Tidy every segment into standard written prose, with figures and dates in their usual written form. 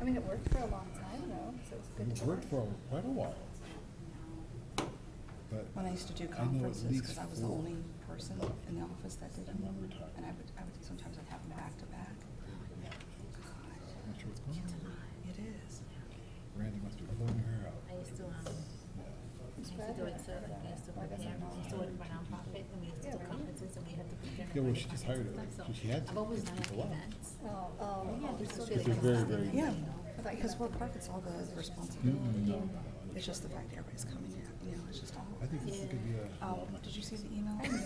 I mean, it worked for a long time though, so it's good to It worked for quite a while. But When I used to do I know at conferences, least because I was the 4. only person in the office that did them, And one retired. and I would sometimes I'd have them back to back. I'm not sure what's going on. It is. Randy must be blowing her out. I used to do it so I used to prepare, I used to work for a nonprofit and we used to do conferences and we had to prepare. Yeah, well, she just hired it. So she had to. I've always done It's a lot. events. Oh, Yeah, we still Which do is very, very Yeah, good. because we're part, it's all the responsibility. No. It's just the fact that everybody's coming in, it's just all. I think this could be a. Did you see the email? I knew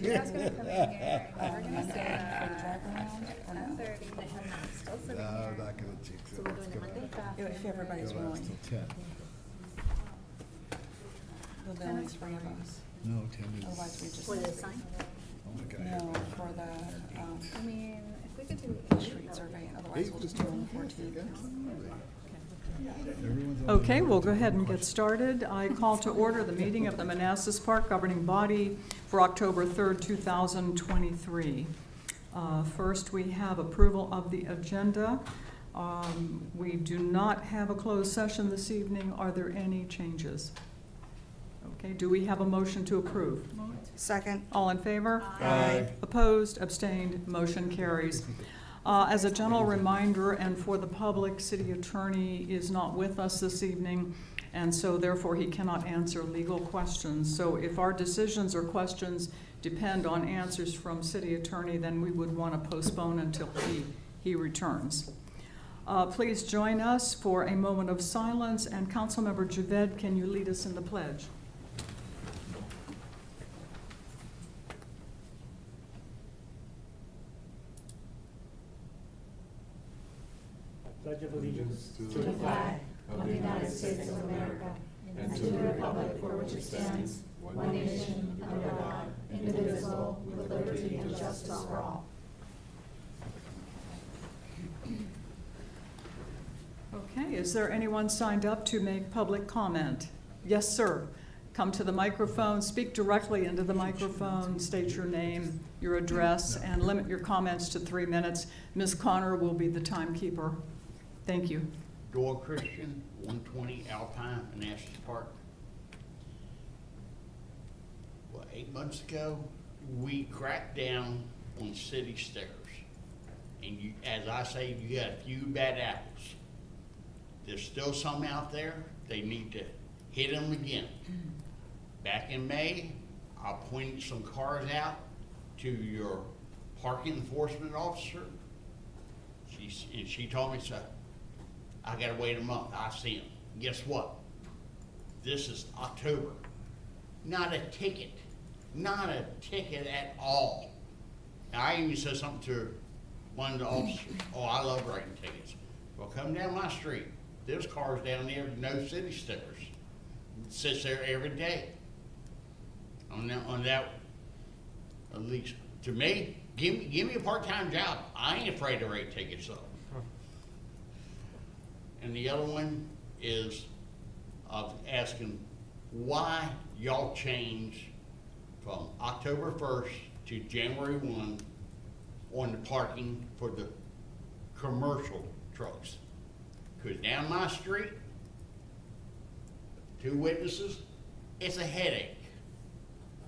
you guys gonna come in here. We're gonna Monday say for the drive around, or no? 10:30. I have not. Still No, sitting I'm here. not gonna jinx So it. we're It's doing it gonna Monday? If everybody's go last willing, till 10. well, the only 3 of us. No, 10 is. Otherwise, we just. For the sign? Oh my God. No, for the, I mean, if we could do street survey, otherwise we'll just do it on the 14th. Everyone's on Okay, the- we'll go ahead and get started. I call to order the meeting of the Manassas Park Governing Body for October 3rd, 2023. First, we have approval of the agenda. We do not have a closed session this evening. Are there any changes? Okay, do we have a motion to approve? Second. All in favor? Aye. Opposed, abstained, motion carries. As a general reminder, and for the public, City Attorney is not with us this evening, and so therefore he cannot answer legal questions. So if our decisions or questions depend on answers from City Attorney, then we would want to postpone until he returns. Please join us for a moment of silence, and Councilmember Javed, can you lead us in the pledge? Pledge of allegiance To the flag of the United States of America and to the republic for which it stands, one nation, under God, indivisible, with liberty and justice for all. Okay, is there anyone signed up to make public comment? Yes, sir. Come to the microphone, speak directly into the microphone, state your name, your address, and limit your comments to 3 minutes. Ms. Connor will be the timekeeper. Thank you. Doyle Christian, 120 Alpine, Manassas Park. Well, 8 months ago, we cracked down on city stickers. And you, as I say, you got a few bad apples. There's still some out there. They need to hit them again. Back in May, I pointed some cars out to your parking enforcement officer. She told me, so I gotta wait a month. I see them. Guess what? This is October. Not a ticket. Not a ticket at all. And I even said something to one of the officers. Oh, I love writing tickets. Well, come down my street. There's cars down there with no city stickers. It sits there every day. On that, at least to me, give me a part-time job. I ain't afraid to write tickets up. And the other one is of asking why y'all changed from October 1st to January 1 on the parking for the commercial trucks. Because down my street, 2 witnesses, it's a headache.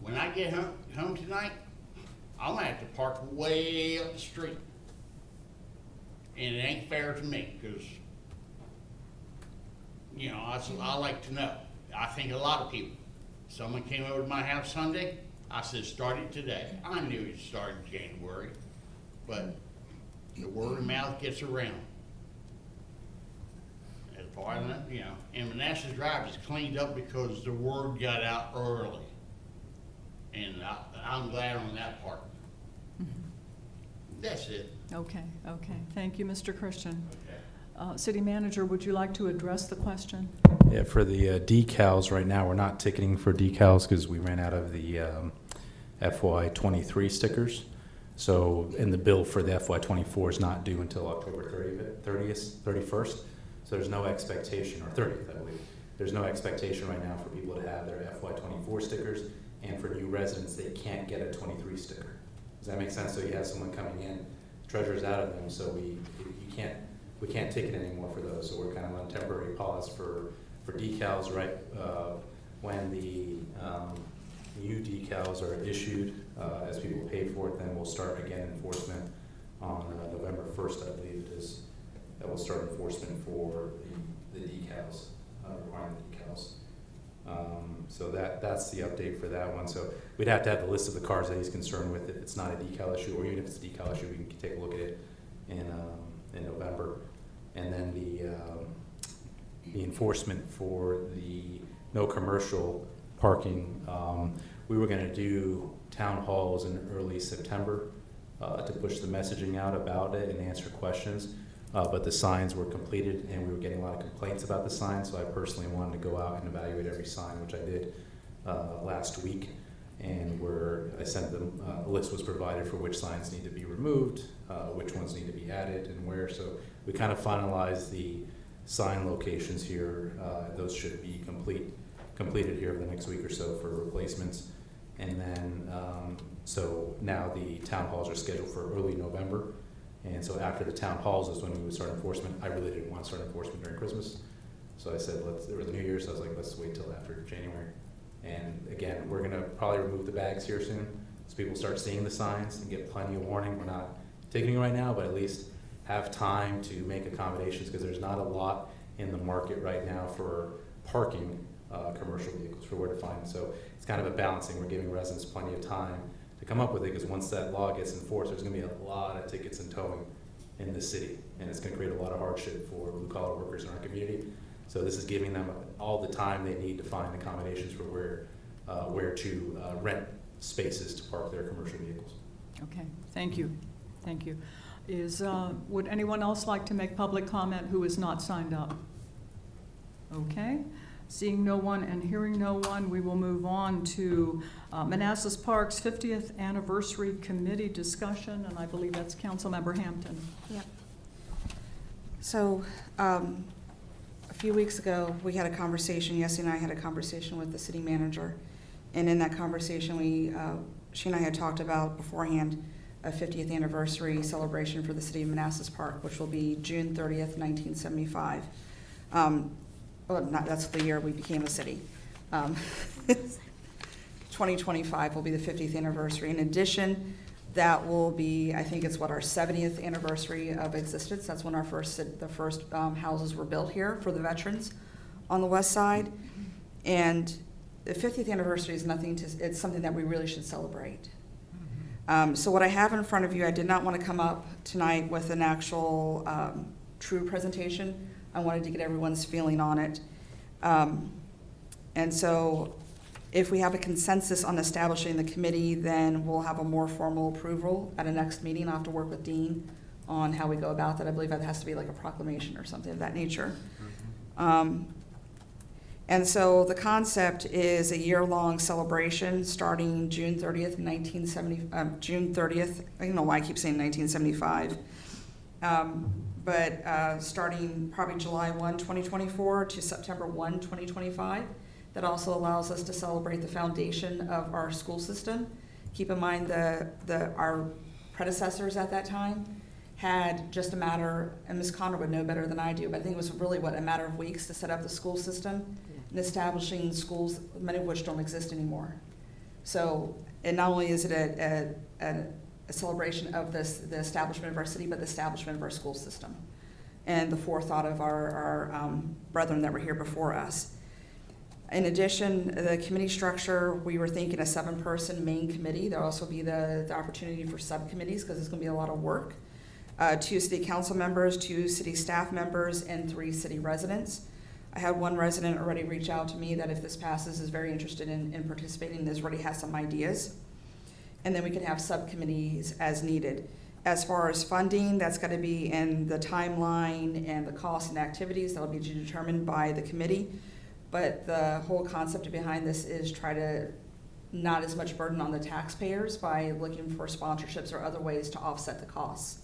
When I get home tonight, I'm gonna have to park way up the street. And it ain't fair to me, because you know, I like to know. I think a lot of people. Someone came over to my house Sunday. I said, start it today. I knew it started in January, but the word of mouth gets around. As far as you know, and Manassas Drive is cleaned up because the word got out early, and I'm glad on that part. That's it. Okay. Thank you, Mr. Christian. Okay. City Manager, would you like to address the question? Yeah, for the decals right now, we're not ticketing for decals because we ran out of the FY23 stickers. So, and the bill for the FY24 is not due until October 31st. So there's no expectation, or 30th, I believe. There's no expectation right now for people to have their FY24 stickers, and for new residents, they can't get a 23 sticker. Does that make sense? So you have someone coming in, treasurer's out of them, so we we can't ticket anymore for those, so we're kind of on temporary pause for decals, right? When the new decals are issued, as people pay for it, then we'll start again enforcement on November 1st, I believe it is, that will start enforcement for the decals, requiring the decals. So that's the update for that one. So we'd have to have the list of the cars that he's concerned with. If it's not a decal issue, or even if it's a decal issue, we can take a look at it in November. And then the enforcement for the no commercial parking, we were going to do town halls in early September to push the messaging out about it and answer questions. But the signs were completed, and we were getting a lot of complaints about the signs, so I personally wanted to go out and evaluate every sign, which I did last week. And I sent them, a list was provided for which signs need to be removed, which ones need to be added, and where. So we kind of finalized the sign locations here. Those should be completed here over the next week or so for replacements. And then, so now the town halls are scheduled for early November. And so after the town halls is when we would start enforcement. I really didn't want to start enforcement during Christmas. So I said, or the New Year's, so I was like, let's wait till after January. And again, we're gonna probably remove the bags here soon, so people start seeing the signs and get plenty of warning. We're not ticketing right now, but at least have time to make accommodations, because there's not a lot in the market right now for parking commercial vehicles, for where to find them. So it's kind of a balancing. We're giving residents plenty of time to come up with it, because once that law gets enforced, there's going to be a lot of tickets and towing in the city, and it's going to create a lot of hardship for blue-collar workers in our community. So this is giving them all the time they need to find accommodations for where to rent spaces to park their commercial vehicles. Okay, thank you. Thank you. Would anyone else like to make public comment who is not signed up? Okay. Seeing no one and hearing no one, we will move on to Manassas Park's 50th Anniversary Committee discussion, and I believe that's Councilmember Hampton. Yep. So, a few weeks ago, we had a conversation, Yessie and I had a conversation with the city manager, and in that conversation, she and I had talked about beforehand a 50th anniversary celebration for the city of Manassas Park, which will be June 30th, 1975. That's the year we became a city. 2025 will be the 50th anniversary. In addition, that will be, I think it's our 70th anniversary of existence. That's when the first houses were built here for the veterans on the west side. And the 50th anniversary is it's something that we really should celebrate. So what I have in front of you, I did not want to come up tonight with an actual true presentation. I wanted to get everyone's feeling on it. And so if we have a consensus on establishing the committee, then we'll have a more formal approval at a next meeting. I'll have to work with Dean on how we go about that. I believe that has to be like a proclamation or something of that nature. And so the concept is a year-long celebration starting June 30th, June 30th. I don't know why I keep saying 1975. But starting probably July 1, 2024 to September 1, 2025. That also allows us to celebrate the foundation of our school system. Keep in mind our predecessors at that time had just a matter, and Ms. Connor would know better than I do, but I think it was really a matter of weeks to set up the school system and establishing schools, many of which don't exist anymore. So, and not only is it a celebration of the establishment of our city, but the establishment of our school system and the forethought of our brethren that were here before us. In addition, the committee structure, we were thinking a 7-person main committee. There'll also be the opportunity for subcommittees, because it's going to be a lot of work. 2 city council members, 2 city staff members, and 3 city residents. I had one resident already reach out to me that if this passes is very interested in participating and already has some ideas. And then we can have subcommittees as needed. As far as funding, that's got to be in the timeline and the costs and activities that'll be determined by the committee. But the whole concept behind this is try to not as much burden on the taxpayers by looking for sponsorships or other ways to offset the costs.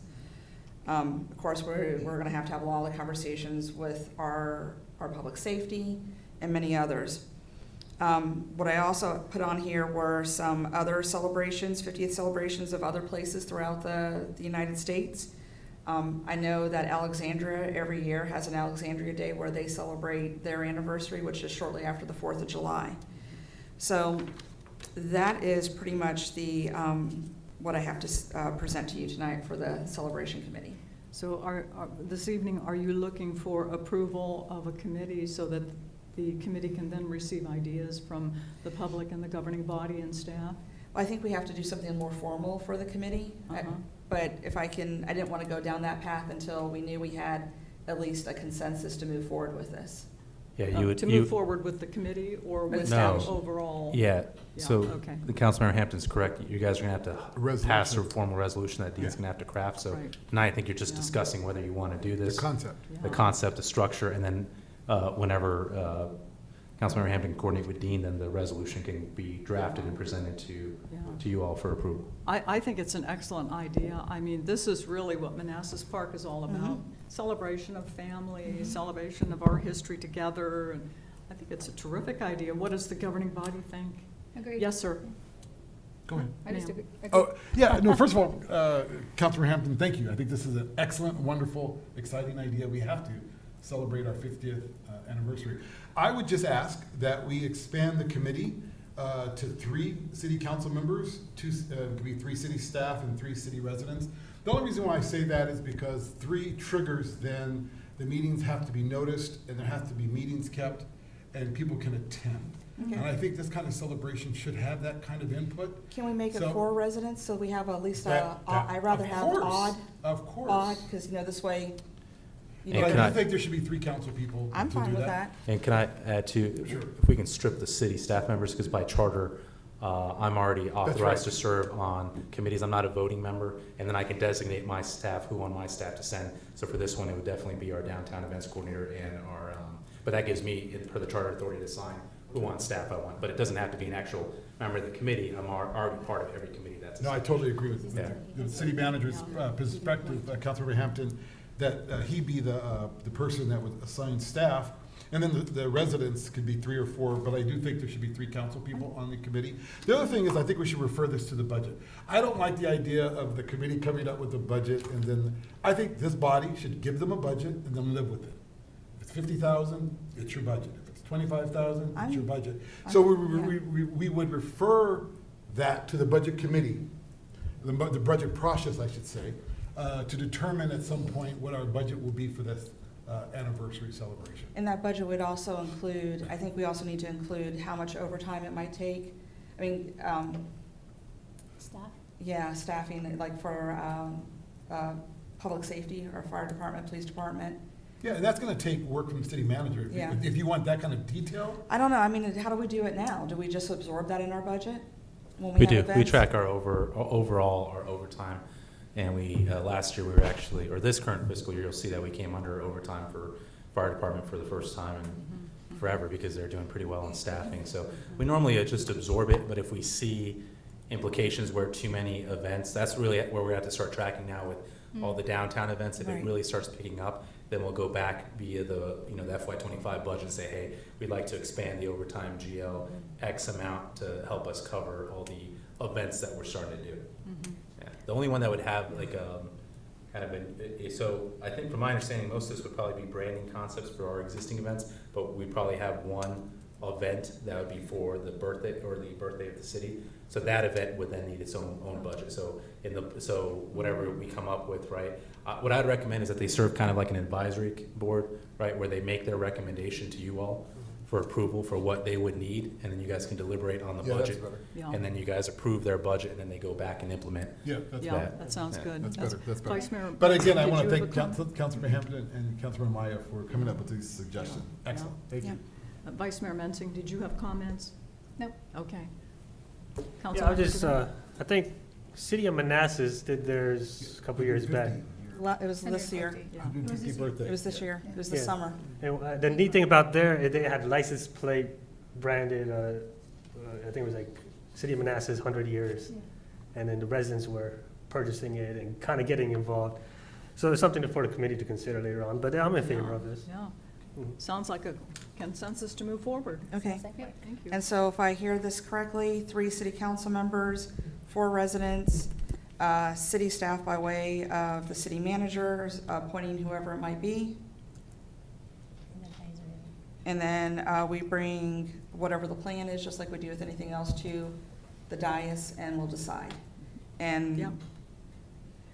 Of course, we're going to have a lot of conversations with our public safety and many others. What I also put on here were some other celebrations, 50th celebrations of other places throughout the United States. I know that Alexandria every year has an Alexandria Day where they celebrate their anniversary, which is shortly after the 4th of July. So that is pretty much the, what I have to present to you tonight for the celebration committee. So this evening, are you looking for approval of a committee so that the committee can then receive ideas from the public and the governing body and staff? I think we have to do something more formal for the committee. But if I didn't want to go down that path until we knew we had at least a consensus to move forward with this. Yeah, you would. To move forward with the committee or with No. overall? Yeah, so okay. the Councilmember Hampton's correct. You guys are gonna have to pass a resolution. formal resolution that Dean's Yeah. gonna have to craft. So Right. tonight, I think you're just Yeah. discussing whether you wanna do The this. concept. Yeah. The concept, the structure, and then whenever Councilmember Hampton can coordinate with Dean, then the resolution can be drafted and presented to you all for approval. I think it's an excellent idea. I mean, this is really what Manassas Park is all about. Mhm. Celebration of family, Mhm. celebration of our history together, and I think it's a terrific idea. What does the governing body think? Agreed. Yes, sir. Go ahead. I just Ma'am. agree. Oh, yeah, no, first of all, Councilor Hampton, thank you. I think this is an excellent, wonderful, exciting idea. We have to celebrate our 50th anniversary. I would just ask that we expand the committee to 3 city council members, could be 3 city staff and 3 city residents. The only reason why I say that is because 3 triggers then the meetings have to be noticed and there has to be meetings kept and people can attend. Okay. And I think this kind of celebration should have that kind of input. Can we make it So- 4 residents so we have at least That- I'd rather of have course, odd, Of course. because, this way, And But can I I- do think there should be 3 council people I'm to do fine with that. And can I add to, Sure. if we can strip the city staff members, because by charter, I'm already authorized right. to serve on committees. I'm not a voting member, and then I can designate my staff, who on my staff to send. So for this one, it would definitely be our downtown events coordinator and our, but that gives me, per the charter authority, to assign who on staff I want. But it doesn't have to be an actual member of the committee. I'm already part of every committee that's. No, I totally agree with Yeah. the city manager's perspective, Councilmember Hampton, that he be the person that would assign staff, and then the residents could be 3 or 4, but I do think there should be 3 council people on the committee. The other thing is, I think we should refer this to the budget. I don't like the idea of the committee coming up with a budget, and then, I think this body should give them a budget and then live with it. If it's 50,000, it's your budget. If it's 25,000, it's your budget. So we would refer that to the budget committee, the budget process, I should say, to determine at some point what our budget will be for this anniversary celebration. And that budget would also include, I think we also need to include how much overtime it might take. I mean, Staff? yeah, staffing, like for public safety, or fire department, police department. Yeah, and that's gonna take work from the city manager. If you- Yeah. If you want that kind of detail, I don't know, I mean, how do we do it now? Do we just absorb that in our budget when We have do. We events? track our overall, our overtime. And we, last year, we were actually, or this current fiscal year, you'll see that we came under overtime for fire department for the first time in forever, because they're doing pretty well in staffing. So we normally just absorb it, but if we see implications where too many events, that's really where we have to start tracking now with all the downtown events. If it Right. really starts picking up, then we'll go back via the, the FY25 budget and say, hey, we'd like to expand the overtime GL X amount to help us cover all the events that we're starting to do. Yeah. The only one that would have like kind of so I think from my understanding, most of this would probably be branding concepts for our existing events, but we probably have one event that would be for the birthday or the birthday of the city. So that event would then need its own budget. So so whatever we come up with, right? What I'd recommend is that they serve kind of like an advisory board, right, where they make their recommendation to you all for approval for what they would need, and then you guys can deliberate on the yeah, that's budget. better. Yeah. And then you guys approve their budget, and then they go back and implement. Yeah, that's Yeah, better. that sounds Yeah. good. That's better, that's better. Vice Mayor. But again, I did want you to have thank a com- Councilmember Hampton and Councilmember Maya for coming up with these suggestions. Excellent, thank you. Vice Mayor Mensing, did you have comments? Nope. Okay. Yeah, Councilmember I'll just, Trevino? I think City of Manassas did theirs a couple years back. It was this year. 150th birthday. It was this year. It was this Yeah. summer. And the neat thing about they had license plate branded, I think it was like City of Manassas 100 years. And then the residents were purchasing it and kind of getting involved. So it's something for the committee to consider later on, but I'm in favor of this. Yeah. Sounds like a consensus to move forward. Okay. Thank you. And so if I hear this correctly, 3 city council members, 4 residents, City staff by way of the city manager, appointing whoever it might be. And then we bring whatever the plan is, just like we do with anything else, to the dais, and we'll decide. And Yeah.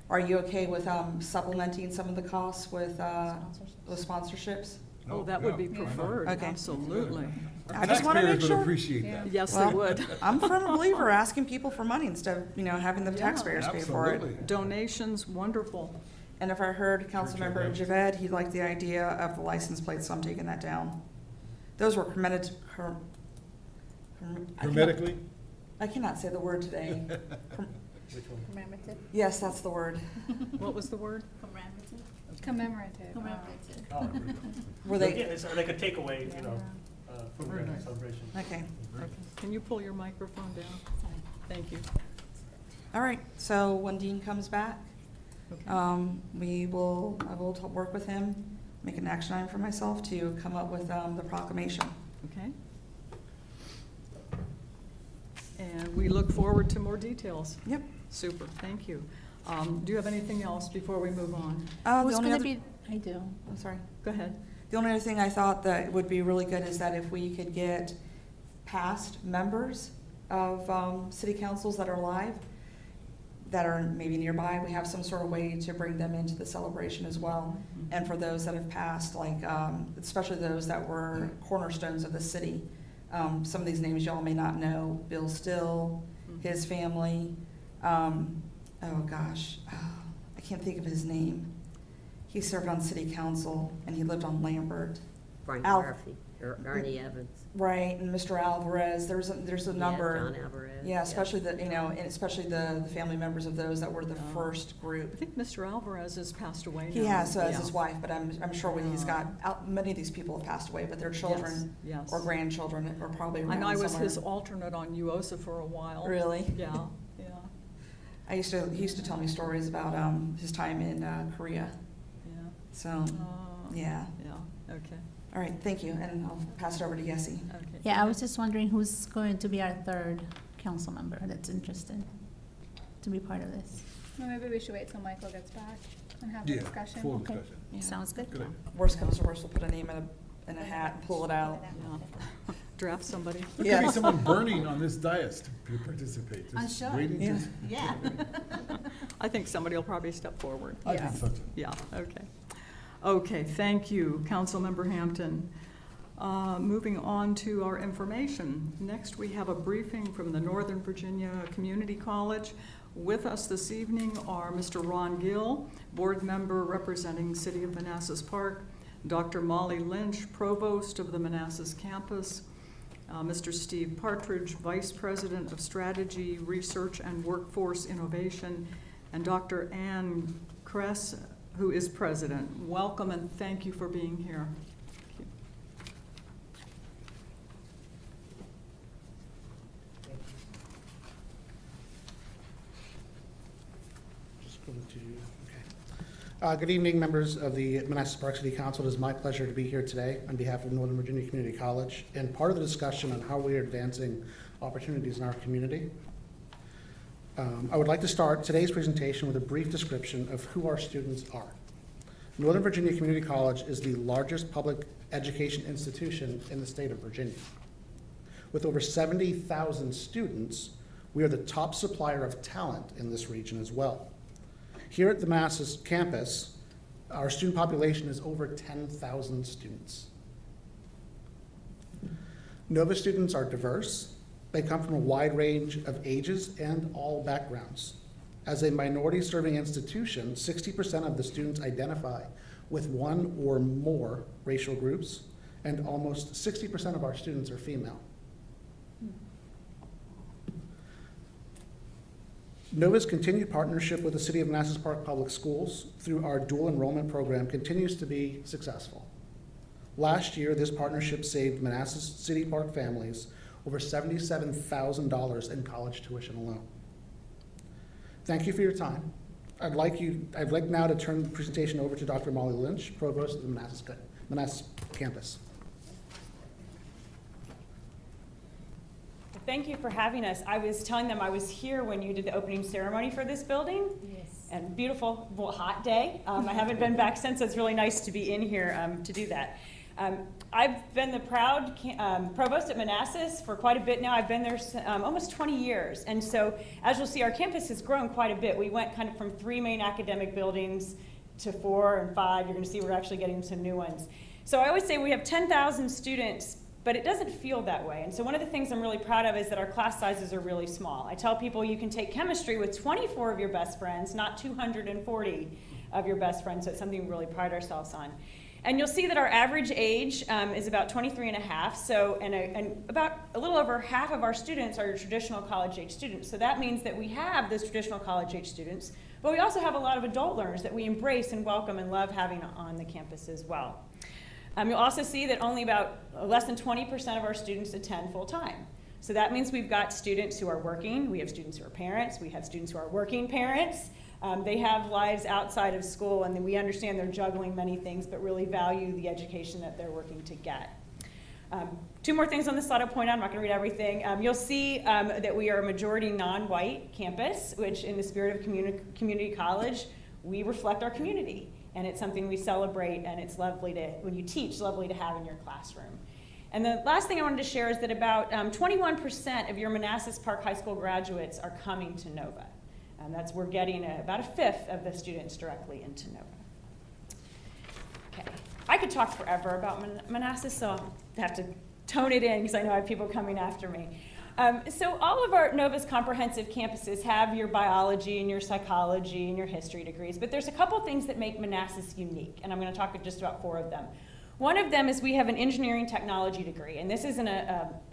are you okay with supplementing some of the costs with sponsorships? Oh, that would be Yeah. preferred, Okay. absolutely. I just want to make Taxpayers would sure. appreciate Yeah. that. Yes, they Well, would. I'm a firm believer asking people for money instead of, having the Yeah. taxpayers pay for it. Absolutely. Donations, wonderful. And if I heard Councilmember Church Javed, he liked the idea of the license plates, so I'm taking that down. Those were Hermetically? I cannot say the word today. Which one? Commemorative, Yes, that's the word. What was the word? commemorative, Commemorative. commemorative. Oh, Were yeah, they, it's like a takeaway, food Very nice. celebration. okay. Okay. Can you pull your microphone down? Thank you. All right, so when Dean comes back, Okay. I will work with him, make an action item for myself to come up with the proclamation. Okay. And we look forward to more details. Yep. Super, thank you. Do you have anything else before we move on? The Who's only gonna other- be, I do. I'm sorry. Go ahead. The only other thing I thought that would be really good is that if we could get past members of city councils that are live, that are maybe nearby, we have some sort of way to bring them into the celebration as well. And for those that have passed, like, especially those that were cornerstones of the city, some of these names y'all may not know, Bill Still, his family, oh gosh, I can't think of his name. He served on city council and he lived on Lambert. Frank Al- Murphy, Ernie Evans. Right, and Mr. Alvarez, there's a number. Yeah, John Alvarez. Yeah, especially and especially the family members of those that were the first I group. think Mr. Alvarez has passed away now. He has, so has Yeah. his wife, but I'm sure he's got, many of these people have passed away, but their children Yes. or grandchildren are probably around And I was somewhere. his alternate on UOSA for a while. Really? Yeah, yeah, He used to tell me stories about his time in Korea, yeah. so, yeah. Yeah, okay, All right, thank you, and I'll pass it over to Yessie. okay. Yeah, I was just wondering who's going to be our third council member that's interested to be part of this. Well, maybe we should wait till Michael gets back and have the Yeah, discussion. full Okay. discussion. Yeah. Sounds good. Good idea. Worst comes to worst, we'll put a name in a hat and pull it out. Yeah. Draft somebody. There could Yeah. be someone burning on this dais to participate, I'm just sure. waiting Yeah. to. Yeah. I think somebody will probably step forward. I think so too. Yeah, okay. Okay, thank you, Councilmember Hampton. Moving on to our information. Next, we have a briefing from the Northern Virginia Community College. With us this evening are Mr. Ron Gill, board member representing City of Manassas Park, Dr. Molly Lynch, provost of the Manassas campus, Mr. Steve Partridge, vice president of strategy, research, and workforce innovation, and Dr. Ann Kress, who is president. Welcome and thank you for being here. Thank you. Just go to, okay. Good evening, members of the Manassas Park City Council. It is my pleasure to be here today on behalf of Northern Virginia Community College and part of the discussion on how we are advancing opportunities in our community. I would like to start today's presentation with a brief description of who our students are. Northern Virginia Community College is the largest public education institution in the state of Virginia. With over 70,000 students, we are the top supplier of talent in this region as well. Here at the Manassas campus, our student population is over 10,000 students. Nova students are diverse. They come from a wide range of ages and all backgrounds. As a minority-serving institution, 60% of the students identify with one or more racial groups, and almost 60% of our students are female. Nova's continued partnership with the City of Manassas Park Public Schools through our dual enrollment program continues to be successful. Last year, this partnership saved Manassas City Park families over $77,000 in college tuition alone. Thank you for your time. I'd like now to turn the presentation over to Dr. Molly Lynch, Provost of the Manassas campus. thank you for having us. I was telling them I was here when you did the opening ceremony for this building. Yes. And beautiful, well, hot day. I haven't been back since, so it's really nice to be in here to do that. I've been the proud provost at Manassas for quite a bit now. I've been there almost 20 years. And so, as you'll see, our campus has grown quite a bit. We went kind of from 3 main academic buildings to 4 and 5. You're going to see we're actually getting some new ones. So I always say we have 10,000 students, but it doesn't feel that way. And so one of the things I'm really proud of is that our class sizes are really small. I tell people you can take chemistry with 24 of your best friends, not 240 of your best friends. So it's something we really pride ourselves on. And you'll see that our average age is about 23 and a half. So, and about a little over half of our students are traditional college age students. So that means that we have those traditional college age students, but we also have a lot of adult learners that we embrace and welcome and love having on the campus as well. You'll also see that only about less than 20% of our students attend full time. So that means we've got students who are working, we have students who are parents, we have students who are working parents. They have lives outside of school, and we understand they're juggling many things, but really value the education that they're working to get. 2 more things on this slide I'll point out. I'm not going to read everything. You'll see that we are a majority non-white campus, which in the spirit of community college, we reflect our community. And it's something we celebrate, and it's lovely to, when you teach, lovely to have in your classroom. And the last thing I wanted to share is that about 21% of your Manassas Park High School graduates are coming to Nova. We're getting about 1/5 of the students directly into Nova. Okay, I could talk forever about Manassas, so I'll have to tone it in because I know I have people coming after me. So all of our Nova's comprehensive campuses have your biology and your psychology and your history degrees, but there's a couple things that make Manassas unique, and I'm going to talk just about 4 of them. One of them is we have an engineering technology degree, and this is an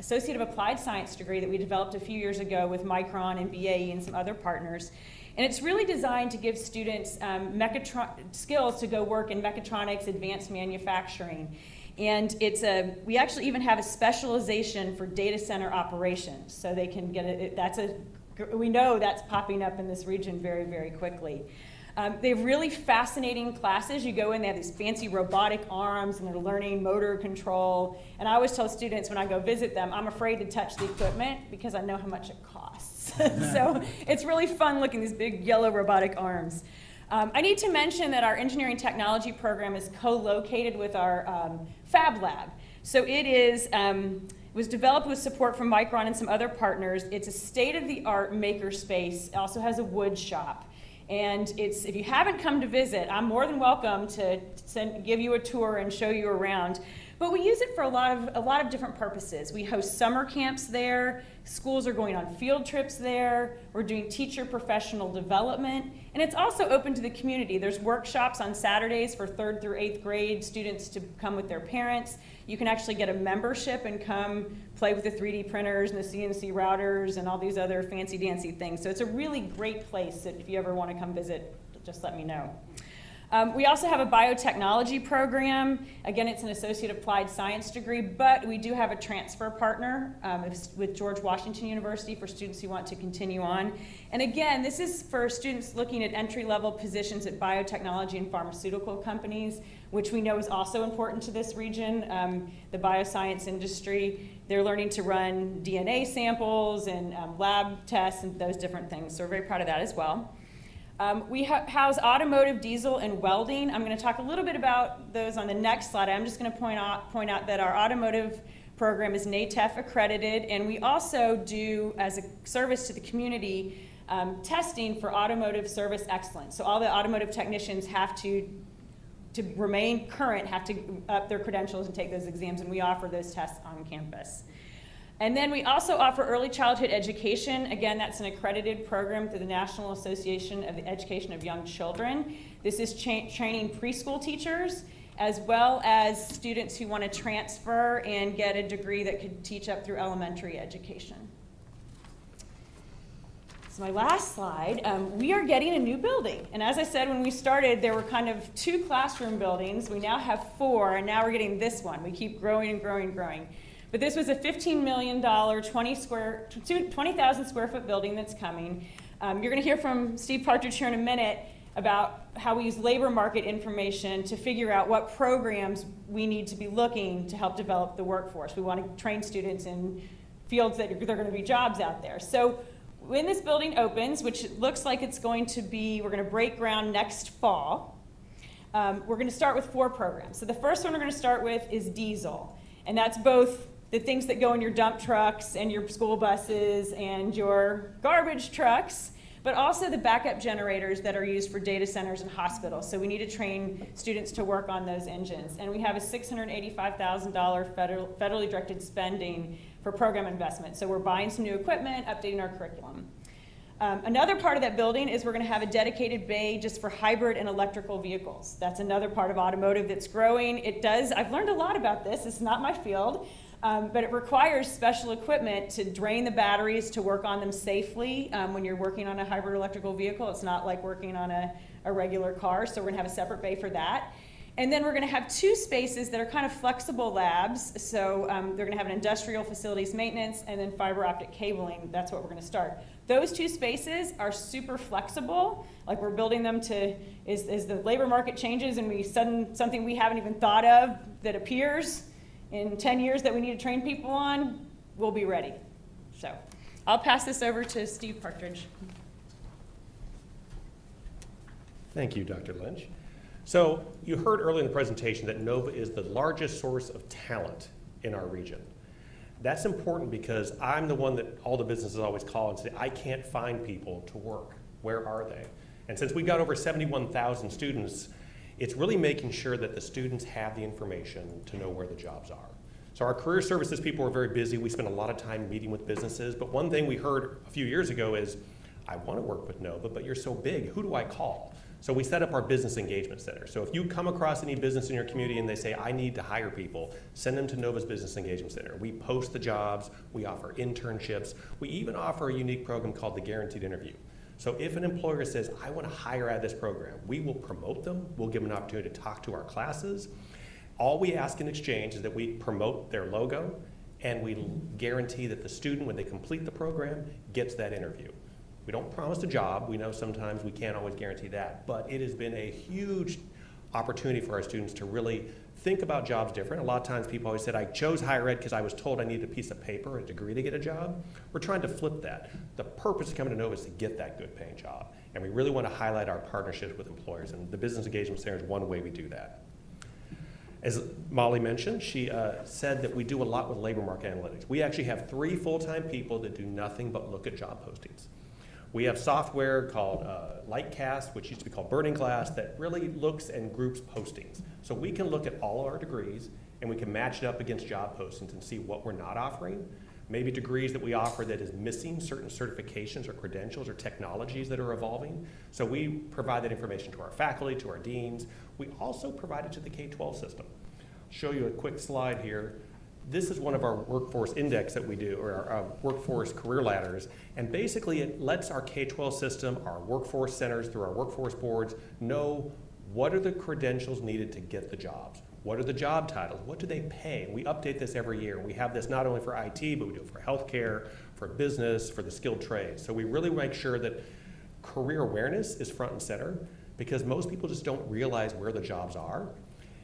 Associate of Applied Science degree that we developed a few years ago with Micron and BAE and some other partners. And it's really designed to give students skills to go work in mechatronics, advanced manufacturing. And we actually even have a specialization for data center operations, so they can get it. We know that's popping up in this region very, very quickly. They have really fascinating classes. You go in, they have these fancy robotic arms, and they're learning motor control. And I always tell students when I go visit them, I'm afraid to touch the equipment because I know how much it costs. So it's really fun looking, these big yellow robotic arms. I need to mention that our engineering technology program is co-located with our Fab Lab. So it was developed with support from Micron and some other partners. It's a state-of-the-art makerspace. It also has a wood shop. And if you haven't come to visit, I'm more than welcome to give you a tour and show you around. But we use it for a lot of different purposes. We host summer camps there. Schools are going on field trips there. We're doing teacher professional development. And it's also open to the community. There's workshops on Saturdays for 3rd through 8th grade students to come with their parents. You can actually get a membership and come play with the 3D printers and the CNC routers and all these other fancy dancy things. So it's a really great place that if you ever want to come visit, just let me know. We also have a biotechnology program. Again, it's an Associate Applied Science degree, but we do have a transfer partner with George Washington University for students who want to continue on. And again, this is for students looking at entry-level positions at biotechnology and pharmaceutical companies, which we know is also important to this region, the bioscience industry. They're learning to run DNA samples and lab tests and those different things. So we're very proud of that as well. We house automotive, diesel, and welding. I'm going to talk a little bit about those on the next slide. I'm just going to point out that our automotive program is NATEF accredited, and we also do, as a service to the community, testing for automotive service excellence. So all the automotive technicians have to remain current, have to up their credentials and take those exams, and we offer those tests on campus. And then we also offer early childhood education. Again, that's an accredited program through the National Association of the Education of Young Children. This is training preschool teachers as well as students who want to transfer and get a degree that could teach up through elementary education. So my last slide, we are getting a new building. And as I said, when we started, there were kind of 2 classroom buildings. We now have 4, and now we're getting this one. We keep growing and growing and growing. But this was a $15 million, 20,000 square foot building that's coming. You're going to hear from Steve Partridge here in a minute about how we use labor market information to figure out what programs we need to be looking to help develop the workforce. We want to train students in fields that they're going to be jobs out there. So when this building opens, which it looks like it's going to be, we're going to break ground next fall, we're going to start with 4 programs. So the first one we're going to start with is diesel, and that's both the things that go in your dump trucks and your school buses and your garbage trucks, but also the backup generators that are used for data centers and hospitals. So we need to train students to work on those engines. And we have a $685,000 federally directed spending for program investment. So we're buying some new equipment, updating our curriculum. Another part of that building is we're going to have a dedicated bay just for hybrid and electrical vehicles. That's another part of automotive that's growing. I've learned a lot about this. It's not my field. But it requires special equipment to drain the batteries to work on them safely when you're working on a hybrid electrical vehicle. It's not like working on a regular car, so we're going to have a separate bay for that. And then we're going to have 2 spaces that are kind of flexible labs. So they're going to have an industrial facilities maintenance and then fiber optic cabling. That's what we're going to start. Those 2 spaces are super flexible. Like we're building them to, as the labor market changes and something we haven't even thought of that appears in 10 years that we need to train people on, we'll be ready. So I'll pass this over to Steve Partridge. Thank you, Dr. Lynch. So you heard earlier in the presentation that NOVA is the largest source of talent in our region. That's important because I'm the one that all the businesses always call and say, I can't find people to work. Where are they? And since we've got over 71,000 students, it's really making sure that the students have the information to know where the jobs are. So our career services people are very busy. We spend a lot of time meeting with businesses. But one thing we heard a few years ago is, I want to work with NOVA, but you're so big. Who do I call? So we set up our business engagement center. So if you come across any business in your community and they say, I need to hire people, send them to NOVA's business engagement center. We post the jobs. We offer internships. We even offer a unique program called the Guaranteed Interview. So if an employer says, I want to hire out of this program, we will promote them. We'll give them an opportunity to talk to our classes. All we ask in exchange is that we promote their logo and we guarantee that the student, when they complete the program, gets that interview. We don't promise a job. We know sometimes we can't always guarantee that, but it has been a huge opportunity for our students to really think about jobs different. A lot of times people always said, I chose higher ed because I was told I needed a piece of paper, a degree to get a job. We're trying to flip that. The purpose of coming to NOVA is to get that good paying job. And we really want to highlight our partnerships with employers, and the Business Engagement Center is one way we do that. As Molly mentioned, she said that we do a lot with labor market analytics. We actually have 3 full-time people that do nothing but look at job postings. We have software called Lightcast, which used to be called Burning Glass, that really looks and groups postings. So we can look at all of our degrees and we can match it up against job postings and see what we're not offering. Maybe degrees that we offer that is missing certain certifications or credentials or technologies that are evolving. So we provide that information to our faculty, to our deans. We also provide it to the K-12 system. I'll show you a quick slide here. This is one of our workforce index that we do, or our workforce career ladders, and basically it lets our K-12 system, our workforce centers through our workforce boards know what are the credentials needed to get the jobs. What are the job titles? What do they pay? We update this every year. We have this not only for IT, but we do it for healthcare, for business, for the skilled trades. So we really make sure that career awareness is front and center because most people just don't realize where the jobs are.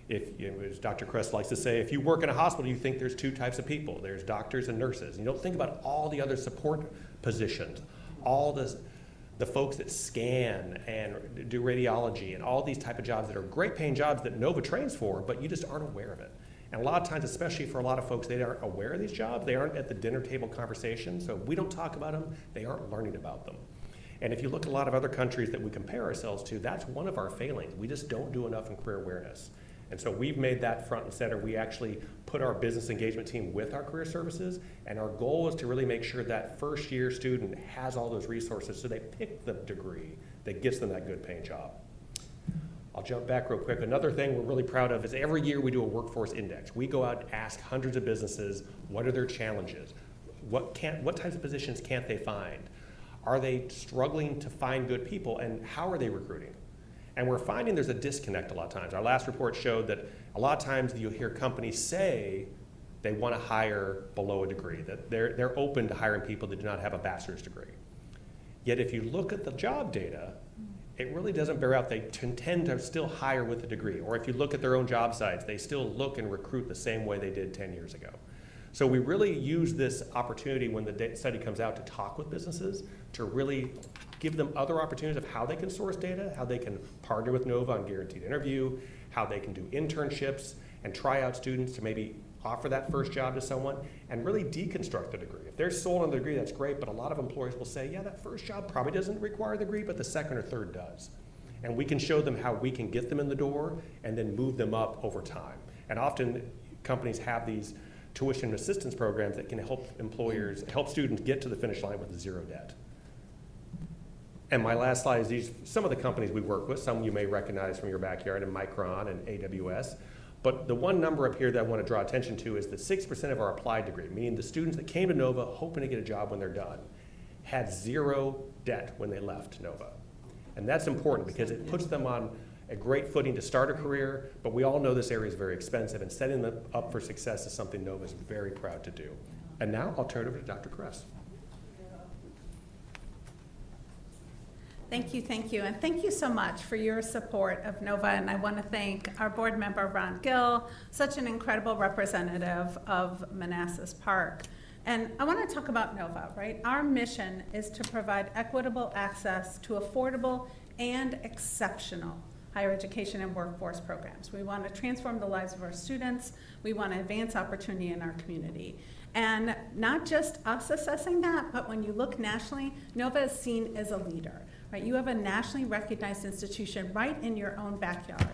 If, as Dr. Kress likes to say, if you work in a hospital, you think there's 2 types of people. There's doctors and nurses. You don't think about all the other support positions, all the folks that scan and do radiology and all these type of jobs that are great paying jobs that NOVA trains for, but you just aren't aware of it. And a lot of times, especially for a lot of folks, they aren't aware of these jobs. They aren't at the dinner table conversation. So if we don't talk about them, they aren't learning about them. And if you look at a lot of other countries that we compare ourselves to, that's one of our failings. We just don't do enough in career awareness. And so we've made that front and center. We actually put our business engagement team with our career services, and our goal is to really make sure that first year student has all those resources so they pick the degree that gets them that good paying job. I'll jump back real quick. Another thing we're really proud of is every year we do a workforce index. We go out and ask hundreds of businesses, what are their challenges? What types of positions can't they find? Are they struggling to find good people, and how are they recruiting? And we're finding there's a disconnect a lot of times. Our last report showed that a lot of times you'll hear companies say they want to hire below a degree, that they're open to hiring people that do not have a bachelor's degree. Yet if you look at the job data, it really doesn't bear out. They tend to still hire with a degree. Or if you look at their own job sites, they still look and recruit the same way they did 10 years ago. So we really use this opportunity when the study comes out to talk with businesses, to really give them other opportunities of how they can source data, how they can partner with NOVA on guaranteed interview, how they can do internships and try out students to maybe offer that first job to someone, and really deconstruct the degree. If they're sold on the degree, that's great, but a lot of employers will say, yeah, that first job probably doesn't require the degree, but the second or third does. And we can show them how we can get them in the door and then move them up over time. And often companies have these tuition assistance programs that can help help students get to the finish line with zero debt. And my last slide is some of the companies we work with. Some you may recognize from your backyard, and Micron and AWS. But the one number up here that I want to draw attention to is that 6% of our applied degree, meaning the students that came to NOVA hoping to get a job when they're done, had zero debt when they left NOVA. And that's important because it puts them on a great footing to start a career, but we all know this area is very expensive, and setting them up for success is something NOVA is very proud to do. And now I'll turn it over to Dr. Kress. Thank you, and thank you so much for your support of NOVA, and I want to thank our board member, Ron Gill, such an incredible representative of Manassas Park. And I want to talk about NOVA, right? Our mission is to provide equitable access to affordable and exceptional higher education and workforce programs. We want to transform the lives of our students. We want to advance opportunity in our community. And not just us assessing that, but when you look nationally, NOVA is seen as a leader. Right, you have a nationally recognized institution right in your own backyard.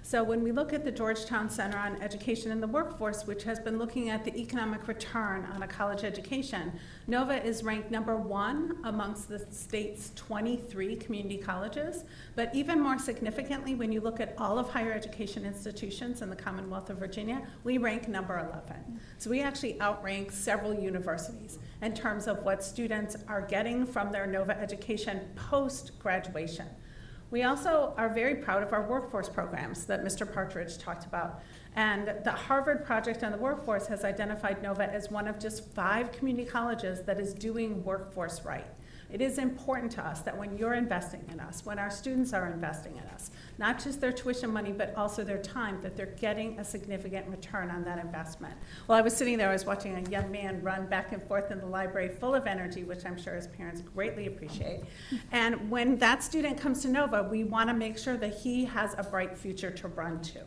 So when we look at the Georgetown Center on Education and the Workforce, which has been looking at the economic return on a college education, NOVA is ranked #1 amongst the state's 23 community colleges. But even more significantly, when you look at all of higher education institutions in the Commonwealth of Virginia, we rank #11. So we actually outrank several universities in terms of what students are getting from their NOVA education post-graduation. We also are very proud of our workforce programs that Mr. Partridge talked about. And the Harvard Project on the Workforce has identified NOVA as one of just 5 community colleges that is doing workforce right. It is important to us that when you're investing in us, when our students are investing in us, not just their tuition money, but also their time, that they're getting a significant return on that investment. While I was sitting there, I was watching a young man run back and forth in the library full of energy, which I'm sure his parents greatly appreciate. And when that student comes to NOVA, we want to make sure that he has a bright future to run to.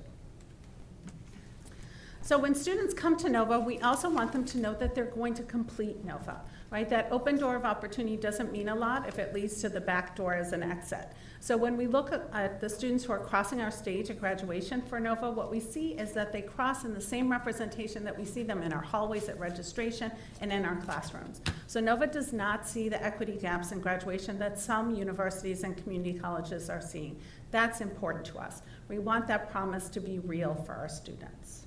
So when students come to NOVA, we also want them to know that they're going to complete NOVA, right? That open door of opportunity doesn't mean a lot if it leads to the back door as an exit. So when we look at the students who are crossing our stage at graduation for NOVA, what we see is that they cross in the same representation that we see them in our hallways at registration and in our classrooms. So NOVA does not see the equity gaps in graduation that some universities and community colleges are seeing. That's important to us. We want that promise to be real for our students.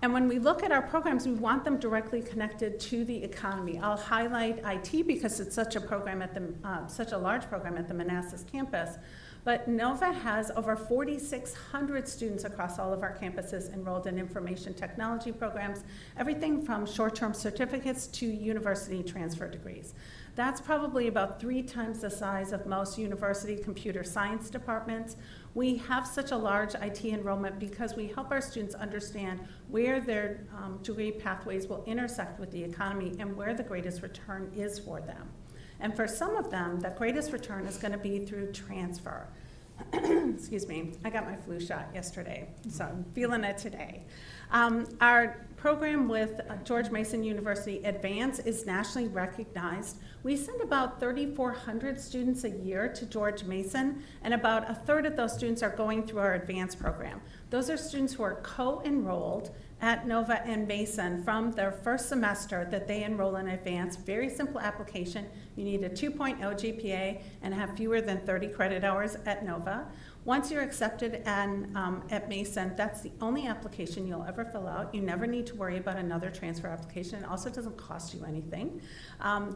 And when we look at our programs, we want them directly connected to the economy. I'll highlight IT because it's such a program at the such a large program at the Manassas campus. But NOVA has over 4,600 students across all of our campuses enrolled in information technology programs, everything from short-term certificates to university transfer degrees. That's probably about 3 times the size of most university computer science departments. We have such a large IT enrollment because we help our students understand where their degree pathways will intersect with the economy and where the greatest return is for them. And for some of them, the greatest return is going to be through transfer. Excuse me, I got my flu shot yesterday, so I'm feeling it today. Our program with George Mason University Advance is nationally recognized. We send about 3,400 students a year to George Mason, and about a third of those students are going through our Advance program. Those are students who are co-enrolled at NOVA and Mason from their first semester that they enroll in Advance. Very simple application. You need a 2.0 GPA and have fewer than 30 credit hours at NOVA. Once you're accepted at Mason, that's the only application you'll ever fill out. You never need to worry about another transfer application. It also doesn't cost you anything.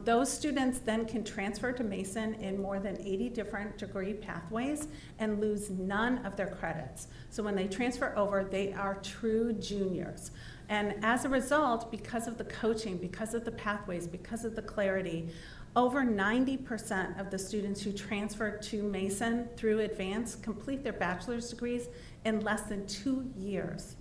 Those students then can transfer to Mason in more than 80 different degree pathways and lose none of their credits. So when they transfer over, they are true juniors. And as a result, because of the coaching, because of the pathways, because of the clarity, over 90% of the students who transfer to Mason through Advance complete their bachelor's degrees in less than 2 years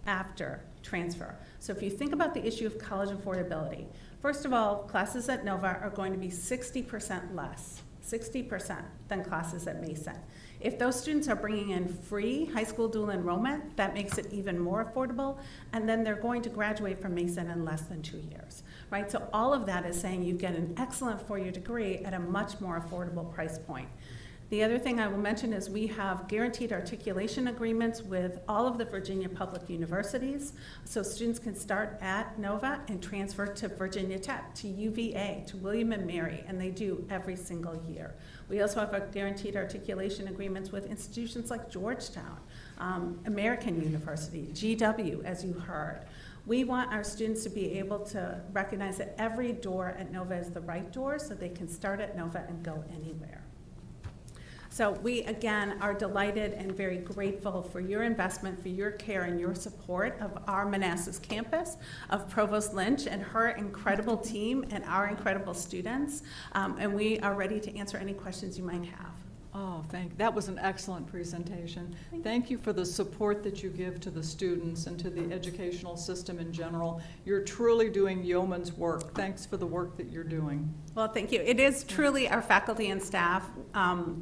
after transfer. So if you think about the issue of college affordability, first of all, classes at Nova are going to be 60% less, 60% than classes at Mason. If those students are bringing in free high school dual enrollment, that makes it even more affordable, and then they're going to graduate from Mason in less than 2 years, right? So all of that is saying you get an excellent four-year degree at a much more affordable price point. The other thing I will mention is we have guaranteed articulation agreements with all of the Virginia public universities, so students can start at Nova and transfer to Virginia Tech, to UVA, to William & Mary, and they do every single year. We also have a guaranteed articulation agreements with institutions like Georgetown, American University, GW, as you heard. We want our students to be able to recognize that every door at Nova is the right door, so they can start at Nova and go anywhere. So we, again, are delighted and very grateful for your investment, for your care and your support of our Manassas campus, of Provost Lynch and her incredible team and our incredible students. And we are ready to answer any questions you might have. Oh, that was an excellent presentation. Thank you for the support that you give to the students and to the educational system in general. You're truly doing yeoman's work. Thanks for the work that you're doing. Well, thank you. It is truly our faculty and staff.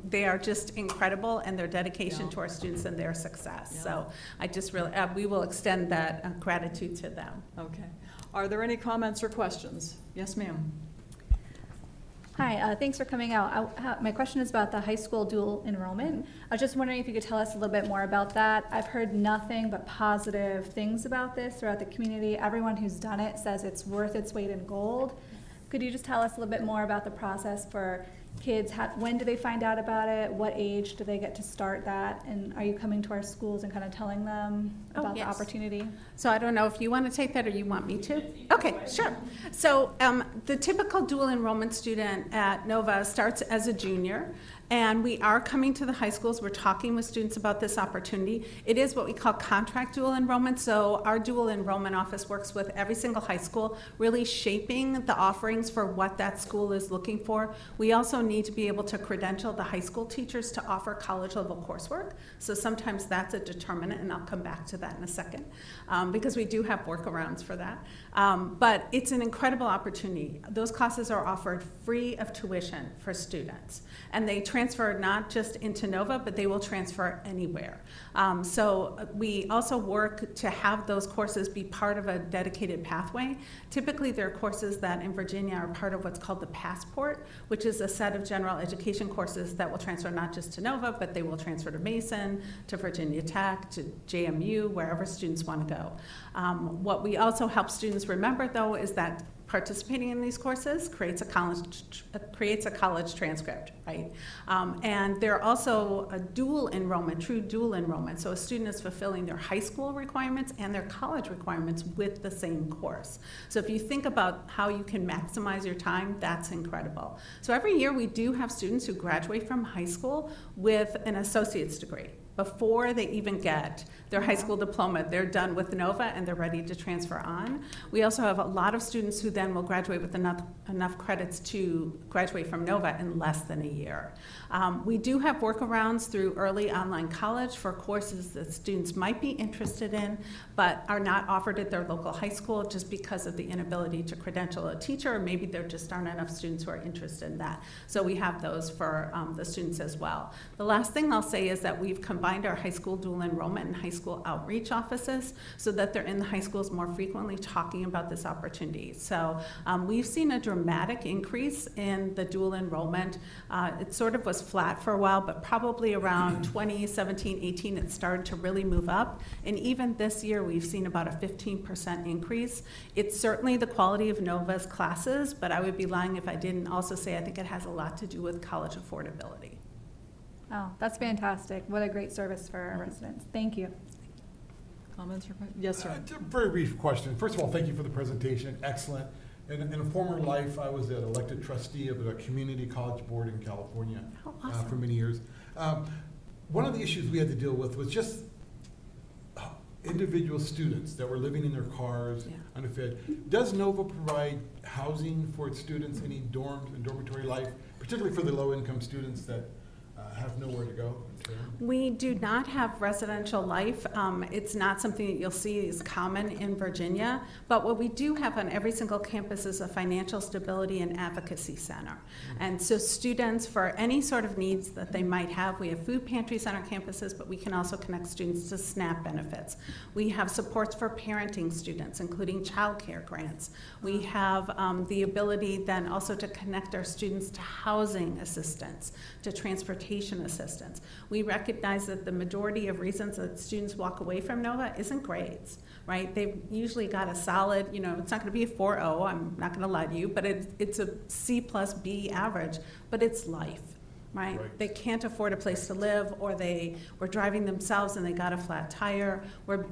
They are just incredible in their dedication to our students and their success. So I just really, we will extend that gratitude to them. Okay. Are there any comments or questions? Yes, ma'am. Hi, thanks for coming out. My question is about the high school dual enrollment. I was just wondering if you could tell us a little bit more about that. I've heard nothing but positive things about this throughout the community. Everyone who's done it says it's worth its weight in gold. Could you just tell us a little bit more about the process for kids? When do they find out about it? What age do they get to start that? And are you coming to our schools and kind of telling them about the opportunity? So I don't know if you want to take that or you want me to? Okay, sure. So the typical dual enrollment student at Nova starts as a junior, and we are coming to the high schools. We're talking with students about this opportunity. It is what we call contract dual enrollment. So our dual enrollment office works with every single high school, really shaping the offerings for what that school is looking for. We also need to be able to credential the high school teachers to offer college level coursework. So sometimes that's a determinant, and I'll come back to that in a second, because we do have workarounds for that. But it's an incredible opportunity. Those classes are offered free of tuition for students, and they transfer not just into Nova, but they will transfer anywhere. So we also work to have those courses be part of a dedicated pathway. Typically, there are courses that in Virginia are part of what's called the Passport, which is a set of general education courses that will transfer not just to Nova, but they will transfer to Mason, to Virginia Tech, to JMU, wherever students want to go. What we also help students remember, though, is that participating in these courses creates a college transcript, right? And they're also a dual enrollment, true dual enrollment. So a student is fulfilling their high school requirements and their college requirements with the same course. So if you think about how you can maximize your time, that's incredible. So every year we do have students who graduate from high school with an associate's degree. Before they even get their high school diploma, they're done with Nova and they're ready to transfer on. We also have a lot of students who then will graduate with enough credits to graduate from Nova in less than a year. We do have workarounds through early online college for courses that students might be interested in, but are not offered at their local high school just because of the inability to credential a teacher, or maybe there just aren't enough students who are interested in that. So we have those for the students as well. The last thing I'll say is that we've combined our high school dual enrollment and high school outreach offices so that they're in the high schools more frequently talking about this opportunity. So we've seen a dramatic increase in the dual enrollment. It sort of was flat for a while, but probably around 2017, 18, it started to really move up. And even this year, we've seen about a 15% increase. It's certainly the quality of Nova's classes, but I would be lying if I didn't also say I think it has a lot to do with college affordability. Oh, that's fantastic. What a great service for our residents. Thank you. Comments or questions? Yes, sir. Very brief question. First of all, thank you for the presentation. Excellent. In a former life, I was an elected trustee of a community college board in California for many years. One of the issues we had to deal with was just individual students that were living in their cars, underfed. Does Nova provide housing for its students, any dorms and dormitory life, particularly for the low-income students that have nowhere to go? We do not have residential life. It's not something that you'll see is common in Virginia, but what we do have on every single campus is a financial stability and advocacy center. And so students, for any sort of needs that they might have, we have food pantries on our campuses, but we can also connect students to SNAP benefits. We have supports for parenting students, including childcare grants. We have the ability then also to connect our students to housing assistance, to transportation assistance. We recognize that the majority of reasons that students walk away from NOVA isn't grades, right? They've usually got a solid, you know, it's not going to be a 4.0, I'm not going to lie to you, but it's a C plus B average, but it's life. Right? They can't afford a place to live, or they were driving themselves and they got a flat tire.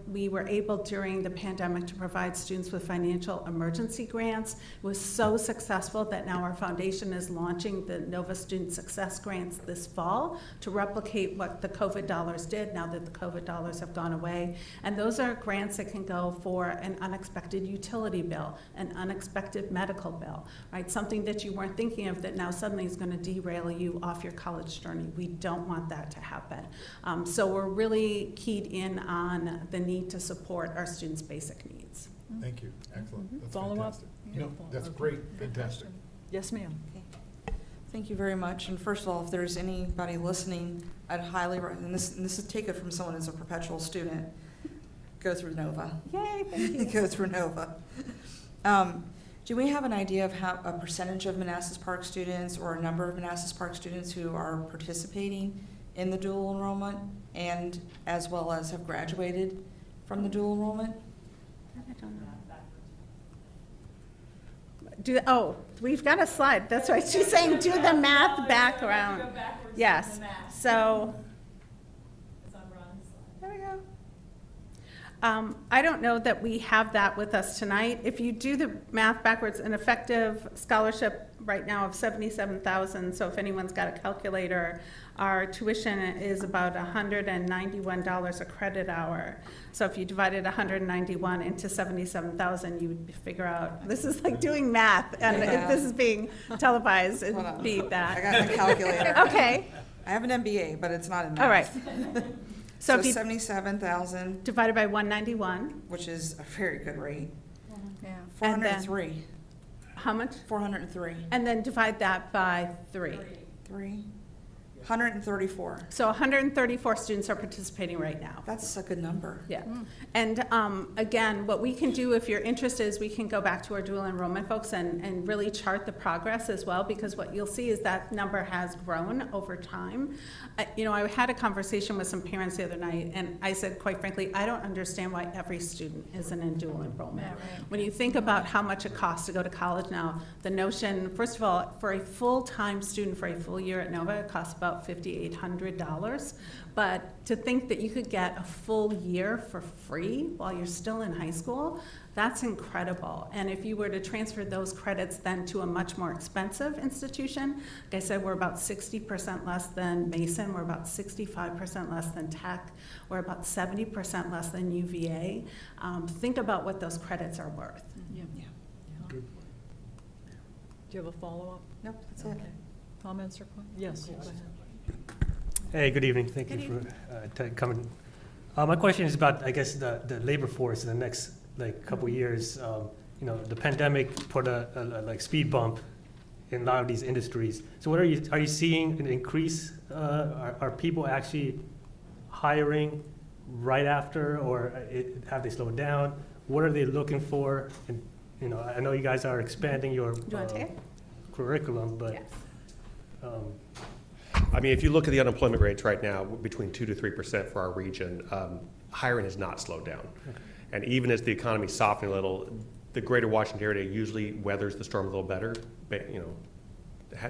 We were able during the pandemic to provide students with financial emergency grants. It was so successful that now our foundation is launching the NOVA Student Success Grants this fall to replicate what the COVID dollars did now that the COVID dollars have gone away. And those are grants that can go for an unexpected utility bill, an unexpected medical bill, right? Something that you weren't thinking of that now suddenly is going to derail you off your college journey. We don't want that to happen. So we're really keyed in on the need to support our students' basic needs. Thank you. Excellent. That's Follow up? fantastic. No, that's great. Fantastic. Yes, ma'am. Thank you very much. And first of all, if there's anybody listening, I'd highly recommend, and this is take it from someone who's a perpetual student, go through NOVA. Yay, thank you. Go through NOVA. Do we have an idea of how a percentage of Manassas Park students or a number of Manassas Park students who are participating in the dual enrollment and as well as have graduated from the dual enrollment? I don't know. We've got a slide. That's right. She's saying do the math background. Yes. So there we go. I don't know that we have that with us tonight. If you do the math backwards, an effective scholarship right now of $77,000. So if anyone's got a calculator, our tuition is about $191 a credit hour. So if you divided 191 into 77,000, you would figure out, this is like doing math, and if this is being televised, it'd be that. I got my calculator. Okay. I have an MBA, but it's not in math. All right. So if you 77,000, divided by 191, which is a very good rate. Yeah. And then- 403. how much? 403. And then divide that by 3. 134. So 134 students are participating right now. That's a good number. Yeah. And again, what we can do if you're interested is we can go back to our dual enrollment folks and really chart the progress as well, because what you'll see is that number has grown over time. I had a conversation with some parents the other night, and I said, quite frankly, I don't understand why every student isn't in dual enrollment. Yeah, right. When you think about how much it costs to go to college now, the notion, first of all, for a full-time student for a full year at Nova, it costs about $5,800. But to think that you could get a full year for free while you're still in high school, that's incredible. And if you were to transfer those credits then to a much more expensive institution, like I said, we're about 60% less than Mason, we're about 65% less than Tech, we're about 70% less than UVA. Think about what those credits are worth. Good. Do you have a follow-up? Nope, that's it. Okay. Comments or questions? Yes, go ahead. Hey, good evening. Thank you for coming. My question is about, I guess, the labor force in the next couple years. The pandemic put a speed bump in a lot of these industries. So what are you seeing an increase? Are people actually hiring right after, or have they slowed down? What are they looking for? And I know you guys are expanding your curriculum, but. Yes. I mean, if you look at the unemployment rates right now, between 2 to 3% for our region, hiring has not slowed down. Okay. And even as the economy's softening a little, the greater Washington area usually weathers the storm a little better, but,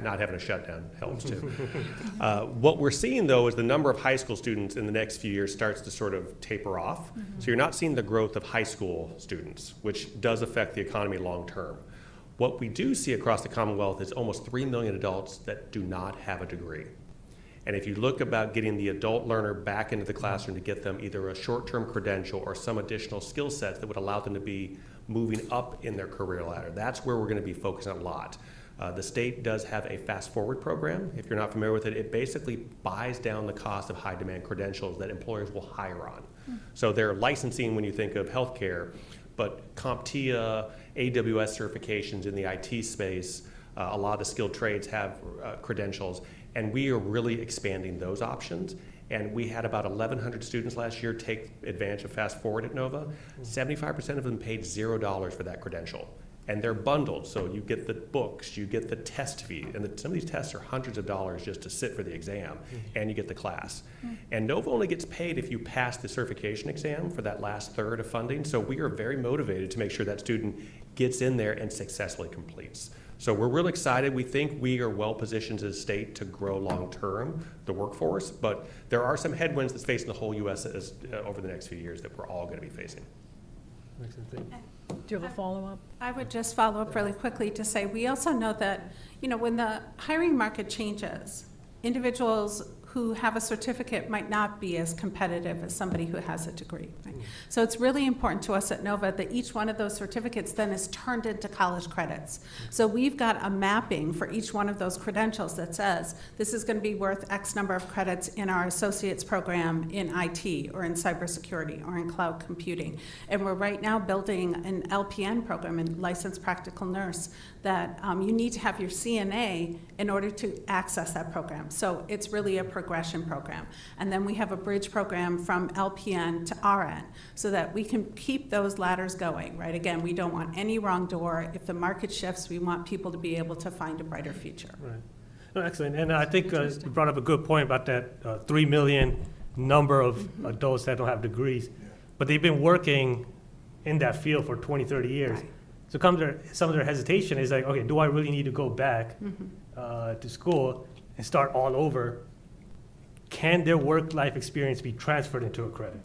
not having a shutdown helps too. What we're seeing, though, is the number of high school students in the next few years starts to sort of taper off. Mm-hmm. So you're not seeing the growth of high school students, which does affect the economy long term. What we do see across the Commonwealth is almost 3 million adults that do not have a degree. And if you look about getting the adult learner back into the classroom to get them either a short-term credential or some additional skill sets that would allow them to be moving up in their career ladder, that's where we're going to be focusing a lot. The state does have a fast forward program. If you're not familiar with it, it basically buys down the cost of high demand credentials that employers will hire on. So they're licensing when you think of healthcare, but CompTIA, AWS certifications in the IT space, a lot of the skilled trades have credentials, and we are really expanding those options. And we had about 1,100 students last year take advantage of Fast Forward at Nova. 75% of them paid $0 for that credential. And they're bundled, so you get the books, you get the test fee, and some of these tests are hundreds of dollars just to sit for the exam, and you get the class. And Nova only gets paid if you pass the certification exam for that last third of funding, so we are very motivated to make sure that student gets in there and successfully completes. So we're real excited. We think we are well positioned as a state to grow long-term the workforce, but there are some headwinds that's facing the whole U.S. Over the next few years that we're all going to be facing. Excellent. Thank you. Do you have a follow-up? I would just follow up really quickly to say, we also know that, when the hiring market changes, individuals who have a certificate might not be as competitive as somebody who has a degree. Right? So it's really important to us at Nova that each one of those certificates then is turned into college credits. So we've got a mapping for each one of those credentials that says this is going to be worth X number of credits in our associate's program in IT or in cybersecurity or in cloud computing. And we're right now building an LPN program, a licensed practical nurse, that you need to have your CNA in order to access that program. So it's really a progression program. And then we have a bridge program from LPN to RN so that we can keep those ladders going, right? Again, we don't want any wrong door. If the market shifts, we want people to be able to find a brighter future. Right. No, excellent. And I think you brought up a good point about that 3 million number of adults that don't have degrees. But they've been working in that field for 20, 30 years. Right. So some of their hesitation is like, okay, do I really need to go back to school and start all over? Can their work-life experience be transferred into a credit?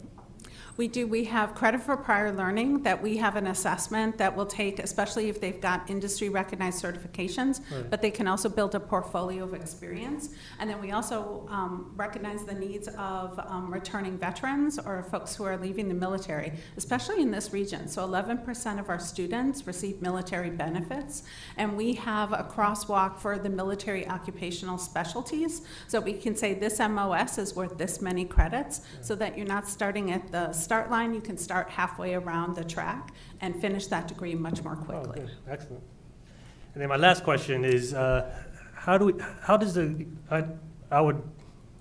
We do. We have credit for prior learning that we have an assessment that will take, especially if they've got industry recognized certifications, Right. but they can also build a portfolio of experience. And then we also recognize the needs of returning veterans or folks who are leaving the military, especially in this region. So 11% of our students receive military benefits, and we have a crosswalk for the military occupational specialties. So we can say this MOS is worth this many credits, so that you're not starting at the start line. You can start halfway around the track and finish that degree much more quickly. Oh, good. Excellent. And then my last question is, I would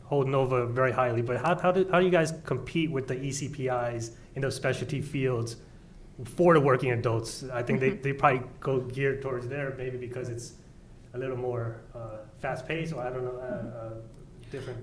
hold Nova very highly, but how do you guys compete with the ECPIs in those specialty fields for the working adults? I think they probably go geared towards there, maybe because it's a little more fast-paced, or I don't know, different.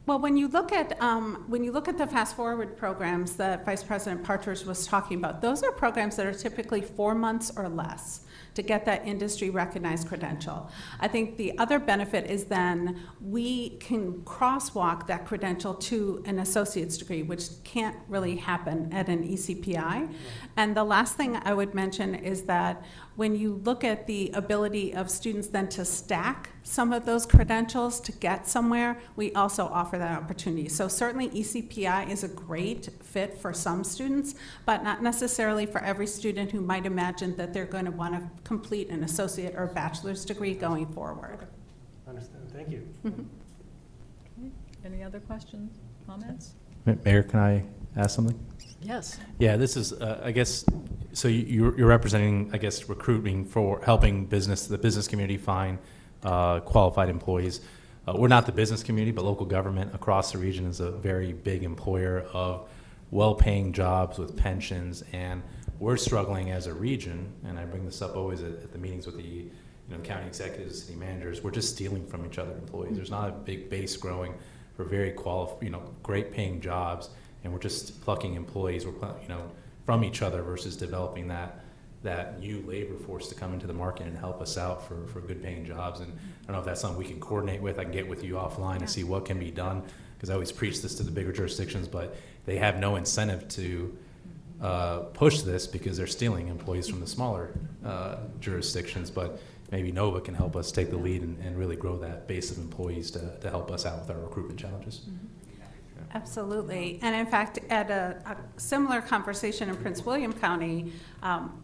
Well, when you look at the Fast Forward programs that Vice President Partridge was talking about, those are programs that are typically 4 months or less to get that industry recognized credential. I think the other benefit is then we can crosswalk that credential to an associate's degree, which can't really happen at an ECPI. And the last thing I would mention is that when you look at the ability of students then to stack some of those credentials to get somewhere, we also offer that opportunity. So certainly ECPI is a great fit for some students, but not necessarily for every student who might imagine that they're going to want to complete an associate or bachelor's degree going forward. Understand. Thank you. Any other questions, comments? Mayor, can I ask something? Yes. Yeah, this is, I guess, so you're representing, I guess, recruiting for helping the business community find qualified employees. We're not the business community, but local government across the region is a very big employer of well-paying jobs with pensions, and we're struggling as a region, and I bring this up always at the meetings with the county executives, city managers. We're just stealing from each other employees. There's not a big base growing for very great paying jobs, and we're just plucking employees from each other versus developing that new labor force to come into the market and help us out for good paying jobs. And I don't know if that's something we can coordinate with. I can get with you offline and see what can be done, because I always preach this to the bigger jurisdictions, but they have no incentive to push this because they're stealing employees from the smaller jurisdictions. But maybe Nova can help us take the lead and really grow that base of employees to help us out with our recruitment challenges. Mm-hmm. Absolutely. And in fact, at a similar conversation in Prince William County,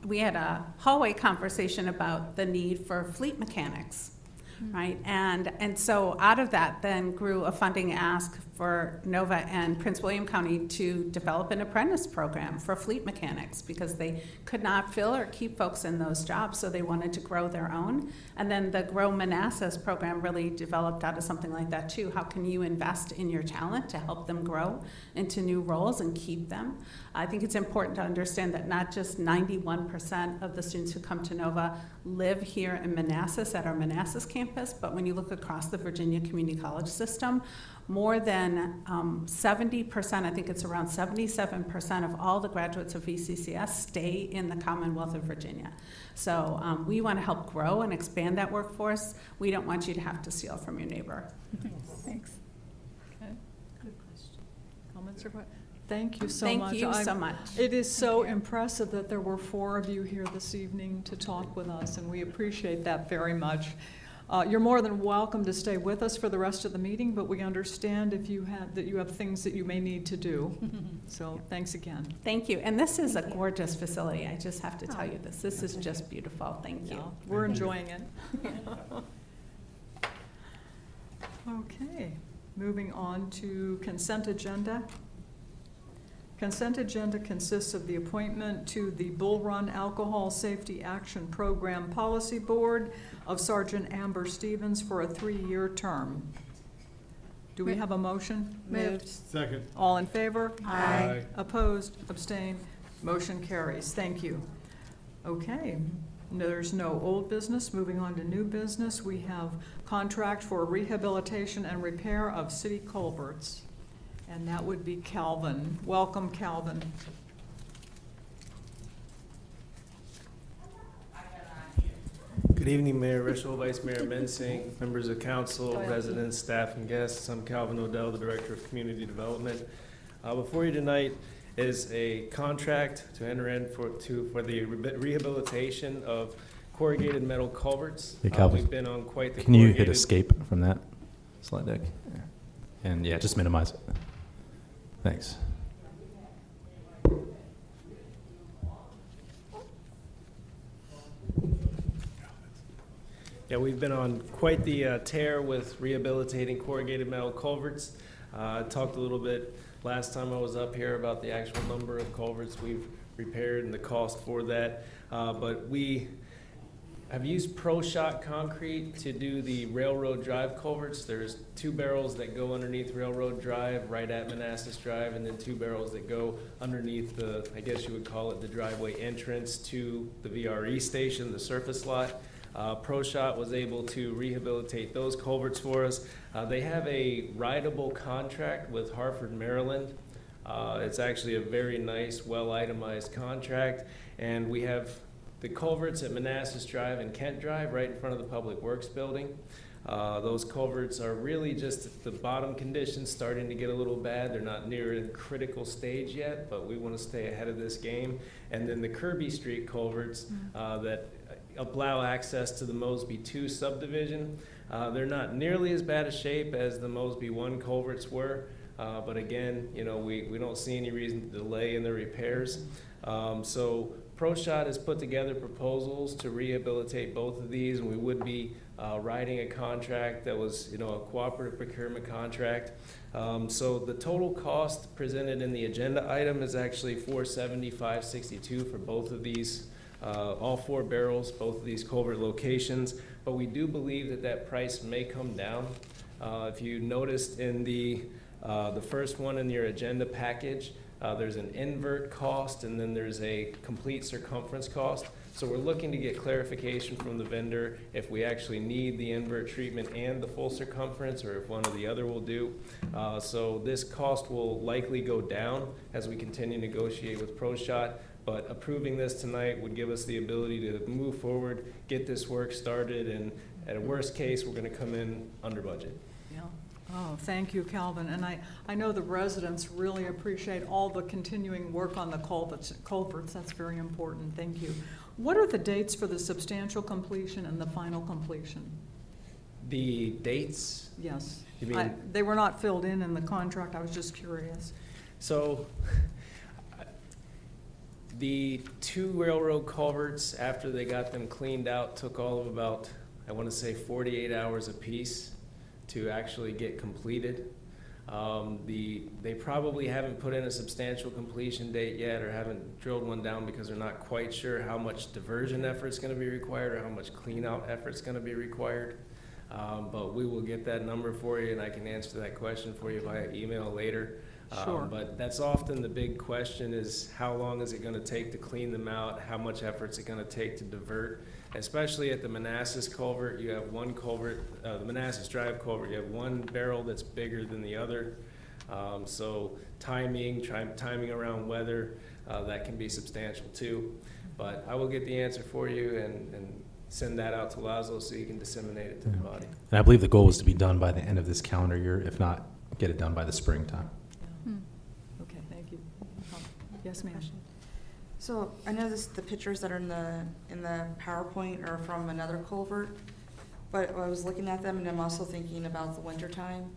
we had a hallway conversation about the need for fleet mechanics, right? And so out of that then grew a funding ask for Nova and Prince William County to develop an apprentice program for fleet mechanics because they could not fill or keep folks in those jobs, so they wanted to grow their own. And then the Grow Manassas program really developed out of something like that too. How can you invest in your talent to help them grow into new roles and keep them? I think it's important to understand that not just 91% of the students who come to Nova live here in Manassas at our Manassas campus, but when you look across the Virginia Community College system, more than 70%, I think it's around 77% of all the graduates of VCCS stay in the Commonwealth of Virginia. So we want to help grow and expand that workforce. We don't want you to have to steal from your neighbor. Thanks. Okay. Good question. Comments or questions? Thank you so much. Thank you so much. It is so impressive that there were 4 of you here this evening to talk with us, and we appreciate that very much. You're more than welcome to stay with us for the rest of the meeting, but we understand if you have things that you may need to do. So thanks again. Thank you. And this is a gorgeous facility. I just have to tell you this. This is just beautiful. Thank you. Yeah, we're enjoying it. Okay, moving on to consent agenda. Consent agenda consists of the appointment to the Bull Run Alcohol Safety Action Program Policy Board of Sergeant Amber Stevens for a 3-year term. Do we have a motion? Moved. Second. All in favor? Aye. Opposed? Abstained? Motion carries. Thank you. Okay, there's no old business. Moving on to new business, we have contract for rehabilitation and repair of city culverts. And that would be Calvin. Welcome, Calvin. Good evening, Mayor Rishel, Vice Mayor Mensing, members of council, residents, staff, and guests. I'm Calvin Odell, the Director of Community Development. Before you tonight is a contract to enter in for the rehabilitation of corrugated metal culverts. Hey, Calvin, we've been on quite the can you hit escape from that slide deck? And yeah, just minimize it. Thanks. Yeah, we've been on quite the tear with rehabilitating corrugated metal culverts. I talked a little bit last time I was up here about the actual number of culverts we've repaired and the cost for that. But we have used Proshot concrete to do the Railroad Drive culverts. There's 2 barrels that go underneath Railroad Drive right at Manassas Drive, and then 2 barrels that go underneath the, I guess you would call it the driveway entrance to the VRE station, the surface lot. Proshot was able to rehabilitate those culverts for us. They have a rideable contract with Hartford, Maryland. It's actually a very nice, well-itemized contract, and we have the culverts at Manassas Drive and Kent Drive right in front of the Public Works building. Those culverts are really just at the bottom conditions starting to get a little bad. They're not near a critical stage yet, but we want to stay ahead of this game. And then the Kirby Street culverts that allow access to the Mosby 2 subdivision. They're not nearly as bad a shape as the Mosby 1 culverts were, but again, you know, we don't see any reason to delay in the repairs. So Proshot has put together proposals to rehabilitate both of these, and we would be writing a contract that was, you know, a cooperative procurement contract. So the total cost presented in the agenda item is actually $475.62 for both of these, all 4 barrels, both of these culvert locations. But we do believe that that price may come down. If you noticed in the first one in your agenda package, there's an invert cost, and then there's a complete circumference cost. So we're looking to get clarification from the vendor if we actually need the invert treatment and the full circumference, or if one or the other will do. So this cost will likely go down as we continue to negotiate with Proshot, but approving this tonight would give us the ability to move forward, get this work started, and at a worst case, we're gonna come in under budget. Oh, thank you, Calvin. And I know the residents really appreciate all the continuing work on the culverts. That's very important. Thank you. What are the dates for the substantial completion and the final completion? The dates, Yes. you mean? They were not filled in the contract, I was just curious. So, the 2 railroad culverts, after they got them cleaned out, took all of about, I want to say 48 hours apiece to actually get completed. They probably haven't put in a substantial completion date yet, or haven't drilled one down because they're not quite sure how much diversion effort's gonna be required or how much clean out effort's gonna be required. But we will get that number for you, and I can answer that question for you via email later. Sure. But that's often the big question, is how long is it gonna take to clean them out? How much effort's it gonna take to divert? Especially at the Manassas culvert, you have one culvert, the Manassas Drive culvert, you have one barrel that's bigger than the other. So timing around weather, that can be substantial too. But I will get the answer for you and send that out to Laszlo so you can disseminate it to the body. And I believe the goal was to be done by the end of this calendar year, if not, get it done by the springtime. Okay, thank you. Yes, ma'am. So I know the pictures that are in the PowerPoint are from another culvert, but I was looking at them and I'm also thinking about the winter time.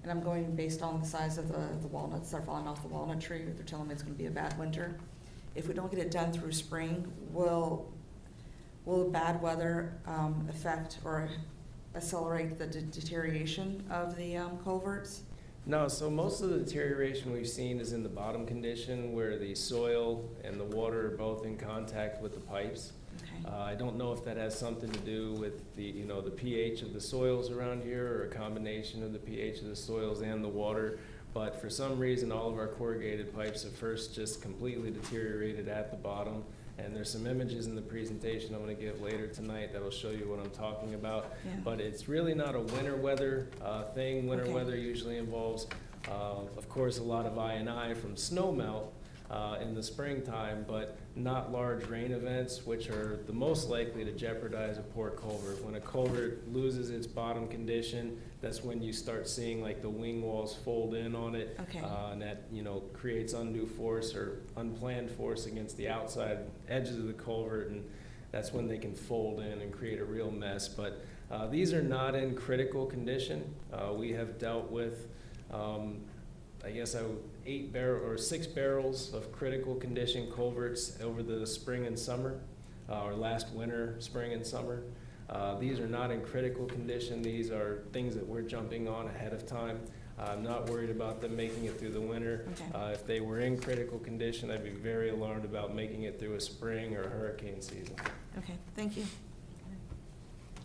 And I'm going based on the size of the walnuts that are falling off the walnut tree. They're telling me it's gonna be a bad winter. If we don't get it done through spring, will the bad weather affect or accelerate the deterioration of the culverts? No, so most of the deterioration we've seen is in the bottom condition where the soil and the water are both in contact with the pipes. Okay. I don't know if that has something to do with the pH of the soils around here, or a combination of the pH of the soils and the water. But for some reason, all of our corrugated pipes have first just completely deteriorated at the bottom. And there's some images in the presentation I'm gonna give later tonight that'll show you what I'm talking about. Yeah. But it's really not a winter weather thing. Winter Okay. weather usually involves, of course, a lot of I&I from snow melt in the springtime, but not large rain events, which are the most likely to jeopardize a poor culvert. When a culvert loses its bottom condition, that's when you start seeing like the wing walls fold in on it. Okay. And that, creates undue force or unplanned force against the outside edges of the culvert, and that's when they can fold in and create a real mess. But these are not in critical condition. We have dealt with, 6 barrels of critical condition culverts over the spring and summer, or last winter, spring and summer. These are not in critical condition. These are things that we're jumping on ahead of time. I'm not worried about them making it through the winter. Okay. If they were in critical condition, I'd be very alarmed about making it through a spring or hurricane season. Okay, thank you.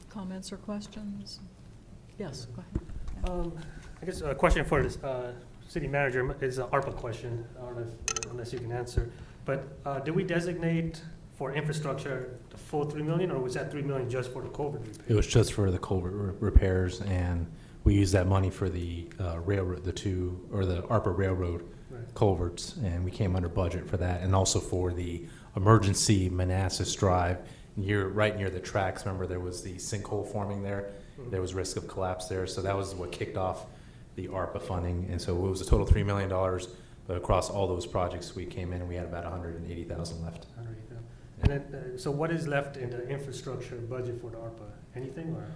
Comments or questions? Yes, go ahead. I guess a question for the city manager is an ARPA question, I don't know unless you can answer. But did we designate for infrastructure the full 3 million, or was that 3 million just for the culvert repair? It was just for the culvert repairs, and we used that money for the railroad, the ARPA railroad Right. culverts, and we came under budget for that, and also for the emergency Manassas Drive, right near the tracks. Remember, there was the sinkhole forming there. Mhm. There was risk of collapse there, so that was what kicked off the ARPA funding. And so it was a total $3 million, but across all those projects, we came in and we had about 180,000 left. And then, so what is left in the infrastructure budget for the ARPA? Anything, or?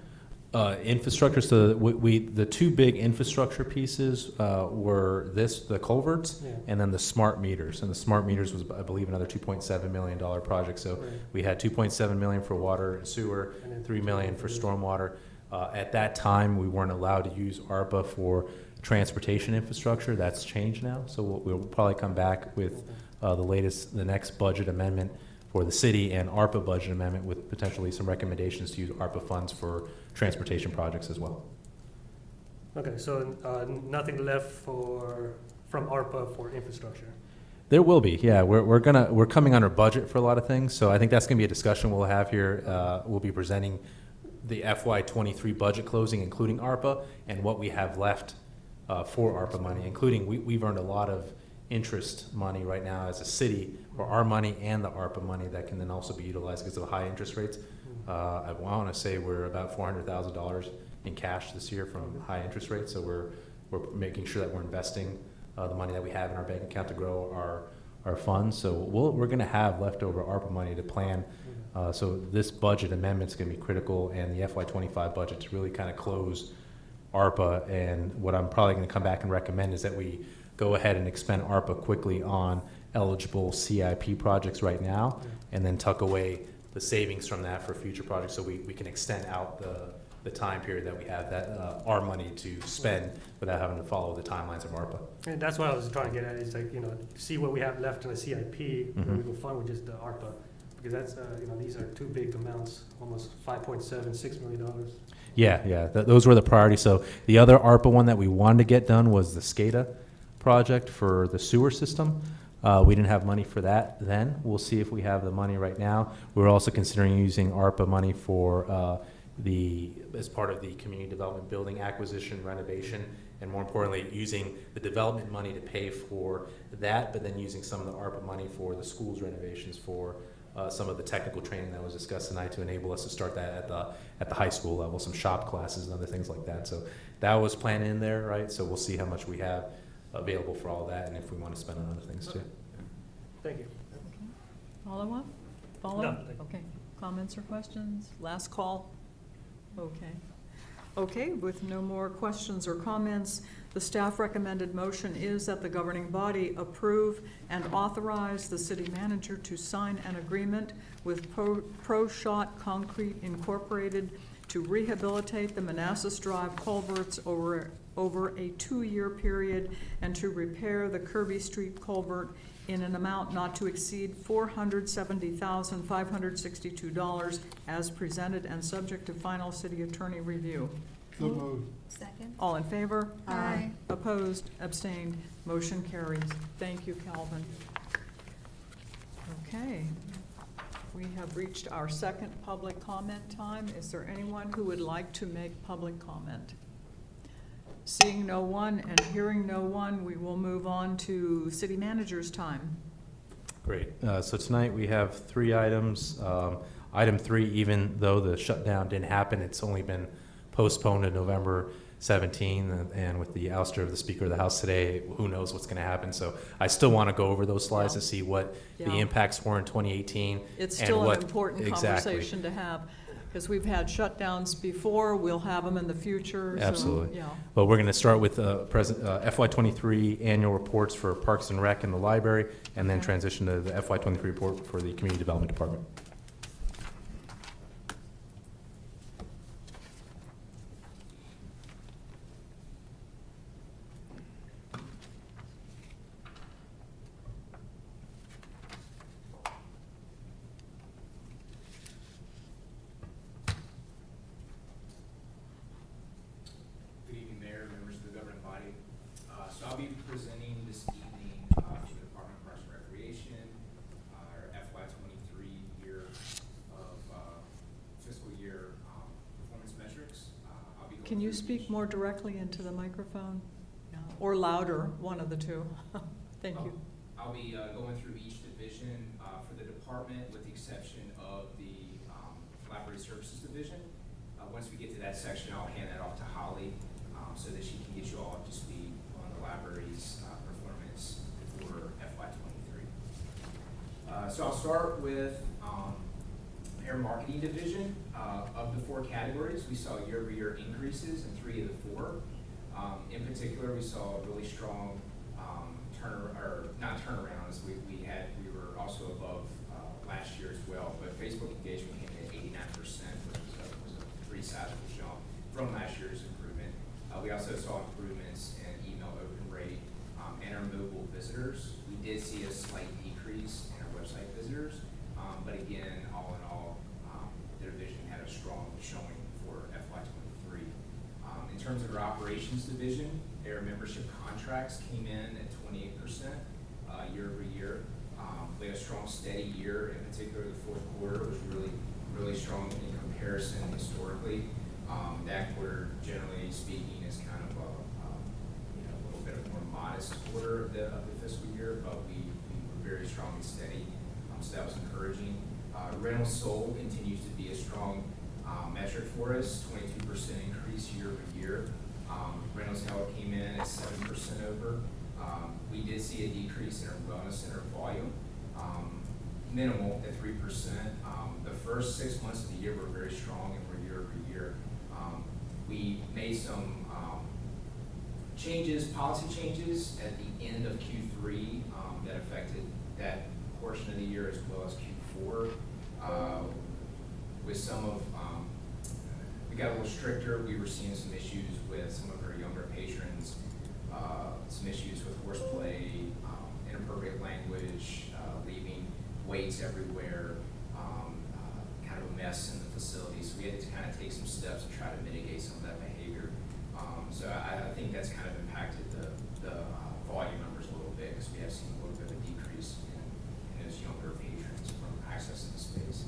Infrastructure, so the 2 big infrastructure pieces were the culverts, Yeah. and then the smart meters. And the smart meters was, I believe, another $2.7 million project. So Right. we had $2.7 million for water and sewer, And then $3 million for stormwater. At that time, we weren't allowed to use ARPA for transportation infrastructure. That's changed now. So we'll probably come back with the next budget amendment for the city and ARPA budget amendment with potentially some recommendations to use ARPA funds for transportation projects as well. Okay, so nothing left from ARPA for infrastructure? There will be, yeah. We're coming under budget for a lot of things, so I think that's gonna be a discussion we'll have here. We'll be presenting the FY23 budget closing, including ARPA, and what we have left for ARPA money, including we've earned a lot of interest money right now as a city for our money and the ARPA money that can then also be utilized because of high interest rates. I want to say we're about $400,000 in cash this year from high interest rates, so we're making sure that we're investing the money that we have in our bank account to grow our funds. So we're going to have leftover ARPA money to plan So this budget amendment is going to be critical, and the FY25 budget to really kind of close ARPA. And what I'm probably going to come back and recommend is that we go ahead and expend ARPA quickly on eligible CIP projects right now, and then tuck away the savings from that for future projects, so we can extend out the time period that we have that our money to spend without having to follow the timelines of ARPA. And that's what I was trying to get at, is like, see what we have left in the CIP, and we go fund with just the ARPA. Because that's, these are two big amounts, almost $5.76 million. Yeah, those were the priorities. So the other ARPA one that we wanted to get done was the SCADA project for the sewer system. We didn't have money for that then. We'll see if we have the money right now. We're also considering using ARPA money for as part of the community development building acquisition, renovation, and more importantly, using the development money to pay for that, but then using some of the ARPA money for the schools renovations for some of the technical training that was discussed tonight to enable us to start that at the high school level, some shop classes and other things like that. So that was planned in there, right? So we'll see how much we have available for all that, and if we want to spend on other things too. Thank you. Follow-up? Follow? No. Okay. Comments or questions? Last call? Okay. Okay, with no more questions or comments, the staff recommended motion is that the governing body approve and authorize the city manager to sign an agreement with Proshot Concrete Incorporated to rehabilitate the Manassas Drive culverts over a 2-year period and to repair the Kirby Street culvert in an amount not to exceed $470,562 as presented and subject to final city attorney review. So moved. Second. All in favor? Aye. Opposed? Abstained? Motion carries. Thank you, Calvin. Okay. We have reached our second public comment time. Is there anyone who would like to make public comment? Seeing no one and hearing no one, we will move on to city manager's time. Great. So tonight we have 3 items. Item 3, even though the shutdown didn't happen, it's only been postponed to November 17, and with the ouster of the Speaker of the House today, who knows what's going to happen. So I still want to go over those slides to see what the impacts were in 2018. It's and still what, an important conversation to have, because we've had shutdowns before, we'll have them in the future. Absolutely. So, Well, we're going to start with FY23 annual reports for Parks and Rec and the library, and then transition to the FY23 report for the Community Development Department. Good evening, Mayor, members of the governing body. So I'll be presenting this evening for the Department of Parks and Recreation, our FY23 year of fiscal year performance metrics. I'll be going can you through speak each- more directly into the microphone? Or louder, one of the two. Thank you. I'll be going through each division for the department, with the exception of the Library Services Division. Once we get to that section, I'll hand that off to Holly so that she can get you all up to speed on the library's performance for FY23. So I'll start with our marketing division. Of the 4 categories, we saw year-over-year increases in 3 of the 4. In particular, we saw a really strong not turnarounds. We were also above last year as well, but Facebook engagement came in at 89%, which was a pretty sizable jump from last year's improvement. We also saw improvements in email open rate and our mobile visitors. We did see a slight decrease in our website visitors, but again, all in all, the division had a strong showing for FY23. In terms of our operations division, their membership contracts came in at 28% year over year. We had a strong, steady year. In particular, the 4th quarter was really strong in comparison historically. That quarter, generally speaking, is kind of a little bit of a more modest quarter of the fiscal year, but we were very strong and steady. So that was encouraging. Rentals sold continues to be a strong metric for us, 22% increase year over year. Rentals held came in at 7% over. We did see a decrease in our wellness center volume. minimal at 3%. The first 6 months of the year were very strong and were year over year. We made some policy changes at the end of Q3 that affected that portion of the year as well as Q4. With some of, we got a little stricter. We were seeing some issues with some of our younger patrons, some issues with horseplay, inappropriate language, leaving weights everywhere, kind of a mess in the facility. So we had to kind of take some steps to try to mitigate some of that behavior. So I think that's kind of impacted the volume numbers a little bit because we have seen a little bit of a decrease in those younger patrons from accessing the space.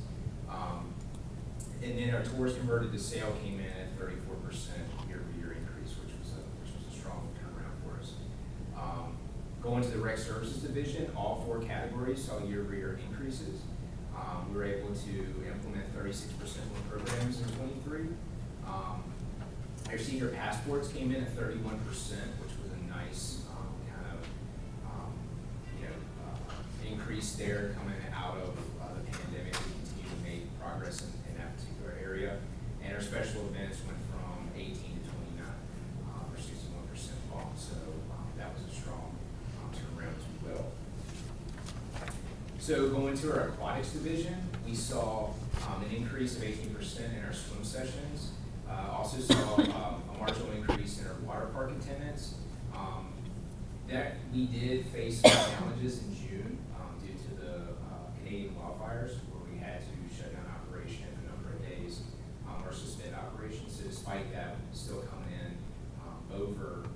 And then our tours converted to sale came in at 34% year-over-year increase, which was a strong turnaround for us. Going to the rec services division, all 4 categories saw year-over-year increases. We were able to implement 36% more programs in 23. Our senior passports came in at 31%, which was a nice kind of increase there coming out of the pandemic. We continue to make progress in that particular area. And our special events went from 18 to 29, or 61% off. So that was a strong turnaround as well. So going to our aquatics division, we saw an increase of 18% in our swim sessions. Also saw a marginal increase in our water park attendance. That we did face some challenges in June due to the Canadian wildfires, where we had to shut down operation a number of days or suspend operations. So despite that, still coming in over,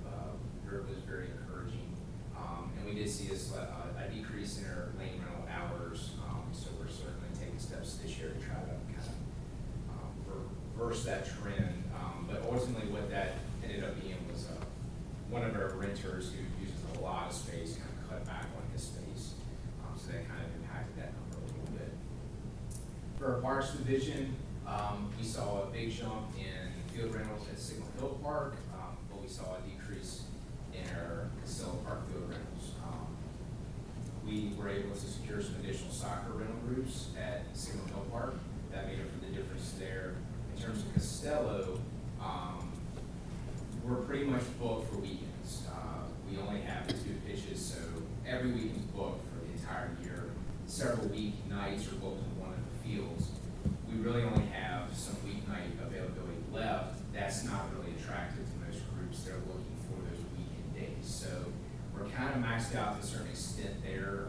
it was very encouraging. And we did see a decrease in our lane rental hours. So we're certainly taking steps this year to try to kind of reverse that trend. But ultimately what that ended up being was one of our renters who uses a lot of space kind of cut back on his space. So that kind of impacted that number a little bit. For our parks division, we saw a big jump in field rentals at Signal Hill Park, but we saw a decrease in our Casella Park field rentals. We were able to secure some additional soccer rental groups at Signal Hill Park. That made up for the difference there. In terms of Costello, we're pretty much booked for weekends. We only have 2 pitches, so every weekend's booked for the entire year. Several weeknights are booked in one of the fields. We really only have some weeknight availability left. That's not really attractive to most groups. They're looking for those weekend days. So we're kind of maxed out to a certain extent there.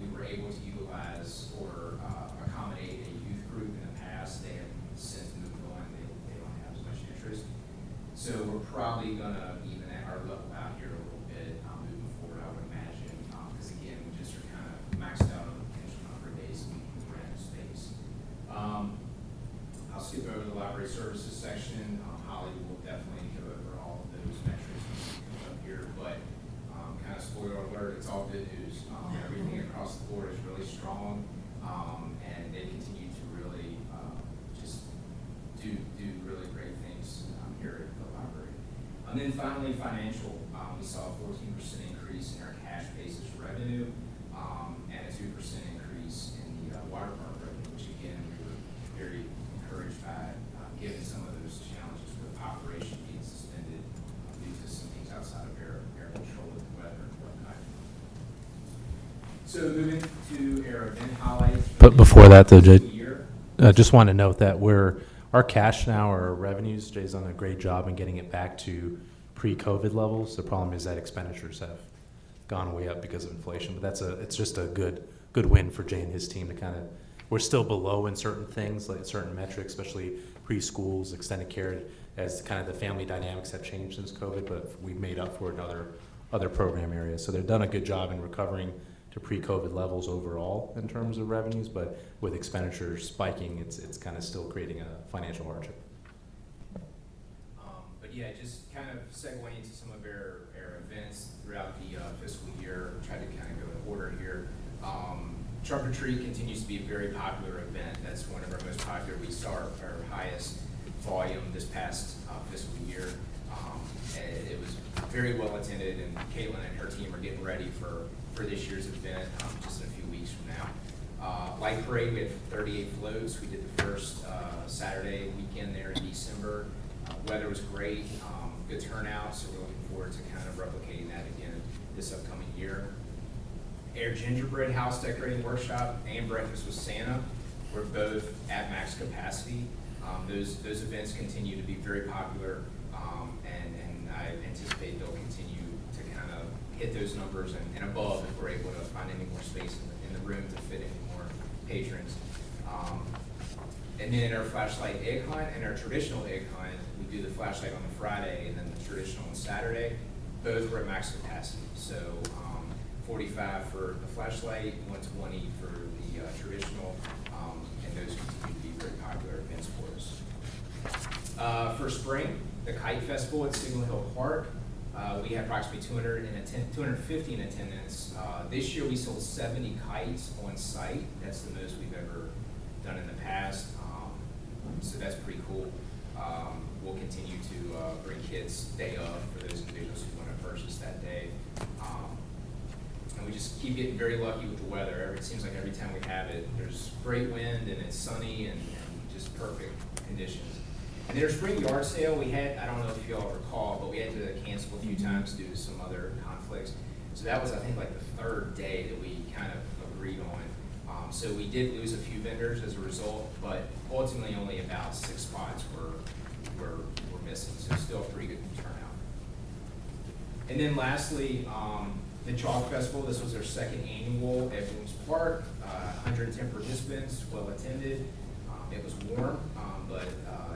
We were able to utilize or accommodate a youth group in the past. They have since moved on. They don't have as much interest. So we're probably going to even our level out here a little bit moving forward, I would imagine. Because again, we just are kind of maxed out on the potential number of days we can rent space. I'll skip over the library services section. Holly will definitely go over all of those metrics up here, but kind of spoiler alert, it's all good news. Everything across the board is really strong, and they continue to really just do really great things here at the library. And then finally, financial. We saw a 14% increase in our cash basis revenue and a 2% increase in the water park revenue, which again, we were very encouraged by, given some of those challenges with operation being suspended due to some things outside of air control with the weather and whatnot. So moving to our event highlights. But before that, though, Jay, year. I just want to note that our cash now, our revenues, Jay's done a great job in getting it back to pre-COVID levels. The problem is that expenditures have gone way up because of inflation, but it's just a good win for Jay and his team to kind of, we're still below in certain things, like certain metrics, especially preschools, extended care, as kind of the family dynamics have changed since COVID, but we've made up for it in other program areas. So they've done a good job in recovering to pre-COVID levels overall in terms of revenues, but with expenditures spiking, it's kind of still creating a financial hardship. But yeah, just kind of segueing into some of our events throughout the fiscal year, try to kind of go in order here. Trunk or Treat continues to be a very popular event. That's one of our most popular. We saw our highest volume this past fiscal year. And it was very well attended, and Caitlin and her team are getting ready for this year's event just in a few weeks from now. Light parade, we had 38 floats. We did the first Saturday weekend there in December. Weather was great, good turnout, so we're looking forward to kind of replicating that again this upcoming year. Air gingerbread house decorating workshop and breakfast with Santa were both at max capacity. Those events continue to be very popular, and I anticipate they'll continue to kind of hit those numbers and above if we're able to find any more space in the room to fit any more patrons. And then our flashlight egg hunt and our traditional egg hunt, we do the flashlight on the Friday and then the traditional on Saturday. Both were at max capacity. So 45 for the flashlight, 120 for the traditional, and those continue to be very popular events for us. For spring, the Kite Festival at Signal Hill Park, we had approximately 250 in attendance. This year we sold 70 kites on site. That's the most we've ever done in the past. So that's pretty cool. We'll continue to bring kids day of for those individuals who want to purchase that day. And we just keep getting very lucky with the weather. It seems like every time we have it, there's great wind and it's sunny and just perfect conditions. And then our spring yard sale, we had, I don't know if you all recall, but we had to cancel a few times due to some other conflicts. So that was, I think, like the third day that we kind of agreed on. So we did lose a few vendors as a result, but ultimately only about 6 spots were missing, so still a pretty good turnout. And then lastly, the Chalk Festival. This was our second annual at Boone's Park. 110 participants, well attended. It was warm, but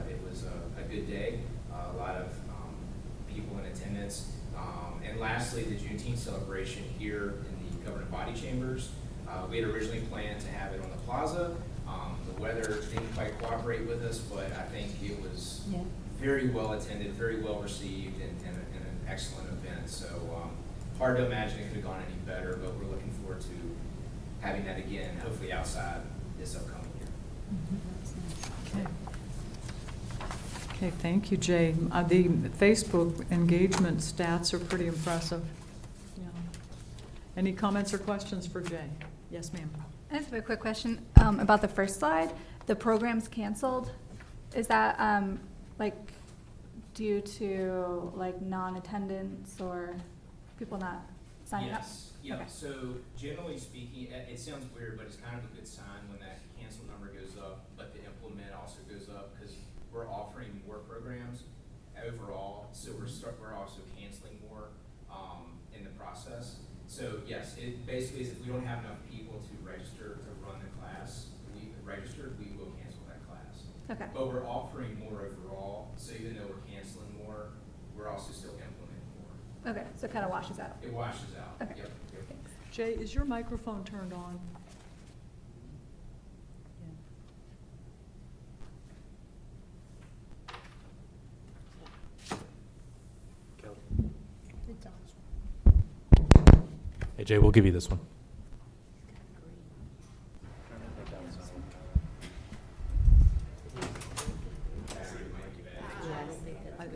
it was a good day. A lot of people in attendance. And lastly, the Juneteenth celebration here in the governing body chambers. We had originally planned to have it on the plaza. The weather didn't quite cooperate with us, but I think it was very well attended, very well received, and an excellent event. So hard to imagine it could have gone any better, but we're looking forward to having that again, hopefully outside this upcoming year. Okay, thank you, Jay. The Facebook engagement stats are pretty impressive. Yeah. Any comments or questions for Jay? Yes, ma'am. I just have a quick question about the first slide. The program's canceled. Is that like due to like non-attendance or people not signing up? Yeah. Okay. So generally speaking, it sounds weird, but it's kind of a good sign when that cancel number goes up, but the implement also goes up because we're offering more programs overall. So we're also canceling more in the process. So yes, it basically is if we don't have enough people to register to run the class, we will cancel that class. Okay. But we're offering more overall, so even though we're canceling more, we're also still implementing more. Okay, so it kind of washes out. It washes out. Okay. Yep. Thanks. Jay, is your microphone turned on? Hey, Jay, we'll give you this one.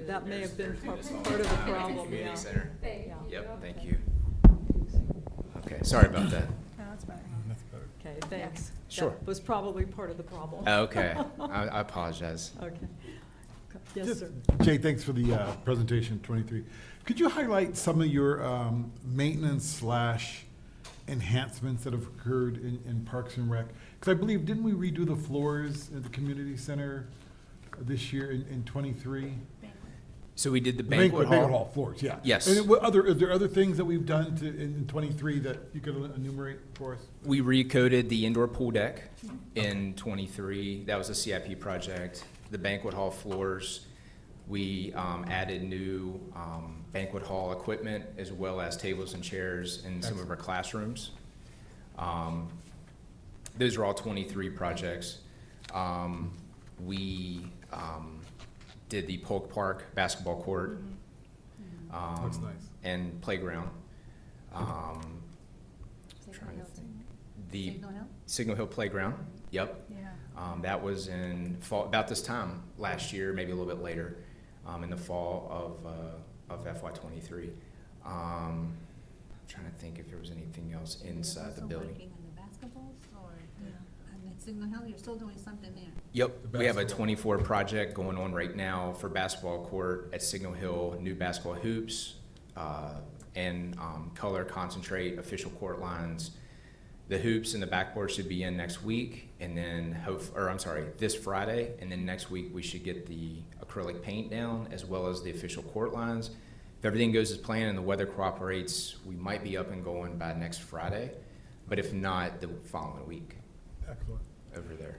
That may have been part of the problem, Community yeah. Center. Yeah. Yep, thank you. Okay, sorry about that. No, that's better. Okay, thanks. Sure. That was probably part of the problem. Okay, I apologize. Okay. Yes, Just- sir. Jay, thanks for the presentation, 23. Could you highlight some of your maintenance / enhancements that have occurred in Parks and Rec? Because I believe, didn't we redo the floors at the community center this year in 23? So we did the banquet hall. Floors, yeah. Yes. And are there other things that we've done in 23 that you could enumerate for us? We recoded the indoor pool deck in 23. That was a CIP project. The banquet hall floors, we added new banquet hall equipment as well as tables and chairs in some of our classrooms. Those are all 23 projects. We did the Polk Park basketball court. Looks nice. And playground. The Signal Hill Playground, yep. Yeah. That was in fall, about this time last year, maybe a little bit later, in the fall of FY '23. I'm trying to think if there was anything else inside the building. Working on the basketballs or? Signal Hill, you're still doing something there. Yep, we have a 24 project going on right now for basketball court at Signal Hill, new basketball hoops, and color concentrate, official court lines. The hoops and the backboard should be in next week, and then this Friday, and then next week we should get the acrylic paint down as well as the official court lines. If everything goes as planned and the weather cooperates, we might be up and going by next Friday, but if not, the following week. Excellent. Over there.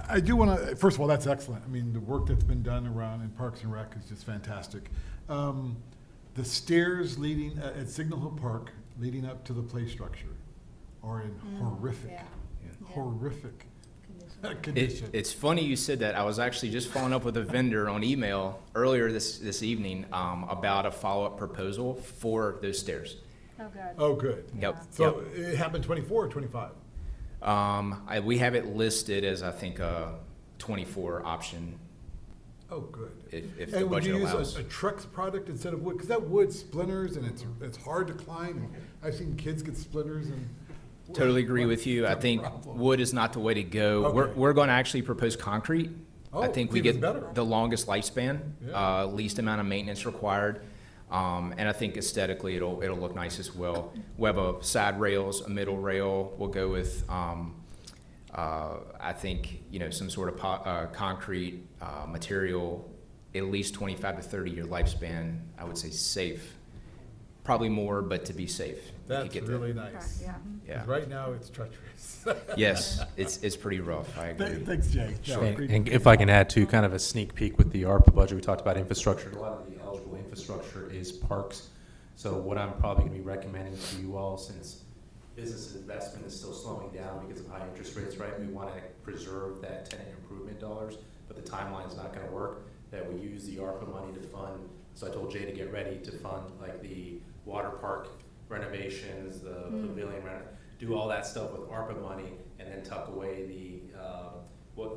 I do want to, first of all, that's excellent. I mean, the work that's been done around in Parks and Rec is just fantastic. The stairs leading, at Signal Hill Park, leading up to the play structure are in horrific condition. It's funny you said that. I was actually just following up with a vendor on email earlier this evening about a follow-up proposal for those stairs. Oh, good. Oh, good. Yep. So it happened 24 or 25? We have it listed as, I think, a 24 option. Oh, good. If the And would budget you allows. use a Trex product instead of wood? Because that wood splinters and it's hard to climb. And I've seen kids get splinters and. Totally agree with you. I think wood is not the way to go. Okay. We're going to actually propose concrete. I Oh, think we even get better. the longest lifespan, Yeah. least amount of maintenance required. And I think aesthetically it'll look nice as well. We have a side rails, a middle rail. We'll go with, I think, some sort of concrete material, at least 25 to 30 year lifespan. I would say safe. Probably more, but to be safe. we could That's get really that. nice. Yeah. Yeah. 'Cause right now it's treacherous. Yes, it's pretty rough. I agree. Thanks, Jay. No, great. And if I can add to kind of a sneak peek with the ARPA budget, we talked about infrastructure. A lot of the eligible infrastructure is parks. So what I'm probably going to be recommending to you all, since business investment is still slowing down because of high interest rates, right? We want to preserve that tenant improvement dollars, but the timeline is not going to work. That we use the ARPA money to fund. So I told Jay to get ready to fund like the water park renovations, the pavilion do all that stuff with ARPA money, and then tuck away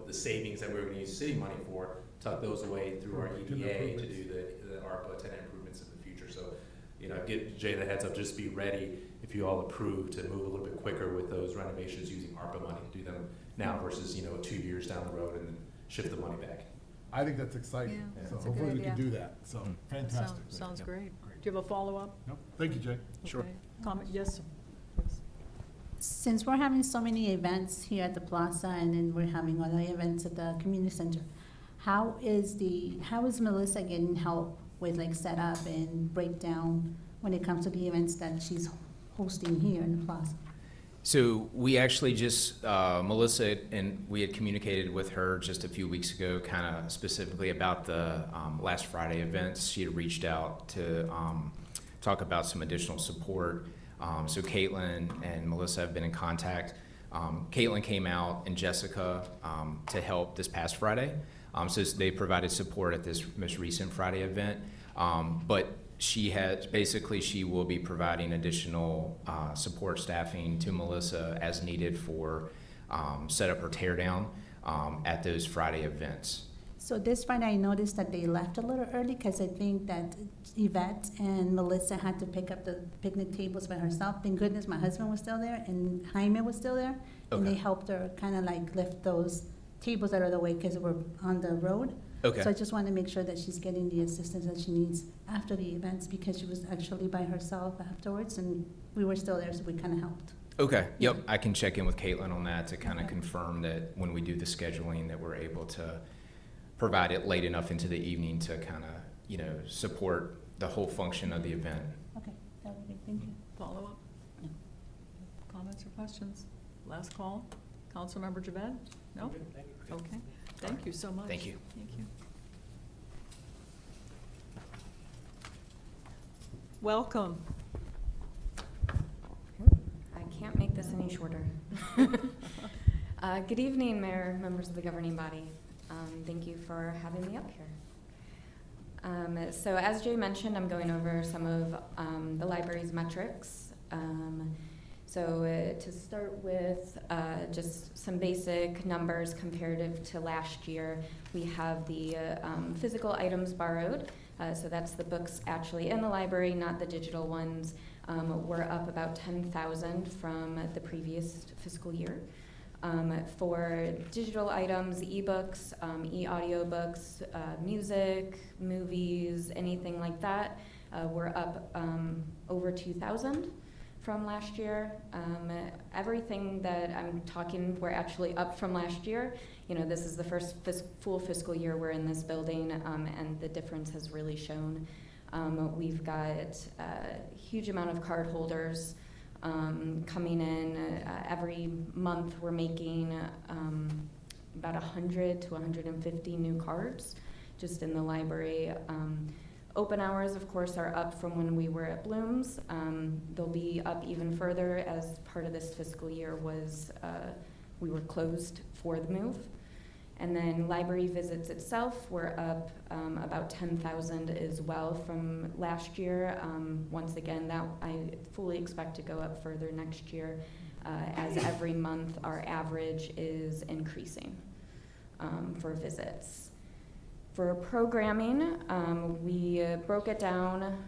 the savings that we were going to use city money for, tuck those away through our EDA to do the ARPA tenant improvements in the future. So, give Jay the heads up, just be ready if you all approve to move a little bit quicker with those renovations using ARPA money, do them now versus 2 years down the road and then shift the money back. I think that's exciting. Yeah, So that's a hopefully good we can idea. do that. So fantastic. Sounds great. Do you have a follow-up? No, thank you, Jay. Sure. Okay. Comment? Yes. Since we're having so many events here at the plaza and then we're having other events at the community center, how is Melissa getting help with like setup and breakdown when it comes to the events that she's hosting here in the plaza? So we actually just, Melissa, and we had communicated with her just a few weeks ago, kind of specifically about the last Friday events. She had reached out to talk about some additional support. So Caitlin and Melissa have been in contact. Caitlin came out and Jessica to help this past Friday. So they provided support at this most recent Friday event. But she will be providing additional support staffing to Melissa as needed for setup or tear down at those Friday events. So this Friday, I noticed that they left a little early because I think that Yvette and Melissa had to pick up the picnic tables by herself. Thank goodness my husband was still there and Jaime was still there. And they Okay. helped her kind of like lift those tables out of the way because we're on the road. Okay. So I just want to make sure that she's getting the assistance that she needs after the events because she was actually by herself afterwards and we were still there, so we kind of helped. Okay, yep, I can check in with Caitlin on that to kind of confirm that when we do the scheduling that we're able to provide it late enough into the evening to kind of, support the whole function of the event. Okay, that would be great. Thank you. Follow-up? Comments or questions? Last call. Councilmember Javed? No? Okay. Thank you so much. Thank you. Thank you. Welcome. I can't make this any shorter. Good evening, Mayor, members of the governing body. Thank you for having me up here. So as Jay mentioned, I'm going over some of the library's metrics. To start with just some basic numbers comparative to last year, we have the physical items borrowed. So that's the books actually in the library, not the digital ones. We're up about 10,000 from the previous fiscal year. For digital items, ebooks, e-audiobooks, music, movies, anything like that, we're up over 2,000 from last year. Everything that I'm talking, we're actually up from last year. You know, this is the first full fiscal year we're in this building, and the difference has really shown. We've got a huge amount of card holders coming in. Every month we're making about 100 to 150 new cards just in the library. Open hours, of course, are up from when we were at Bloom's. They'll be up even further as part of this fiscal year was we were closed for the move. And then library visits itself were up about 10,000 as well from last year. Once again, that I fully expect to go up further next year as every month our average is increasing for visits. For programming, we broke it down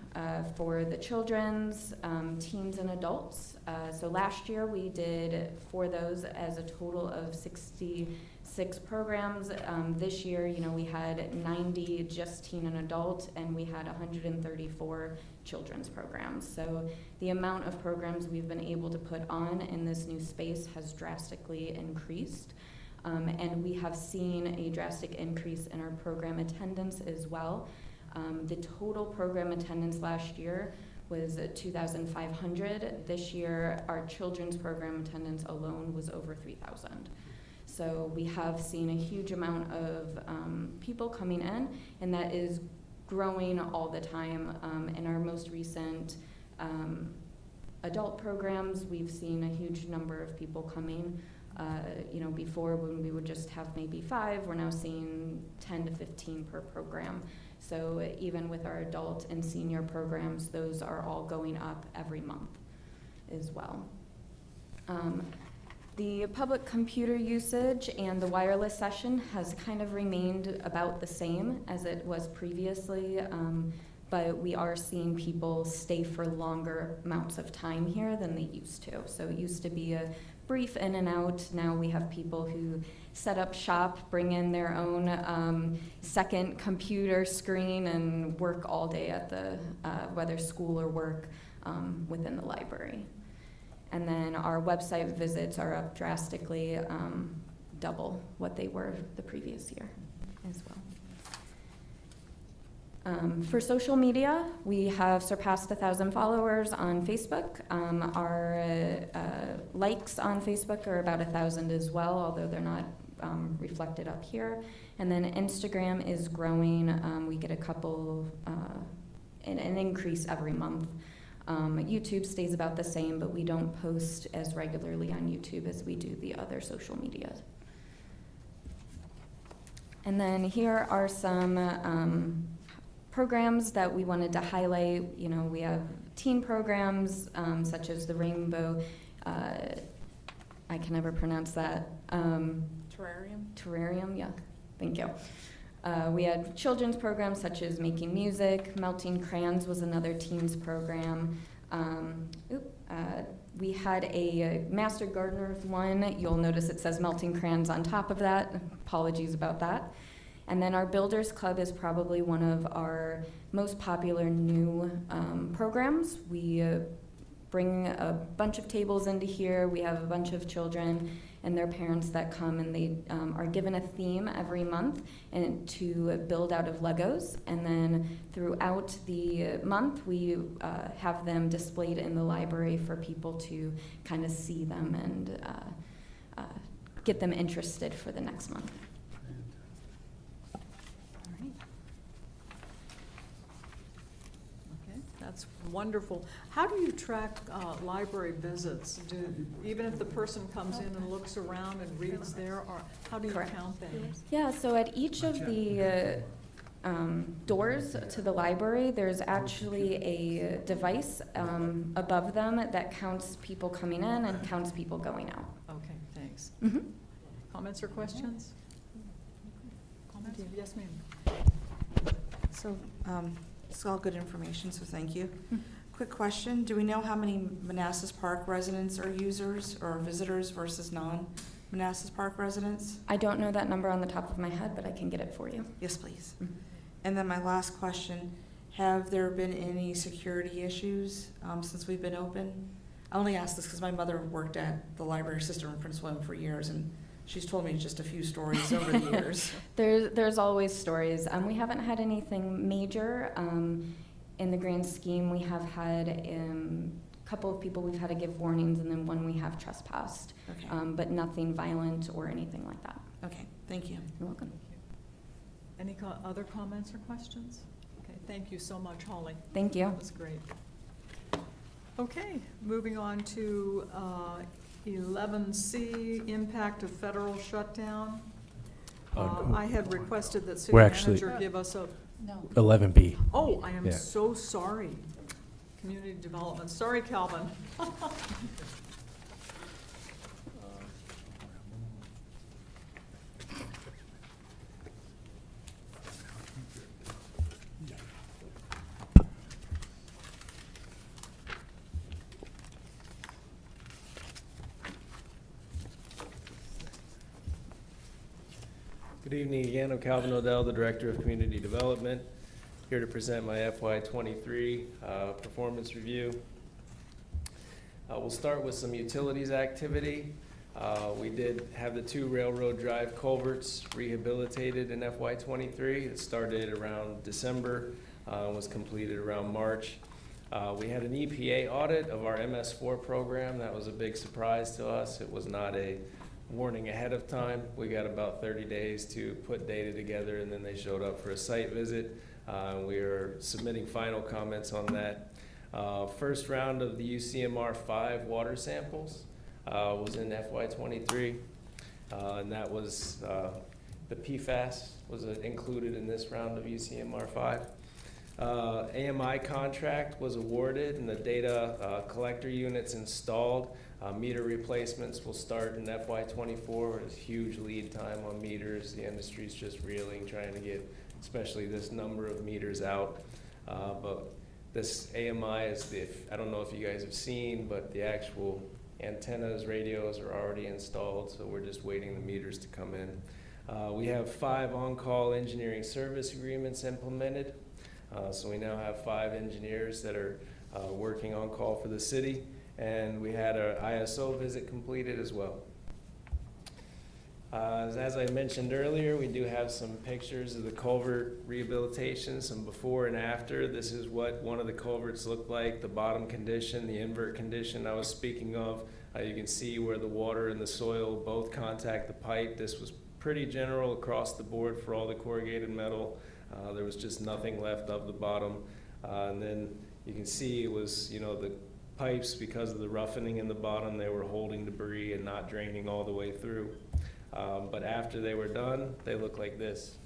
for the children's, teens, and adults. So last year we did for those as a total of 66 programs. This year, you know, we had 90 just teen and adult, and we had 134 children's programs. So the amount of programs we've been able to put on in this new space has drastically increased. And we have seen a drastic increase in our program attendance as well. The total program attendance last year was 2,500. This year, our children's program attendance alone was over 3,000. So we have seen a huge amount of people coming in, and that is growing all the time. In our most recent adult programs, we've seen a huge number of people coming. You know, before when we would just have maybe 5, we're now seeing 10 to 15 per program. So even with our adult and senior programs, those are all going up every month as well. The public computer usage and the wireless session has kind of remained about the same as it was previously, but we are seeing people stay for longer amounts of time here than they used to. So it used to be a brief in and out. Now we have people who set up shop, bring in their own second computer screen, and work all day at the, whether school or work, within the library. And then our website visits are up drastically, double what they were the previous year as well. For social media, we have surpassed 1,000 followers on Facebook. Our likes on Facebook are about 1,000 as well, although they're not reflected up here. And then Instagram is growing. We get a couple, an increase every month. YouTube stays about the same, but we don't post as regularly on YouTube as we do the other social media. And then here are some programs that we wanted to highlight. You know, we have teen programs such as the Rainbow, I can never pronounce that. Terrarium? Terrarium, yeah, thank you. We had children's programs such as Making Music. Melting Crayons was another teens program. We had a Master Gardeners one. You'll notice it says Melting Crayons on top of that. Apologies about that. And then our Builders Club is probably one of our most popular new programs. We bring a bunch of tables into here. We have a bunch of children and their parents that come, and they are given a theme every month and to build out of Legos. And then throughout the month, we have them displayed in the library for people to kind of see them and get them interested for the next month. That's wonderful. How do you track library visits? Even if the person comes in and looks around and reads there, or how do you count them? Yeah, so at each of the doors to the library, there's actually a device above them that counts people coming in and counts people going out. Okay, thanks. Mm-hmm. Comments or questions? Comments? Yes, ma'am. So, it's all good information, so thank you. Quick question, do we know how many Manassas Park residents are users or visitors versus non? Manassas Park residents? I don't know that number on the top of my head, but I can get it for you. Yes, please. And then my last question, have there been any security issues since we've been open? I only ask this because my mother worked at the library assistant in Prince William for years, and she's told me just a few stories over the years. There's always stories. We haven't had anything major. In the grand scheme, we have had a couple of people we've had to give warnings, and then one we have trespassed. Okay. But nothing violent or anything like that. Okay, thank you. You're welcome. Any other comments or questions? Okay, thank you so much, Holly. Thank you. That was great. Okay, moving on to 11C, impact of federal shutdown. I had requested that city We're actually- manager give us a, 11B. oh, I am Yeah. so sorry. Community development, sorry, Calvin. Good evening again. I'm Calvin Odell, the Director of Community Development, here to present my FY23 performance review. We'll start with some utilities activity. We did have the 2 Railroad Drive culverts rehabilitated in FY23. It started around December, was completed around March. We had an EPA audit of our MS4 program. That was a big surprise to us. It was not a warning ahead of time. We got about 30 days to put data together, and then they showed up for a site visit. We are submitting final comments on that. First round of the UCMR 5 water samples was in FY23, and that was the PFAS was included in this round of UCMR 5. AMI contract was awarded and the data collector units installed. Meter replacements will start in FY24. There's huge lead time on meters. The industry's just reeling, trying to get especially this number of meters out. But this AMI is I don't know if you guys have seen, but the actual antennas, radios are already installed, so we're just waiting the meters to come in. We have 5 on-call engineering service agreements implemented. So we now have 5 engineers that are working on call for the city, and we had our ISO visit completed as well. As I mentioned earlier, we do have some pictures of the culvert rehabilitation, some before and after. This is what one of the culverts looked like, the bottom condition, the invert condition I was speaking of. You can see where the water and the soil both contact the pipe. This was pretty general across the board for all the corrugated metal. There was just nothing left of the bottom. And then you can see it was, the pipes, because of the roughening in the bottom, they were holding debris and not draining all the way through. But after they were done, they look like this.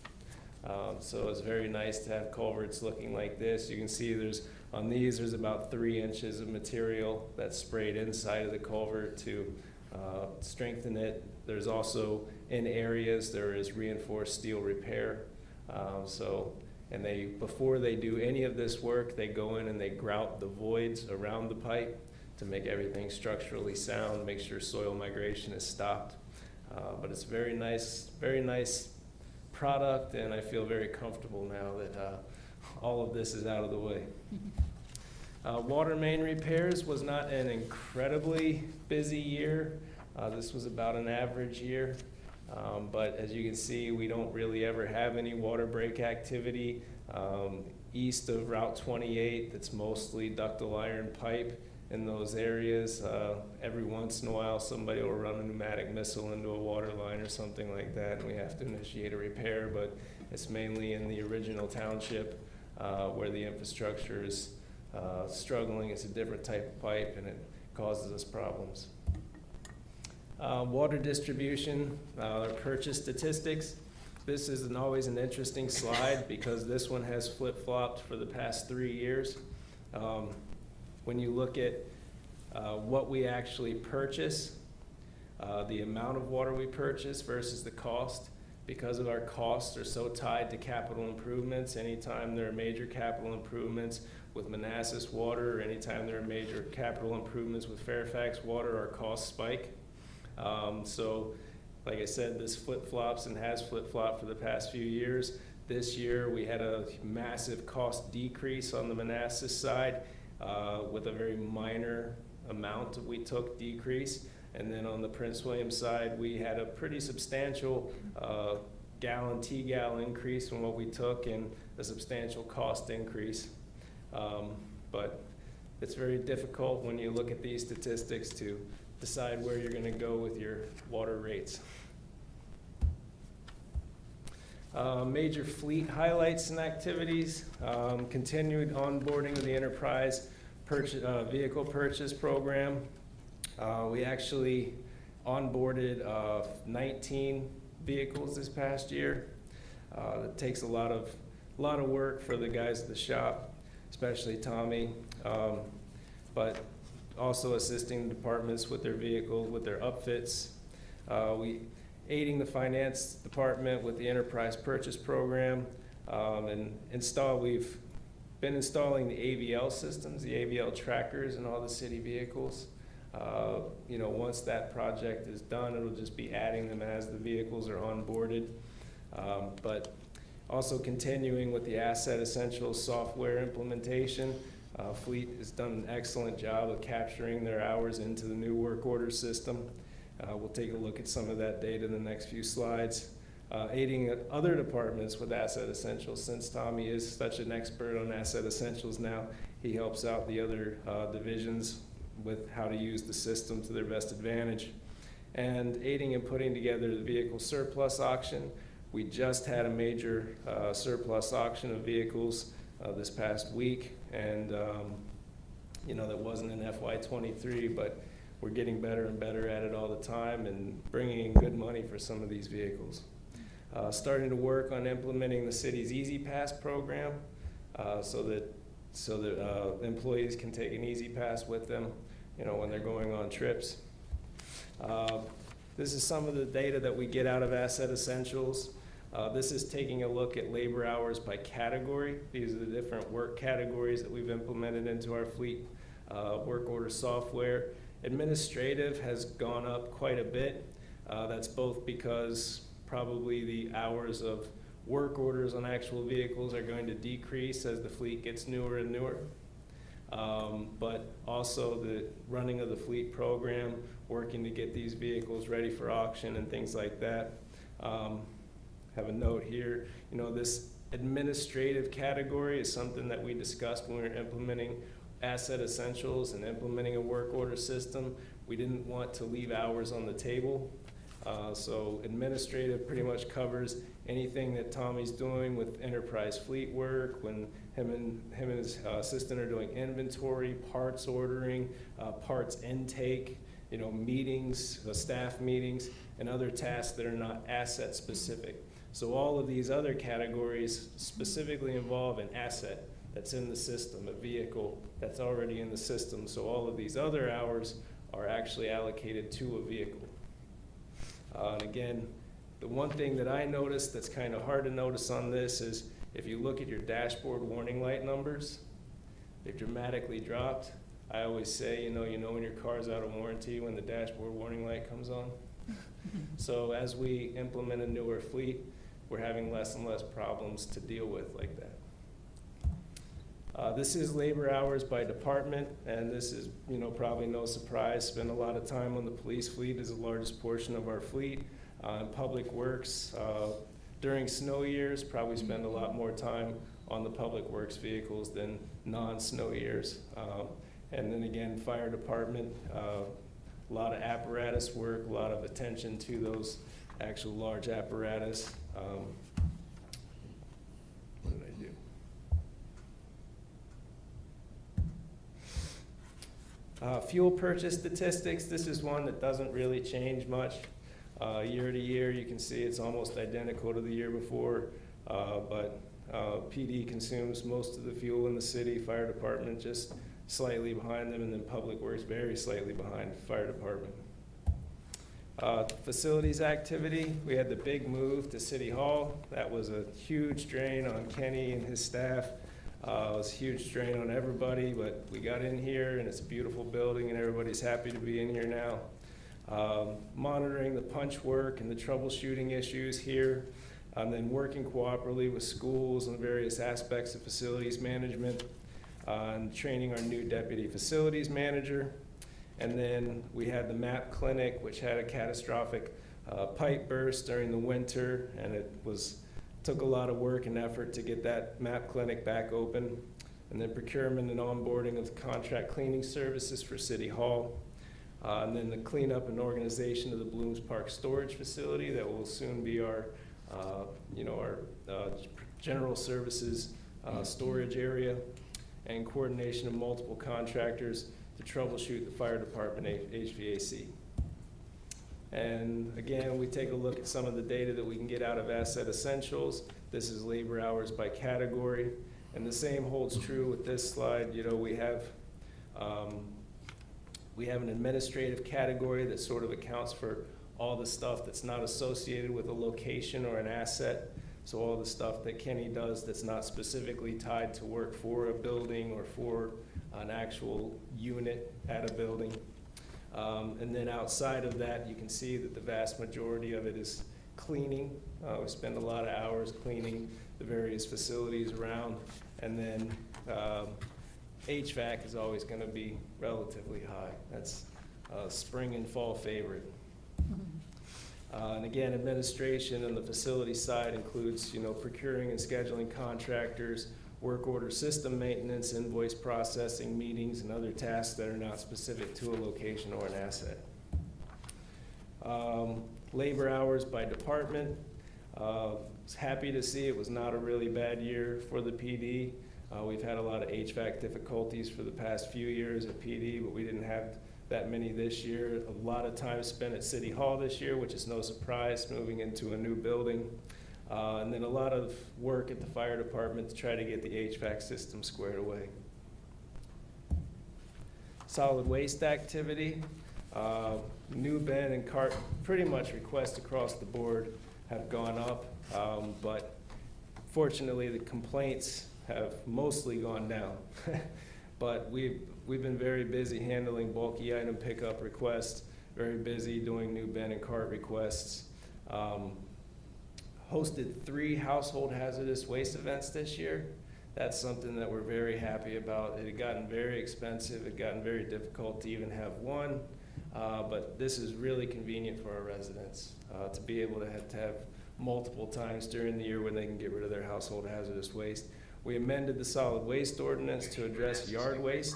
So it's very nice to have culverts looking like this. You can see on these, there's about 3 inches of material that's sprayed inside of the culvert to strengthen it. There's also, in areas, there is reinforced steel repair. And before they do any of this work, they go in and they grout the voids around the pipe to make everything structurally sound, make sure soil migration is stopped. But it's very nice product, and I feel very comfortable now that all of this is out of the way. Water main repairs was not an incredibly busy year. This was about an average year. But as you can see, we don't really ever have any water break activity east of Route 28. That's mostly ductile iron pipe in those areas. Every once in a while, somebody will run a pneumatic missile into a water line or something like that, and we have to initiate a repair, but it's mainly in the original township where the infrastructure is struggling. It's a different type of pipe, and it causes us problems. Water distribution, purchase statistics. This is always an interesting slide because this one has flip-flopped for the past 3 years. When you look at what we actually purchase, the amount of water we purchase versus the cost, because of our costs are so tied to capital improvements, anytime there are major capital improvements with Manassas Water, or anytime there are major capital improvements with Fairfax Water, our costs spike. So Like I said, this flip-flops and has flip-flopped for the past few years. This year, we had a massive cost decrease on the Manassas side with a very minor amount that we took decrease. And then on the Prince William side, we had a pretty substantial gallon, T-gal increase from what we took and a substantial cost increase. But it's very difficult when you look at these statistics to decide where you're going to go with your water rates. Major fleet highlights and activities, continued onboarding of the enterprise vehicle purchase program. We actually onboarded 19 vehicles this past year. It takes a lot of work for the guys at the shop, especially Tommy, but also assisting departments with their vehicles, with their upfits. We aiding the finance department with the enterprise purchase program, and we've been installing the AVL systems, the AVL trackers in all the city vehicles. Once that project is done, it'll just be adding them as the vehicles are onboarded. But also continuing with the Asset Essentials software implementation. Fleet has done an excellent job of capturing their hours into the new work order system. We'll take a look at some of that data in the next few slides. Aiding other departments with Asset Essentials. Since Tommy is such an expert on Asset Essentials now, he helps out the other divisions with how to use the system to their best advantage. And aiding and putting together the vehicle surplus auction. We just had a major surplus auction of vehicles this past week, and that wasn't in FY23, but we're getting better and better at it all the time and bringing in good money for some of these vehicles. Starting to work on implementing the city's Easy Pass program so that employees can take an Easy Pass with them, when they're going on trips. This is some of the data that we get out of Asset Essentials. This is taking a look at labor hours by category. These are the different work categories that we've implemented into our fleet work order software. Administrative has gone up quite a bit. That's both because probably the hours of work orders on actual vehicles are going to decrease as the fleet gets newer and newer. But also the running of the fleet program, working to get these vehicles ready for auction and things like that. Have a note here, this administrative category is something that we discussed when we were implementing Asset Essentials and implementing a work order system. We didn't want to leave hours on the table. So administrative pretty much covers anything that Tommy's doing with enterprise fleet work, when him and his assistant are doing inventory, parts ordering, parts intake, meetings, staff meetings, and other tasks that are not asset specific. So all of these other categories specifically involve an asset that's in the system, a vehicle that's already in the system. So all of these other hours are actually allocated to a vehicle. And again, the one thing that I noticed that's kind of hard to notice on this is if you look at your dashboard warning light numbers, they've dramatically dropped. I always say, when your car's out of warranty when the dashboard warning light comes on. So as we implement a newer fleet, we're having less and less problems to deal with like that. This is labor hours by department, and this is, probably no surprise. Spend a lot of time on the police fleet is the largest portion of our fleet. Public Works, during snow years, probably spend a lot more time on the Public Works vehicles than non-snow years. And then again, fire department, a lot of apparatus work, a lot of attention to those actual large apparatus. What did I do? Fuel purchase statistics, this is one that doesn't really change much. Year to year, you can see it's almost identical to the year before, but PD consumes most of the fuel in the city, fire department just slightly behind them, and then Public Works very slightly behind fire department. Facilities activity, we had the big move to City Hall. That was a huge drain on Kenny and his staff. It was a huge strain on everybody, but we got in here and it's a beautiful building and everybody's happy to be in here now. monitoring the punch work and the troubleshooting issues here, and then working cooperatively with schools on various aspects of facilities management, and training our new deputy facilities manager. And then we had the MAP clinic, which had a catastrophic pipe burst during the winter, and took a lot of work and effort to get that MAP clinic back open. And then procurement and onboarding of contract cleaning services for City Hall. And then the cleanup and organization of the Blooms Park storage facility that will soon be our general services storage area, and coordination of multiple contractors to troubleshoot the fire department HVAC. And again, we take a look at some of the data that we can get out of Asset Essentials. This is labor hours by category. And the same holds true with this slide. You know, we have an administrative category that sort of accounts for all the stuff that's not associated with a location or an asset. So all the stuff that Kenny does that's not specifically tied to work for a building or for an actual unit at a building. And then outside of that, you can see that the vast majority of it is cleaning. We spend a lot of hours cleaning the various facilities around. And then HVAC is always going to be relatively high. That's a spring and fall favorite. And again, administration on the facility side includes, procuring and scheduling contractors, work order system maintenance, invoice processing, meetings, and other tasks that are not specific to a location or an asset. Labor hours by department. Was happy to see it was not a really bad year for the PD. We've had a lot of HVAC difficulties for the past few years at PD, but we didn't have that many this year. A lot of time spent at City Hall this year, which is no surprise, moving into a new building. And then a lot of work at the fire department to try to get the HVAC system squared away. Solid waste activity. New bin and cart, pretty much requests across the board have gone up, but fortunately the complaints have mostly gone down. But we've been very busy handling bulky item pickup requests, very busy doing new bin and cart requests. Hosted 3 household hazardous waste events this year. That's something that we're very happy about. It had gotten very expensive. It had gotten very difficult to even have one. But this is really convenient for our residents to be able to have multiple times during the year when they can get rid of their household hazardous waste. We amended the solid waste ordinance to address yard waste.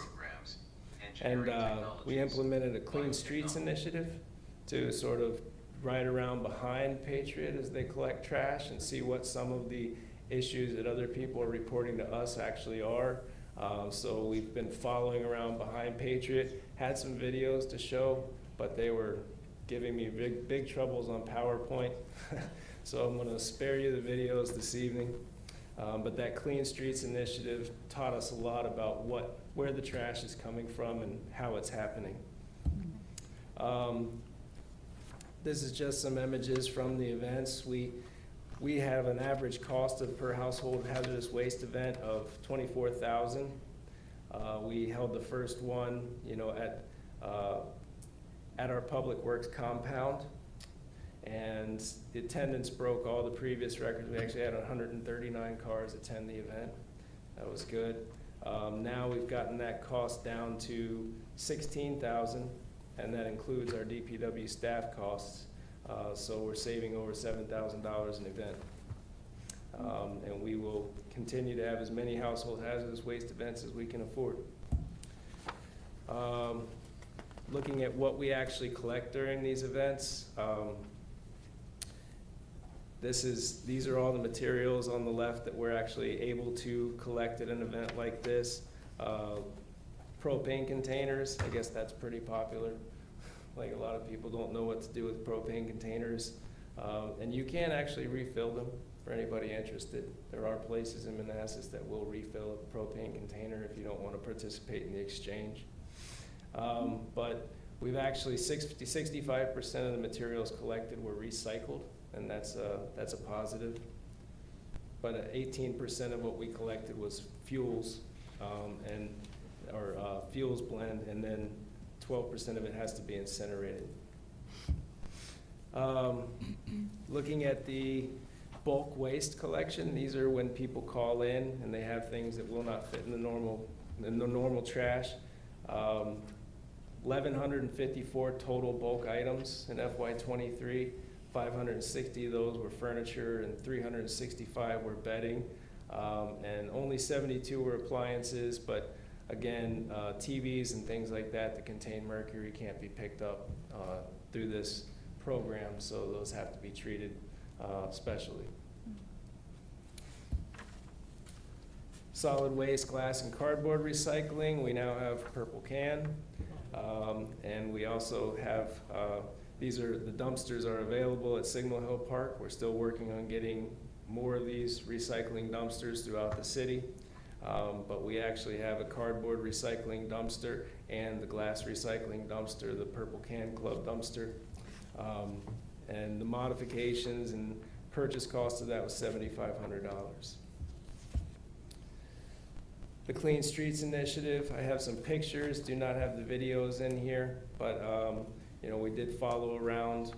And we implemented a Clean Streets initiative to sort of ride around behind Patriot as they collect trash and see what some of the issues that other people are reporting to us actually are. So we've been following around behind Patriot, had some videos to show, but they were giving me big troubles on PowerPoint. So I'm gonna spare you the videos this evening. But that Clean Streets initiative taught us a lot about where the trash is coming from and how it's happening. This is just some images from the events. We have an average cost per household hazardous waste event of $24,000. We held the first one, at our Public Works compound, and the attendance broke all the previous records. We actually had 139 cars attend the event. That was good. Now we've gotten that cost down to $16,000, and that includes our DPW staff costs. So we're saving over $7,000 an event. And we will continue to have as many household hazardous waste events as we can afford. Looking at what we actually collect during these events, these are all the materials on the left that we're actually able to collect at an event like this. Propane containers, I guess that's pretty popular. Like, a lot of people don't know what to do with propane containers. And you can actually refill them for anybody interested. There are places in Manassas that will refill a propane container if you don't want to participate in the exchange. But we've actually 65% of the materials collected were recycled, and that's a positive. But 18% of what we collected was fuels, fuels blend, and then 12% of it has to be incinerated. Looking at the bulk waste collection, these are when people call in and they have things that will not fit in the normal trash. 1,154 total bulk items in FY23. 560 of those were furniture and 365 were bedding. And only 72 were appliances, but again, TVs and things like that contain mercury can't be picked up through this program, so those have to be treated specially. Solid waste, glass, and cardboard recycling, we now have Purple Can. And we also have, the dumpsters are available at Signal Hill Park. We're still working on getting more of these recycling dumpsters throughout the city. But we actually have a cardboard recycling dumpster and the glass recycling dumpster, the Purple Can Club dumpster. And the modifications and purchase cost of that was $7,500. The Clean Streets Initiative, I have some pictures, do not have the videos in here, but you know, we did follow around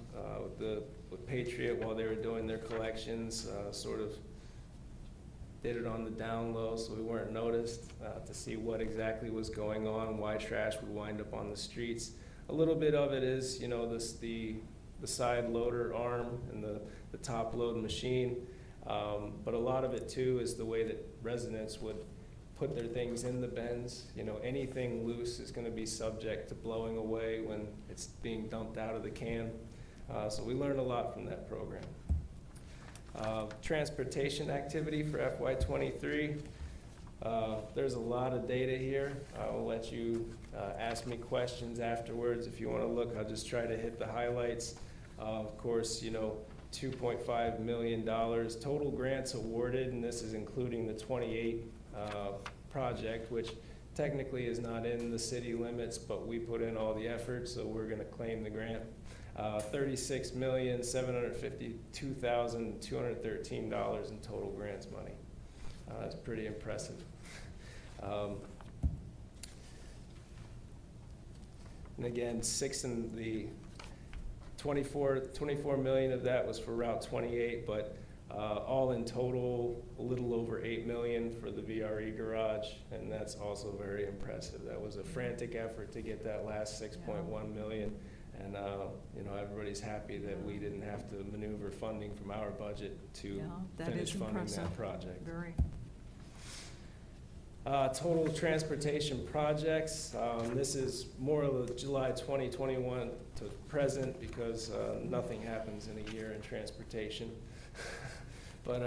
with Patriot while they were doing their collections, sort of did it on the down low so we weren't noticed, to see what exactly was going on, why trash would wind up on the streets. A little bit of it is, you know, the side loader arm and the top load machine, but a lot of it too is the way that residents would put their things in the bins. You know, anything loose is going to be subject to blowing away when it's being dumped out of the can. So we learned a lot from that program. Transportation activity for FY23. There's a lot of data here. I will let you ask me questions afterwards if you want to look. I'll just try to hit the highlights. Of course, you know, $2.5 million total grants awarded, and this is including the 28 project, which technically is not in the city limits, but we put in all the effort, so we're going to claim the grant. $36,752,213 in total grants money. That's pretty impressive. And again, 24 million of that was for Route 28, but all in total, a little over 8 million for the VRE garage, and that's also very impressive. That was a frantic effort to get that last 6.1 million, and you know, everybody's happy that we didn't have to maneuver funding from our budget to finish funding that project. Very. Total transportation projects. This is more of the July 2021 to present because nothing happens in a year in transportation. But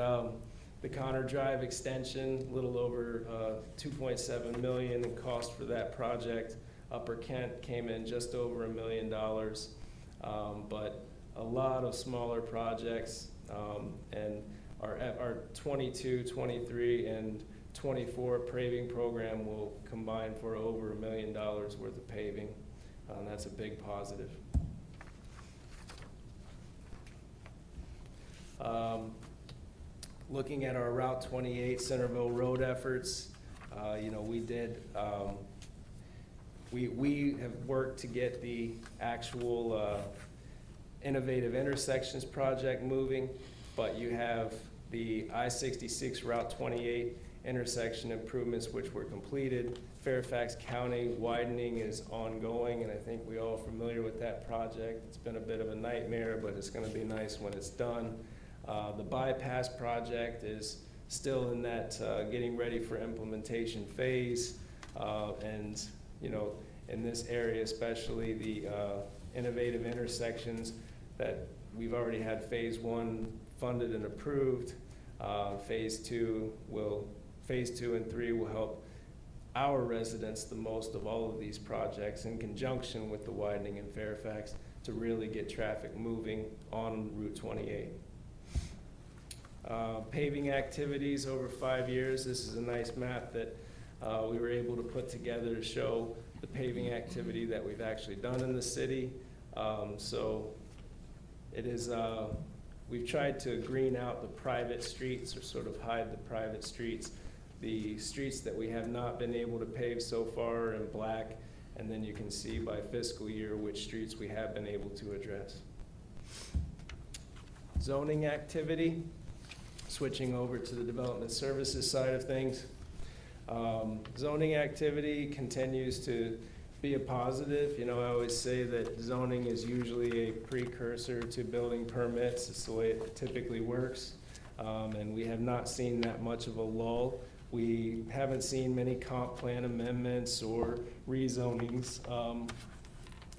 the Connor Drive extension, a little over 2.7 million in cost for that project. Upper Kent came in just over $1 million, but a lot of smaller projects, and our 22, 23, and 24 paving program will combine for over $1 million worth of paving. That's a big positive. Looking at our Route 28 Centerville Road efforts, you know, we did, we have worked to get the actual Innovative Intersections project moving, but you have the I-66 Route 28 intersection improvements which were completed. Fairfax County widening is ongoing, and I think we're all familiar with that project. It's been a bit of a nightmare, but it's going to be nice when it's done. The bypass project is still in that getting ready for implementation phase, and you know, in this area especially, the innovative intersections that we've already had phase 1 funded and approved. Phase 2 and 3 will help our residents the most of all of these projects in conjunction with the widening in Fairfax to really get traffic moving on Route 28. Paving activities over 5 years. This is a nice map that we were able to put together to show the paving activity that we've actually done in the city. So it is, we've tried to green out the private streets, or sort of hide the private streets. The streets that we have not been able to pave so far are in black, and then you can see by fiscal year which streets we have been able to address. zoning activity, switching over to the development services side of things. Zoning activity continues to be a positive. You know, I always say that zoning is usually a precursor to building permits. It's the way it typically works. And we have not seen that much of a lull. We haven't seen many comp plan amendments or rezonings,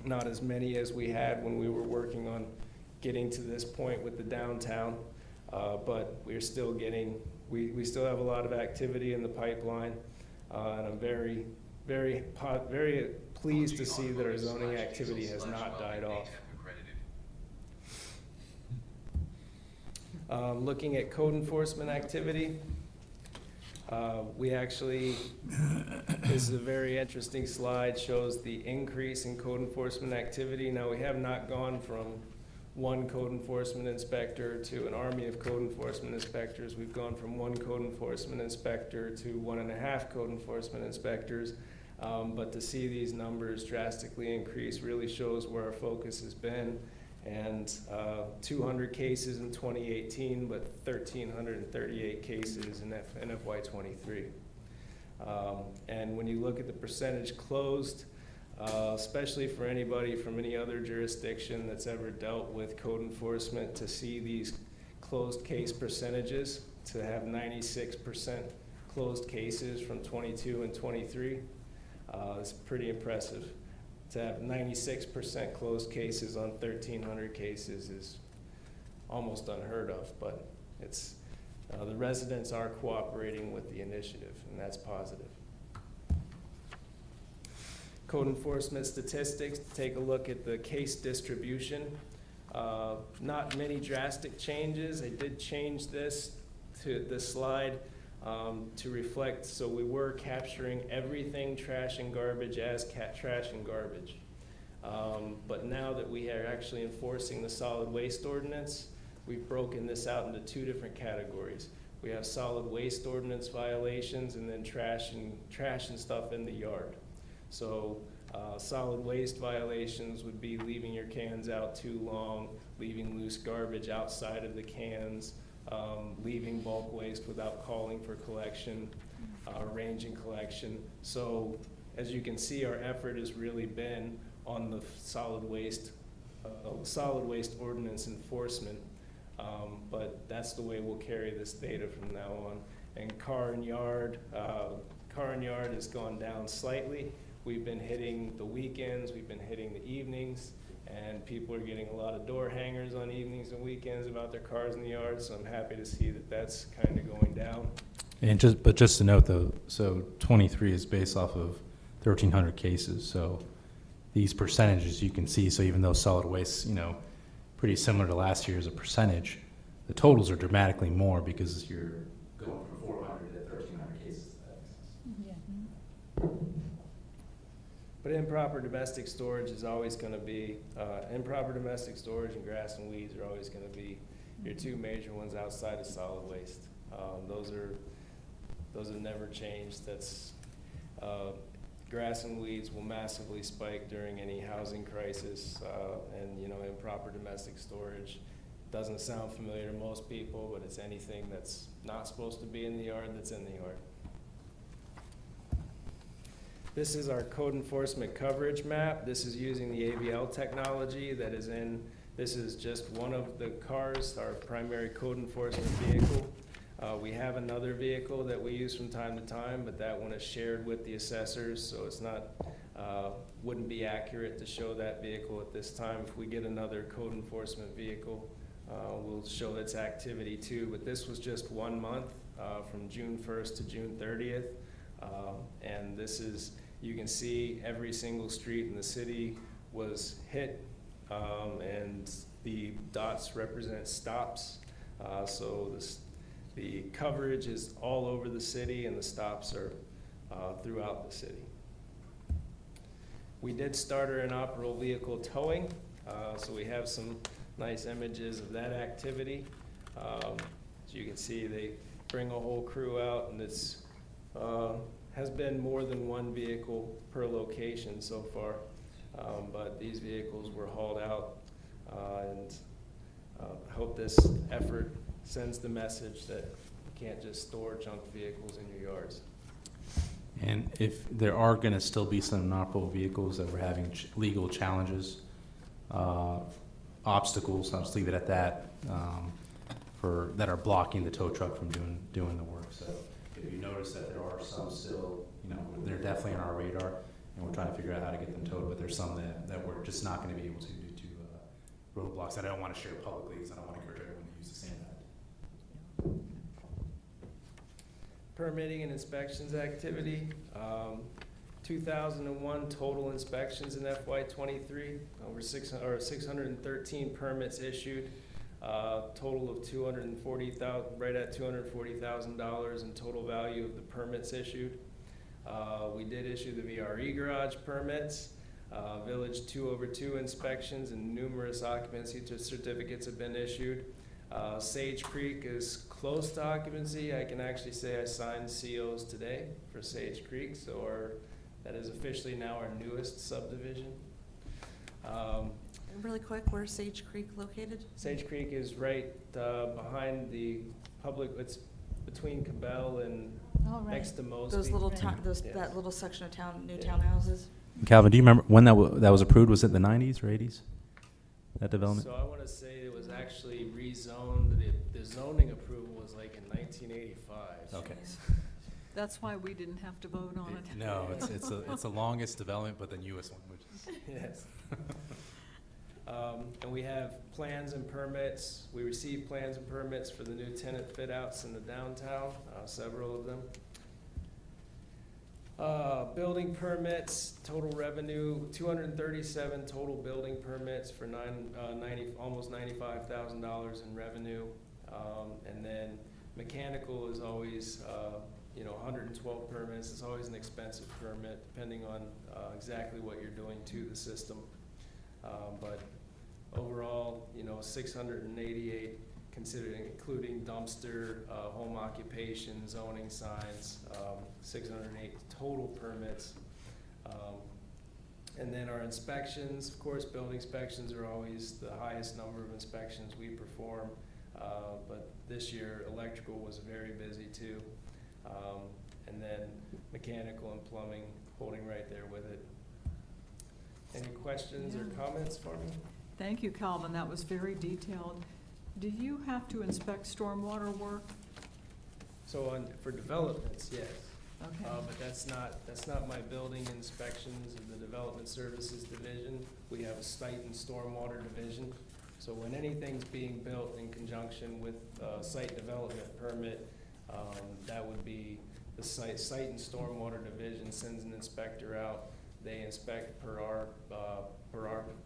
not as many as we had when we were working on getting to this point with the downtown. But we're still getting, we still have a lot of activity in the pipeline. And I'm very pleased to see that our zoning activity has not died off. Looking at code enforcement activity, we actually, this is a very interesting slide, shows the increase in code enforcement activity. Now, we have not gone from one code enforcement inspector to an army of code enforcement inspectors. We've gone from one code enforcement inspector to 1.5 code enforcement inspectors. But to see these numbers drastically increase really shows where our focus has been. And 200 cases in 2018, but 1,338 cases in FY23. And when you look at the percentage closed, especially for anybody from any other jurisdiction that's ever dealt with code enforcement, to see these closed case percentages, to have 96% closed cases from 22 and 23, is pretty impressive. To have 96% closed cases on 1,300 cases is almost unheard of, but it's, the residents are cooperating with the initiative, and that's positive. Code enforcement statistics, take a look at the case distribution. Not many drastic changes. I did change this to this slide to reflect, so we were capturing everything trash and garbage as trash and garbage. But now that we are actually enforcing the solid waste ordinance, we've broken this out into 2 different categories. We have solid waste ordinance violations and then trash and stuff in the yard. So solid waste violations would be leaving your cans out too long, leaving loose garbage outside of the cans, leaving bulk waste without calling for collection, arranging collection. So as you can see, our effort has really been on the solid waste ordinance enforcement. But that's the way we'll carry this data from now on. And car and yard has gone down slightly. We've been hitting the weekends, we've been hitting the evenings, and people are getting a lot of door hangers on evenings and weekends about their cars in the yard, so I'm happy to see that that's kind of going down. And just to note though, so 23 is based off of 1,300 cases, so these percentages you can see, so even though solid waste, you know, pretty similar to last year as a percentage, the totals are dramatically more because you're going from 400 to 1,300 cases. But improper domestic storage is always going to be, improper domestic storage and grass and weeds are always going to be your 2 major ones outside of solid waste. Those have never changed. That's, grass and weeds will massively spike during any housing crisis, and you know, improper domestic storage doesn't sound familiar to most people, but it's anything that's not supposed to be in the yard that's in the yard. This is our code enforcement coverage map. This is using the AVL technology that is in, this is just one of the cars, our primary code enforcement vehicle. We have another vehicle that we use from time to time, but that one is shared with the assessors, so it's not, wouldn't be accurate to show that vehicle at this time. If we get another code enforcement vehicle, we'll show its activity too, but this was just 1 month, from June 1st to June 30th. And this is, you can see every single street in the city was hit, and the dots represent stops. So the coverage is all over the city and the stops are throughout the city. We did start our inoperable vehicle towing, so we have some nice images of that activity. So you can see they bring a whole crew out, and it's has been more than 1 vehicle per location so far, but these vehicles were hauled out, and I hope this effort sends the message that you can't just store junk vehicles in your yards. And if there are going to still be some inoperable vehicles that we're having legal challenges, obstacles, I'll just leave it at that, that are blocking the tow truck from doing the work. So if you notice that there are some still, they're definitely on our radar, and we're trying to figure out how to get them towed, but there's some that we're just not going to be able to due to roadblocks that I don't want to share publicly because I don't want to encourage everyone to use the same method. Permitting and inspections activity, 2001 total inspections in FY23, over 613 permits issued, total of $240,000, right at $240,000 in total value of the permits issued. We did issue the VRE garage permits, Village 2/2 inspections, and numerous occupancy certificates have been issued. Sage Creek is close to occupancy. I can actually say I signed COs today for Sage Creek, so that is officially now our newest subdivision. And really quick, where's Sage Creek located? Sage Creek is right behind the public, it's between Cabell and next to Mosby. Those little, Yes. that little section of town, new townhouses? Calvin, do you remember when that was approved? Was it the 90s or 80s? That development? So I want to say it was actually rezoned. The zoning approval was like in 1985. Okay. That's why we didn't have to vote on it. No, it's the longest development, but the newest one, which is. Yes. And we have plans and permits. We received plans and permits for the new tenant fit outs in the downtown, several of them. Building permits, total revenue, 237 total building permits for almost $95,000 in revenue. And then mechanical is always, 112 permits. It's always an expensive permit, depending on exactly what you're doing to the system. But overall, 688 including dumpster, home occupation, zoning signs, 608 total permits. And then our inspections, of course, building inspections are always the highest number of inspections we perform. But this year, electrical was very busy too. And then mechanical and plumbing holding right there with it. Any questions or comments for me? Thank you, Calvin. That was very detailed. Do you have to inspect stormwater work? So for developments, yes. Okay. But that's not my building inspections of the Development Services Division. We have a site and stormwater division. So when anything's being built in conjunction with site development permit, that would be the site and stormwater division sends an inspector out. They inspect per our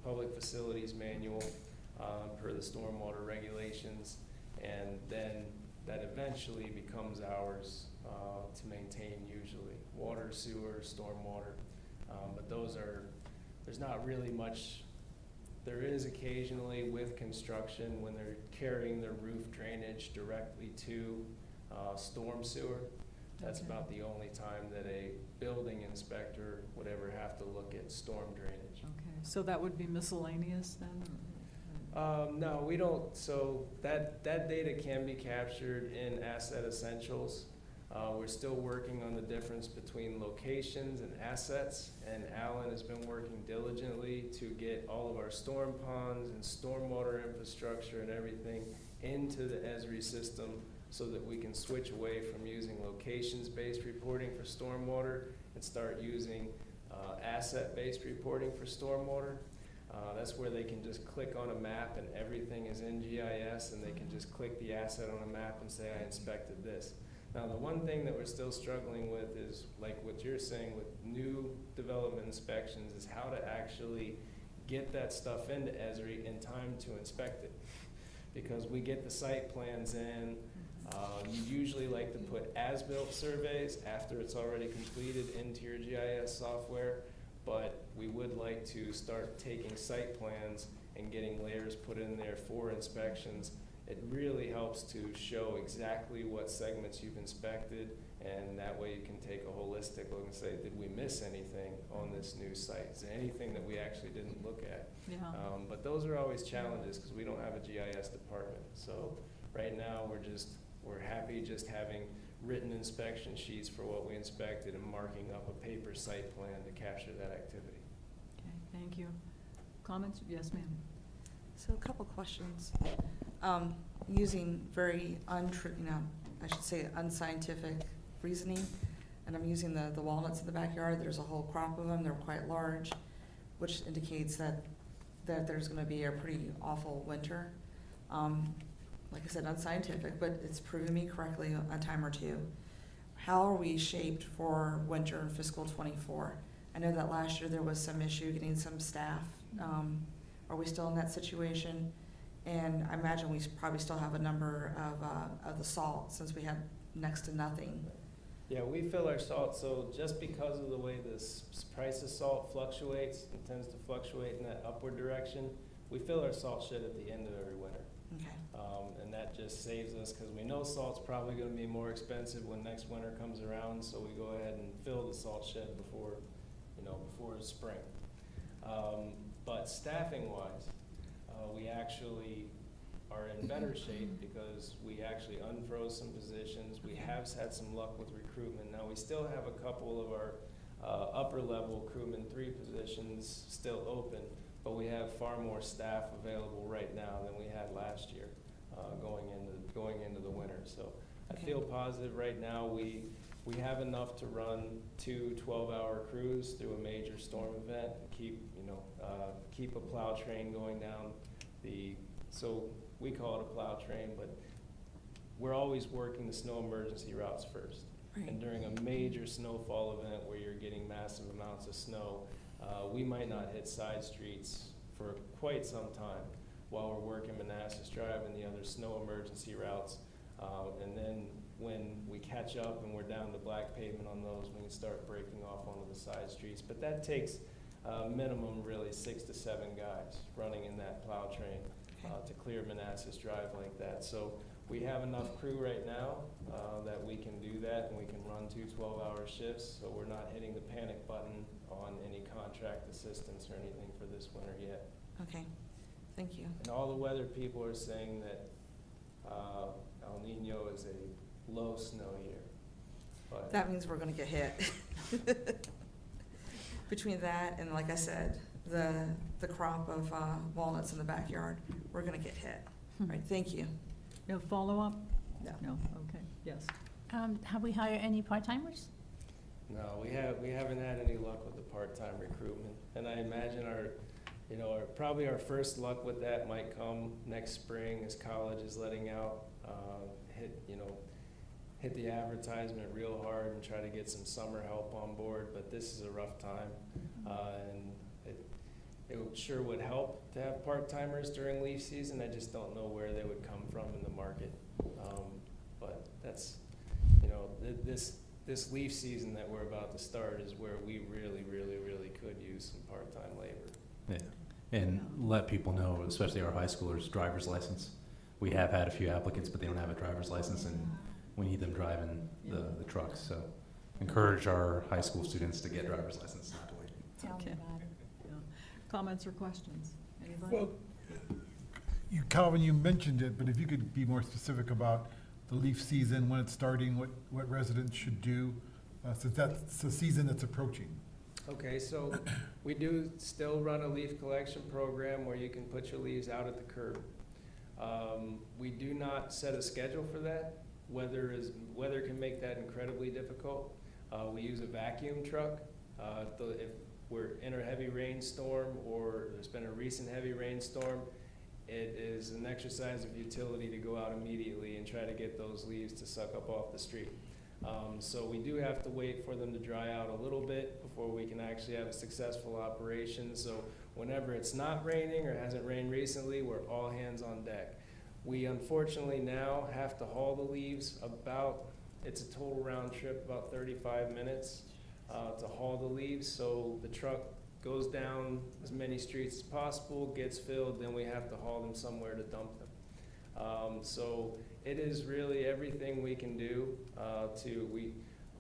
public facilities manual, per the stormwater regulations, and then that eventually becomes ours to maintain usually. Water, sewer, stormwater, but there's not really much. There is occasionally with construction when they're carrying their roof drainage directly to storm sewer. That's about the only time that a building inspector would ever have to look at storm drainage. Okay, so that would be miscellaneous then? No, we don't. So that data can be captured in Asset Essentials. We're still working on the difference between locations and assets, and Alan has been working diligently to get all of our storm ponds and stormwater infrastructure and everything into the Esri system so that we can switch away from using locations-based reporting for stormwater and start using asset-based reporting for stormwater. That's where they can just click on a map and everything is in GIS, and they can just click the asset on a map and say, I inspected this. Now, the one thing that we're still struggling with is, like what you're saying with new development inspections, is how to actually get that stuff into Esri in time to inspect it. Because we get the site plans in, you usually like to put as-built surveys after it's already completed into your GIS software, but we would like to start taking site plans and getting layers put in there for inspections it really helps to show exactly what segments you've inspected, and that way you can take a holistic look and say, did we miss anything on this new site? Is there anything that we actually didn't look at? Yeah. But those are always challenges because we don't have a GIS department. So right now we're happy just having written inspection sheets for what we inspected and marking up a paper site plan to capture that activity. Okay, thank you. Comments? Yes, ma'am. So a couple questions. Using very I should say unscientific reasoning, and I'm using the walnuts in the backyard. There's a whole crop of them. They're quite large, which indicates that there's going to be a pretty awful winter. Like I said, unscientific, but it's proven me correctly a time or two. How are we shaped for winter in fiscal '24? I know that last year there was some issue getting some staff. Are we still in that situation? And I imagine we probably still have a number of the salt, since we had next to nothing. Yeah, we fill our salt, so just because of the way the price of salt fluctuates, it tends to fluctuate in that upward direction, we fill our salt shed at the end of every winter. Okay. And that just saves us, because we know salt's probably gonna be more expensive when next winter comes around, so we go ahead and fill the salt shed before spring. But staffing-wise, we actually are in better shape because we actually unfroze some positions. We have had some luck with recruitment. Now, we still have a couple of our upper-level crewman 3 positions still open, but we have far more staff available right now than we had last year going into the winter. So I feel positive right now. We have enough to run 2 12-hour crews through a major storm event, keep a plow train going down so we call it a plow train, but we're always working the snow emergency routes first. Right. And during a major snowfall event where you're getting massive amounts of snow, we might not hit side streets for quite some time while we're working Manassas Drive and the other snow emergency routes. And then when we catch up and we're down to black pavement on those, we can start breaking off onto the side streets. But that takes minimum really 6 to 7 guys running in that plow train to clear Manassas Drive like that. So we have enough crew right now that we can do that, and we can run 2 12-hour shifts, so we're not hitting the panic button on any contract assistance or anything for this winter yet. Okay, thank you. And all the weather people are saying that El Nino is a low snow year. But That means we're going to get hit. Between that and, like I said, the crop of walnuts in the backyard, we're going to get hit. All right, thank you. No follow-up? No. No, okay, yes. Have we hired any part-timers? no, we haven't had any luck with the part-time recruitment. And I imagine probably our first luck with that might come next spring as college is letting out, hit the advertisement real hard and try to get some summer help on board, but this is a rough time. And it sure would help to have part-timers during leaf season. I just don't know where they would come from in the market. But that's, this leaf season that we're about to start is where we really, really, really could use some part-time labor. Yeah, and let people know, especially our high schoolers, driver's license. We have had a few applicants, but they don't have a driver's license, and we need them driving the trucks. So encourage our high school students to get driver's license, not to wait. Tell me about it. Yeah. Comments or questions? Anybody? Well, Calvin, you mentioned it, but if you could be more specific about the leaf season, when it's starting, what residents should do, since that's the season that's approaching. Okay, so we do still run a leaf collection program where you can put your leaves out at the curb. We do not set a schedule for that. Weather can make that incredibly difficult. We use a vacuum truck. If we're in a heavy rainstorm or there's been a recent heavy rainstorm, it is an exercise of utility to go out immediately and try to get those leaves to suck up off the street. So we do have to wait for them to dry out a little bit before we can actually have a successful operation. So whenever it's not raining or hasn't rained recently, we're all hands on deck. We unfortunately now have to haul the leaves it's a total round trip, about 35 minutes to haul the leaves. So the truck goes down as many streets as possible, gets filled, then we have to haul them somewhere to dump them. So it is really everything we can do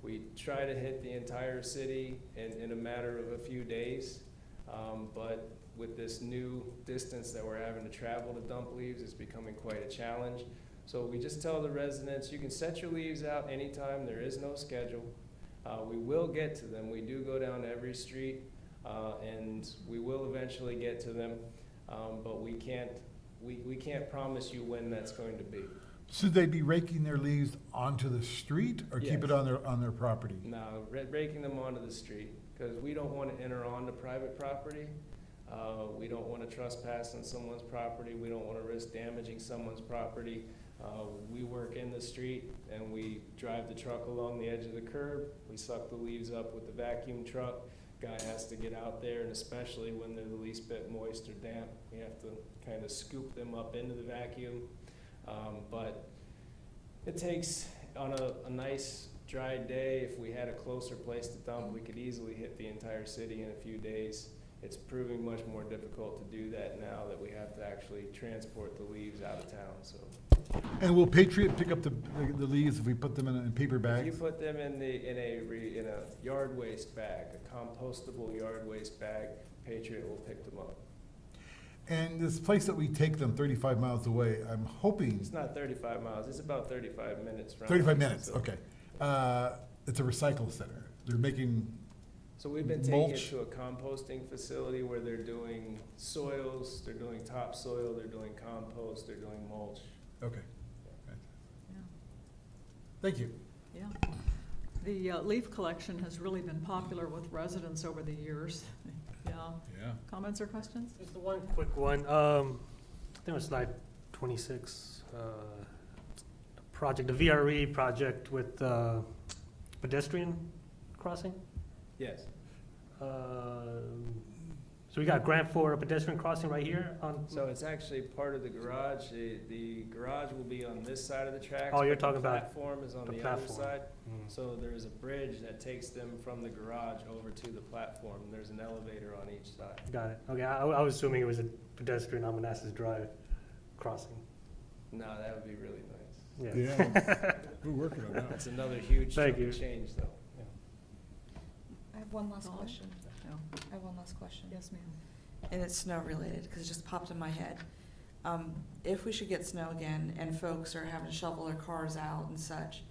we try to hit the entire city in a matter of a few days. But with this new distance that we're having to travel to dump leaves, it's becoming quite a challenge. So we just tell the residents, you can set your leaves out anytime. There is no schedule. We will get to them. We do go down every street, and we will eventually get to them. But we can't promise you when that's going to be. Should they be raking their leaves onto the street or keep it Yes. on their property? No, raking them onto the street, because we don't want to enter onto private property. We don't want to trespass on someone's property. We don't want to risk damaging someone's property. We work in the street and we drive the truck along the edge of the curb. We suck the leaves up with the vacuum truck. Guy has to get out there, and especially when they're the least bit moist or damp, we have to kind of scoop them up into the vacuum. But it takes, on a nice dry day, if we had a closer place to dump, we could easily hit the entire city in a few days. It's proving much more difficult to do that now that we have to actually transport the leaves out of town, so. And will Patriot pick up the leaves if we put them in paper If you bags? put them in a yard waste bag, a compostable yard waste bag, Patriot will pick them up. And this place that we take them 35 miles away, I'm hoping, It's not 35 miles, it's about 35 minutes from. 35 minutes, so- okay. It's a recycle center. They're making So we've been taking it mulch. to a composting facility where they're doing soils, they're doing topsoil, they're doing compost, they're doing mulch. Okay. Thank you. Yeah. The leaf collection has really been popular with residents over the years. Yeah. Yeah. Comments or questions? Just the one quick one. I think it was slide 26. Project, the VRE project with pedestrian crossing. Yes. So we got a grant for a pedestrian crossing right here on. So it's actually part of the garage. The garage will be on this side of the tracks. Oh, you're but talking the about platform is on the the other platform. side. Mm. So there's a bridge that takes them from the garage over to the platform. There's an elevator on each side. Got it. Okay, I was assuming it was a pedestrian on Manassas Drive crossing. No, that would be really nice. Yeah. We're working on that. That's another huge Thank chunk you. of change, though. I have one last Dawn? question. No. I have one last question. Yes, ma'am. And it's snow related, because it just popped in my head. If we should get snow again and folks are having to shovel their cars out and such,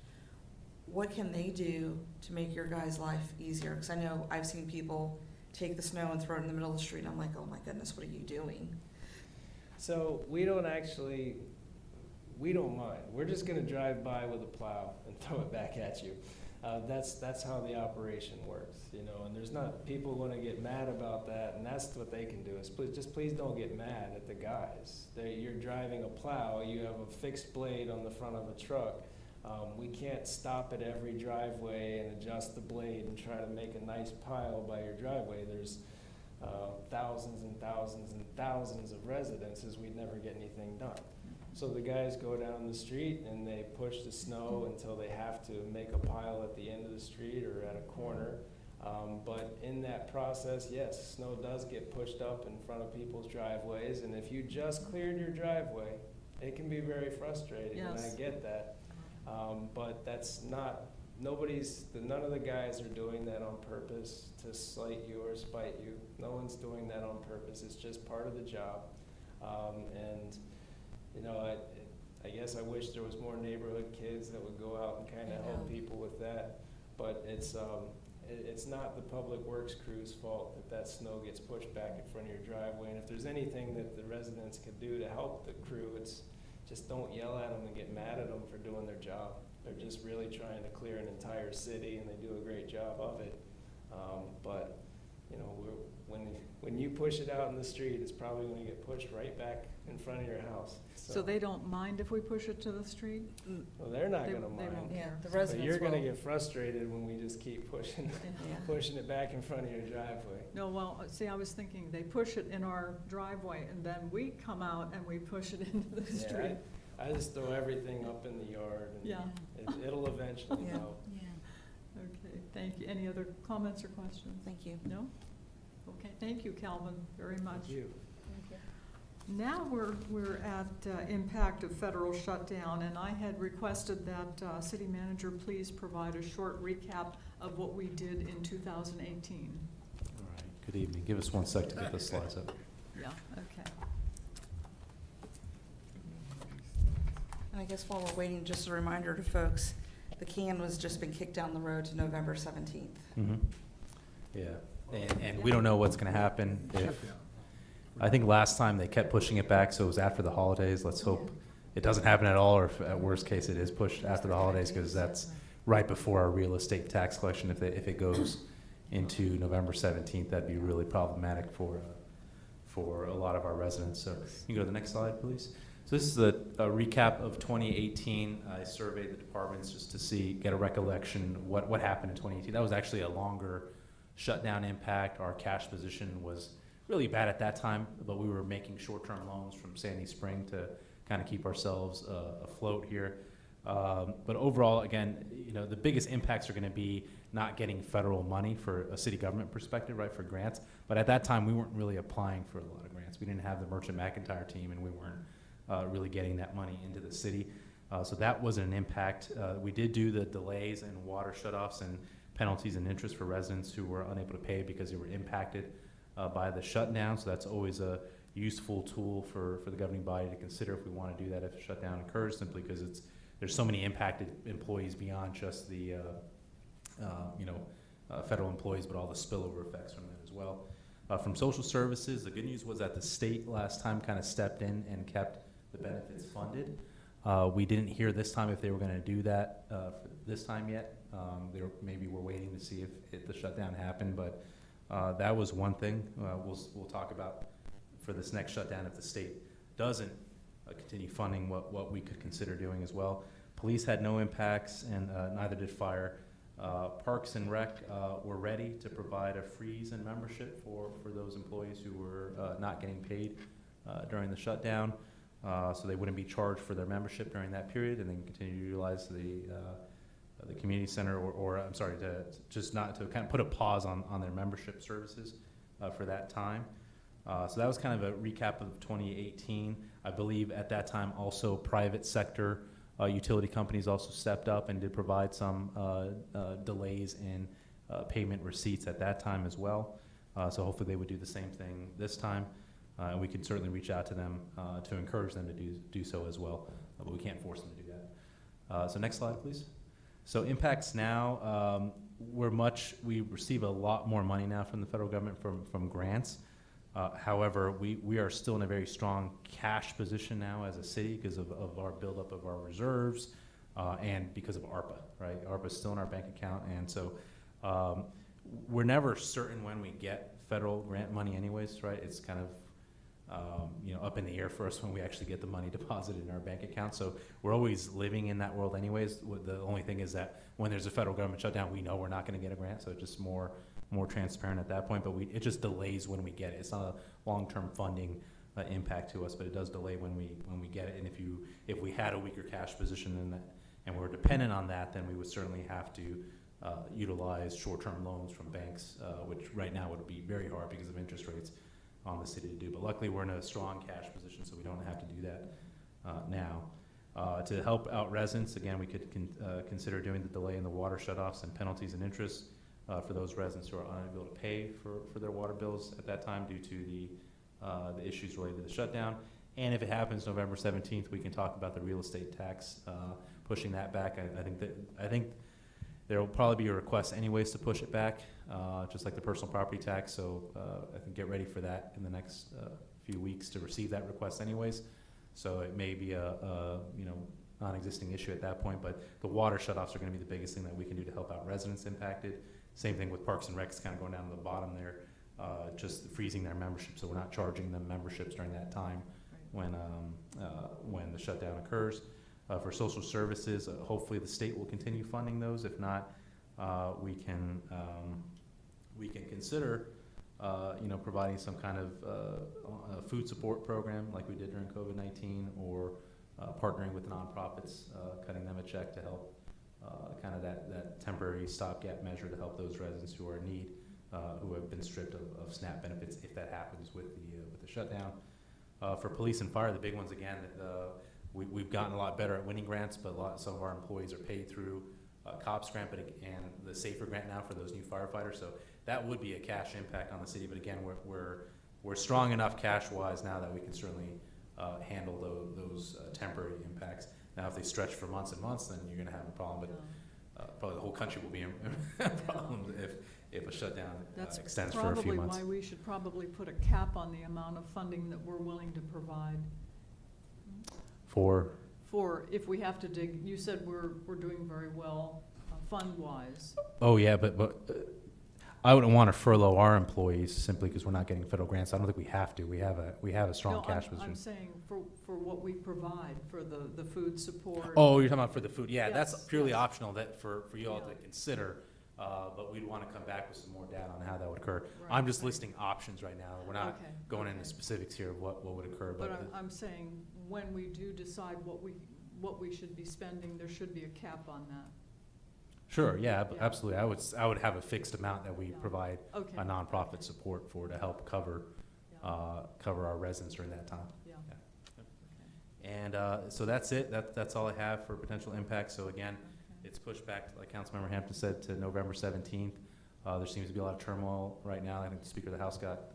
what can they do to make your guys' life easier? Because I know I've seen people take the snow and throw it in the middle of the street, and I'm like, oh my goodness, what are you doing? So we don't mind. We're just gonna drive by with a plow and throw it back at you. That's how the operation works, you know, and there's not, people wanna get mad about that, and that's what they can do, is please don't get mad at the guys. You're driving a plow, you have a fixed blade on the front of a truck. We can't stop at every driveway and adjust the blade and try to make a nice pile by your driveway. There's thousands and thousands and thousands of residences, we'd never get anything done. So the guys go down the street and they push the snow until they have to make a pile at the end of the street or at a corner. But in that process, yes, snow does get pushed up in front of people's driveways, and if you just cleared your driveway, it can be very frustrating, and I Yes. get that. But that's not, none of the guys are doing that on purpose to slight you or spite you. No one's doing that on purpose, it's just part of the job. And you know, I guess I wish there was more neighborhood kids that would go out and kind of help people with that. But it's not the public works crew's fault that snow gets pushed back in front of your driveway. And if there's anything that the residents could do to help the crew, it's just don't yell at them and get mad at them for doing their job. They're just really trying to clear an entire city, and they do a great job of it. But you know, when you push it out in the street, it's probably going to get pushed right back in front of your house. So they don't mind if we push it to the street? Well, they're not They- going to they mind. won't Yeah, care. the But residents you're going to will. get frustrated when we just keep pushing it back in front of your driveway. No, well, see, I was thinking, they push it in our driveway, and then we come out and we push it into the Yeah, street. I just throw everything up in the yard, and Yeah. it'll eventually Yeah. melt. Okay, thank you. Any other comments or questions? Thank you. No? Okay, thank you, Calvin, very much. Thank you. Now we're at impact of federal shutdown, and I had requested that city manager please provide a short recap of what we did in 2018. All right, good evening. Give us 1 sec to get the slides up. Yeah, okay. And I guess while we're waiting, just a reminder to folks, the can was just been kicked down the road to November 17th. Yeah, and we don't know what's gonna happen if, I think last time they kept pushing it back, so it was after the holidays. Let's hope it doesn't happen at all, or if at worst case it is pushed after the holidays, because that's right before our real estate tax collection. If it goes into November 17th, that'd be really problematic for a lot of our residents. So you can go to the next slide, please. So this is a recap of 2018. I surveyed the departments just to get a recollection what happened in 2018. That was actually a longer shutdown impact. Our cash position was really bad at that time, but we were making short-term loans from Sandy Spring to kind of keep ourselves afloat here. But overall, again, the biggest impacts are going to be not getting federal money for a city government perspective, right, for grants. But at that time, we weren't really applying for a lot of grants. We didn't have the Merchant McIntyre team, and we weren't really getting that money into the city. So that wasn't an impact. We did do the delays and water shutoffs and penalties and interest for residents who were unable to pay because they were impacted by the shutdown. So that's always a useful tool for the governing body to consider if we want to do that if a shutdown occurs, simply because there's so many impacted employees beyond just the federal employees, but all the spillover effects from that as well. From social services, the good news was that the state last time kind of stepped in and kept the benefits funded. We didn't hear this time if they were going to do that for this time yet. Maybe we're waiting to see if the shutdown happened, but that was one thing we'll talk about for this next shutdown if the state doesn't continue funding what we could consider doing as well. Police had no impacts, and neither did fire. Parks and Rec were ready to provide a freeze in membership for those employees who were not getting paid during the shutdown, so they wouldn't be charged for their membership during that period, and then continue to utilize the community center, or I'm sorry, to kind of put a pause on their membership services for that time. So that was kind of a recap of 2018. I believe at that time also private sector utility companies also stepped up and did provide some delays in payment receipts at that time as well. So hopefully they would do the same thing this time. And we can certainly reach out to them to encourage them to do so as well, but we can't force them to do that. So next slide, please. So impacts now, we receive a lot more money now from the federal government from grants. However, we are still in a very strong cash position now as a city because of our buildup of our reserves and because of ARPA, right? ARPA is still in our bank account, and so we're never certain when we get federal grant money anyways, right? It's kind of up in the air for us when we actually get the money deposited in our bank account. So we're always living in that world anyways. The only thing is that when there's a federal government shutdown, we know we're not going to get a grant, so it's just more transparent at that point, but it just delays when we get it. It's not a long-term funding impact to us, but it does delay when we get it. And if we had a weaker cash position and we're dependent on that, then we would certainly have to utilize short-term loans from banks, which right now would be very hard because of interest rates on the city to do. But luckily, we're in a strong cash position, so we don't have to do that now. To help out residents, again, we could consider doing the delay in the water shutoffs and penalties and interest for those residents who are unable to pay for their water bills at that time due to the issues related to the shutdown. And if it happens November 17th, we can talk about the real estate tax, pushing that back. I think there will probably be a request anyways to push it back, just like the personal property tax. So I think get ready for that in the next few weeks to receive that request anyways. So it may be a non-existing issue at that point, but the water shutoffs are going to be the biggest thing that we can do to help out residents impacted. Same thing with Parks and Recs, kind of going down to the bottom there, just freezing their membership, so we're not charging them memberships during that time when the shutdown occurs. For social services, hopefully the state will continue funding those. If not, we can consider providing some kind of food support program like we did during COVID-19, or partnering with nonprofits, cutting them a check to help kind of that temporary stopgap measure to help those residents who are in need, who have been stripped of SNAP benefits if that happens with the shutdown. For police and fire, the big ones again, we've gotten a lot better at winning grants, but some of our employees are paid through COPS grant, and the SAFER grant now for those new firefighters. So that would be a cash impact on the city. But again, we're strong enough cash-wise now that we can certainly handle those temporary impacts. Now, if they stretch for months and months, then you're going to have a problem. But probably the whole country will be in problems if a shutdown extends for a few months. That's probably why we should probably put a cap on the amount of funding that we're willing to provide. For If we have to dig, you said we're doing very well fund-wise. Oh, yeah, but I wouldn't want to furlough our employees simply because we're not getting federal grants. I don't think we have to. We have a strong cash position. I'm saying for what we provide, for the food support. Oh, you're talking about for the food. Yeah, Yes, that's purely yes. optional that for you all Yeah. to consider. But we'd want to come back with some more data on how that would occur. Right, I'm just right. listing options right now. We're not Okay, going into okay. specifics here of what would occur. But I'm saying, when we do decide what we should be spending, there should be a cap on that. Sure, yeah, Yeah. absolutely. I would have a fixed amount that we Yeah. provide Okay. a nonprofit support for to help cover our residents during that time. Yeah. And so that's it. That's all I have for potential impacts. So again, it's pushed back, like Councilmember Hampton said, to November 17th. There seems to be a lot of turmoil right now. I think the Speaker of the House got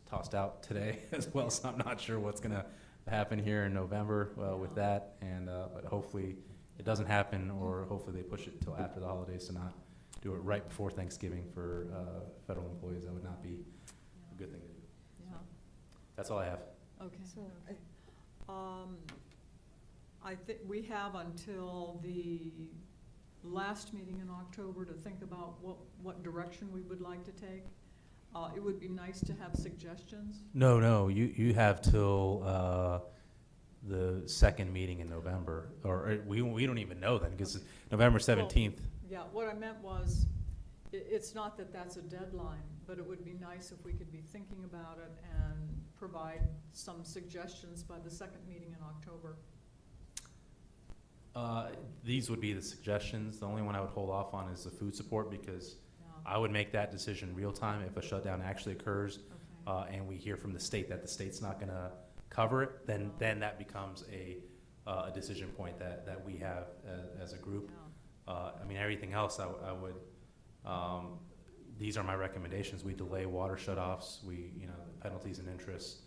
tossed out today as well, so I'm not sure what's going to happen here in November with that. And but hopefully it doesn't happen, or hopefully they push it until after the holidays to not do it right before Thanksgiving for federal employees. That would not be a good thing to do. Yeah. That's all I have. Okay. So, Okay. I think we have until the last meeting in October to think about what direction we would like to take. It would be nice to have suggestions. No, you have till the second meeting in November, or we don't even know then, because November 17th. Yeah, what I meant was, it's not that that's a deadline, but it would be nice if we could be thinking about it and provide some suggestions by the second meeting in October. These would be the suggestions. The only one I would hold off on is the food support, because I would make that decision real time if a shutdown actually occurs, and we hear from the state that the state's not going to cover it. Then that becomes a decision point that we have as a group. I mean, everything else I would. These are my recommendations. We delay water shutoffs. Penalties and interest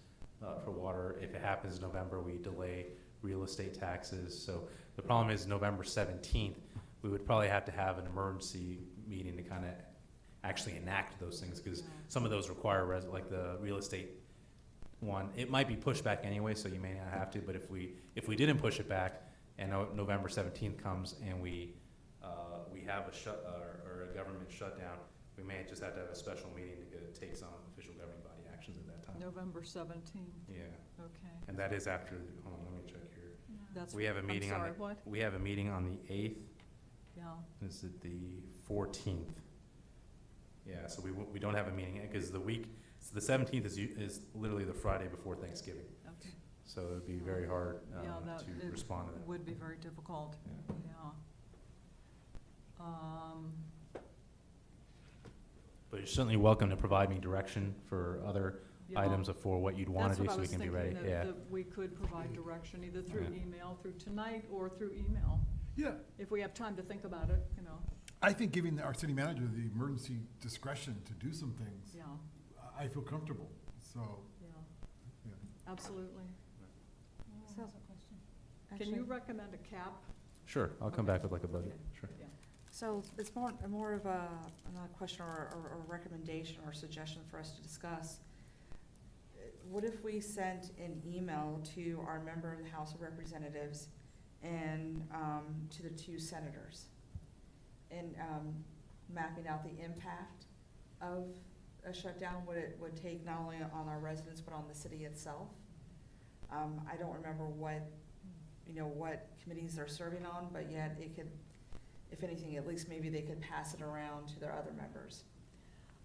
for water. If it happens in November, we delay real estate taxes. So the problem is November 17th, we would probably have to have an emergency meeting to kind of actually enact those things, because some of those require, like the real estate one, it might be pushed back anyway, so you may not have to, but if we didn't push it back and November 17th comes and we have a government shutdown, we may just have to have a special meeting to take some official governing body actions at that time. November 17th. Yeah. Okay. And that is after, hold on, let me check here. We have a meeting I'm sorry, what? We have a meeting on the 8th. Yeah. This is the 14th. Yeah, so we don't have a meeting, because the 17th is literally the Friday before Thanksgiving. Okay. So it would be very hard to respond to that. It would be very difficult, yeah. But you're certainly welcome to provide me direction for other items for what you'd want to do, so we can be ready. That's what I was thinking, that we could provide direction either through email, through tonight, or through email. Yeah. If we have time to think about it, I think giving our city manager the emergency discretion to do some things, Yeah. I feel comfortable, so. Yeah. Absolutely. So, Can you recommend a cap? Sure, I'll come back with like a budget, sure. Yeah. So it's more of a, not a question or a recommendation or suggestion for us to discuss. What if we sent an email to our member in the House of Representatives and to the two senators, and mapping out the impact of a shutdown, what it would take not only on our residents but on the city itself? I don't remember what committees they're serving on, but yet it could, if anything, at least maybe they could pass it around to their other members.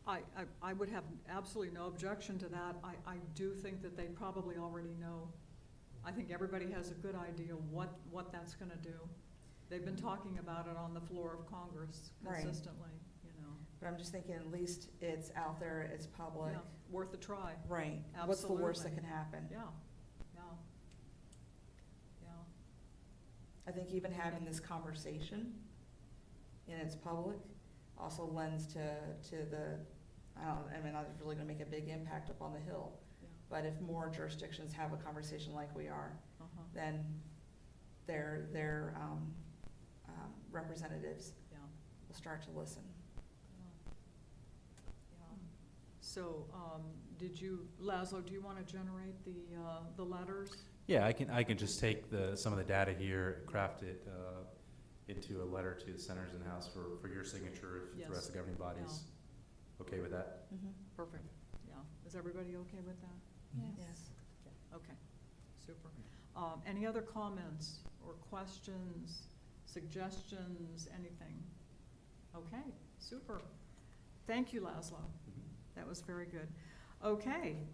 I would have absolutely no objection to that. I do think that they probably already know. I think everybody has a good idea what that's gonna do. They've been talking about it on the floor of Congress consistently, But I'm just thinking, at least it's out there, it's public. Yeah, worth a try. Right. What's the worst that Absolutely. can happen? Yeah, yeah, yeah. I think even having this conversation, and it's public, also lends to the, I mean, that's really gonna make a big impact up on the Hill. Yeah. But if more jurisdictions have a conversation like we are, Uh-huh. then their representatives Yeah. will start to listen. Yeah. So, Laszlo, do you want to generate the letters? Yeah, I can just take some of the data here, craft it into a letter to the senators in the House for your signature if the Yes. rest of the governing body's okay with that. Perfect, yeah. Is everybody okay with that? Yes. Okay, super. Any other comments or questions, suggestions, anything? Okay, super. Thank you, Laszlo. That was very good. Okay,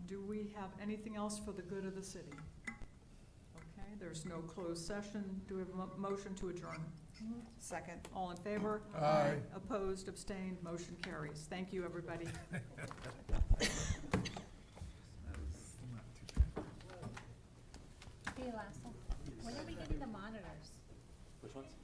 do we have anything else for the good of the city? Okay, there's no closed session. Do we have a motion to adjourn? Second. All in favor? Aye. Opposed, abstained, motion carries. Thank you, everybody. Hey, Lasso, when are we getting the monitors? Which ones?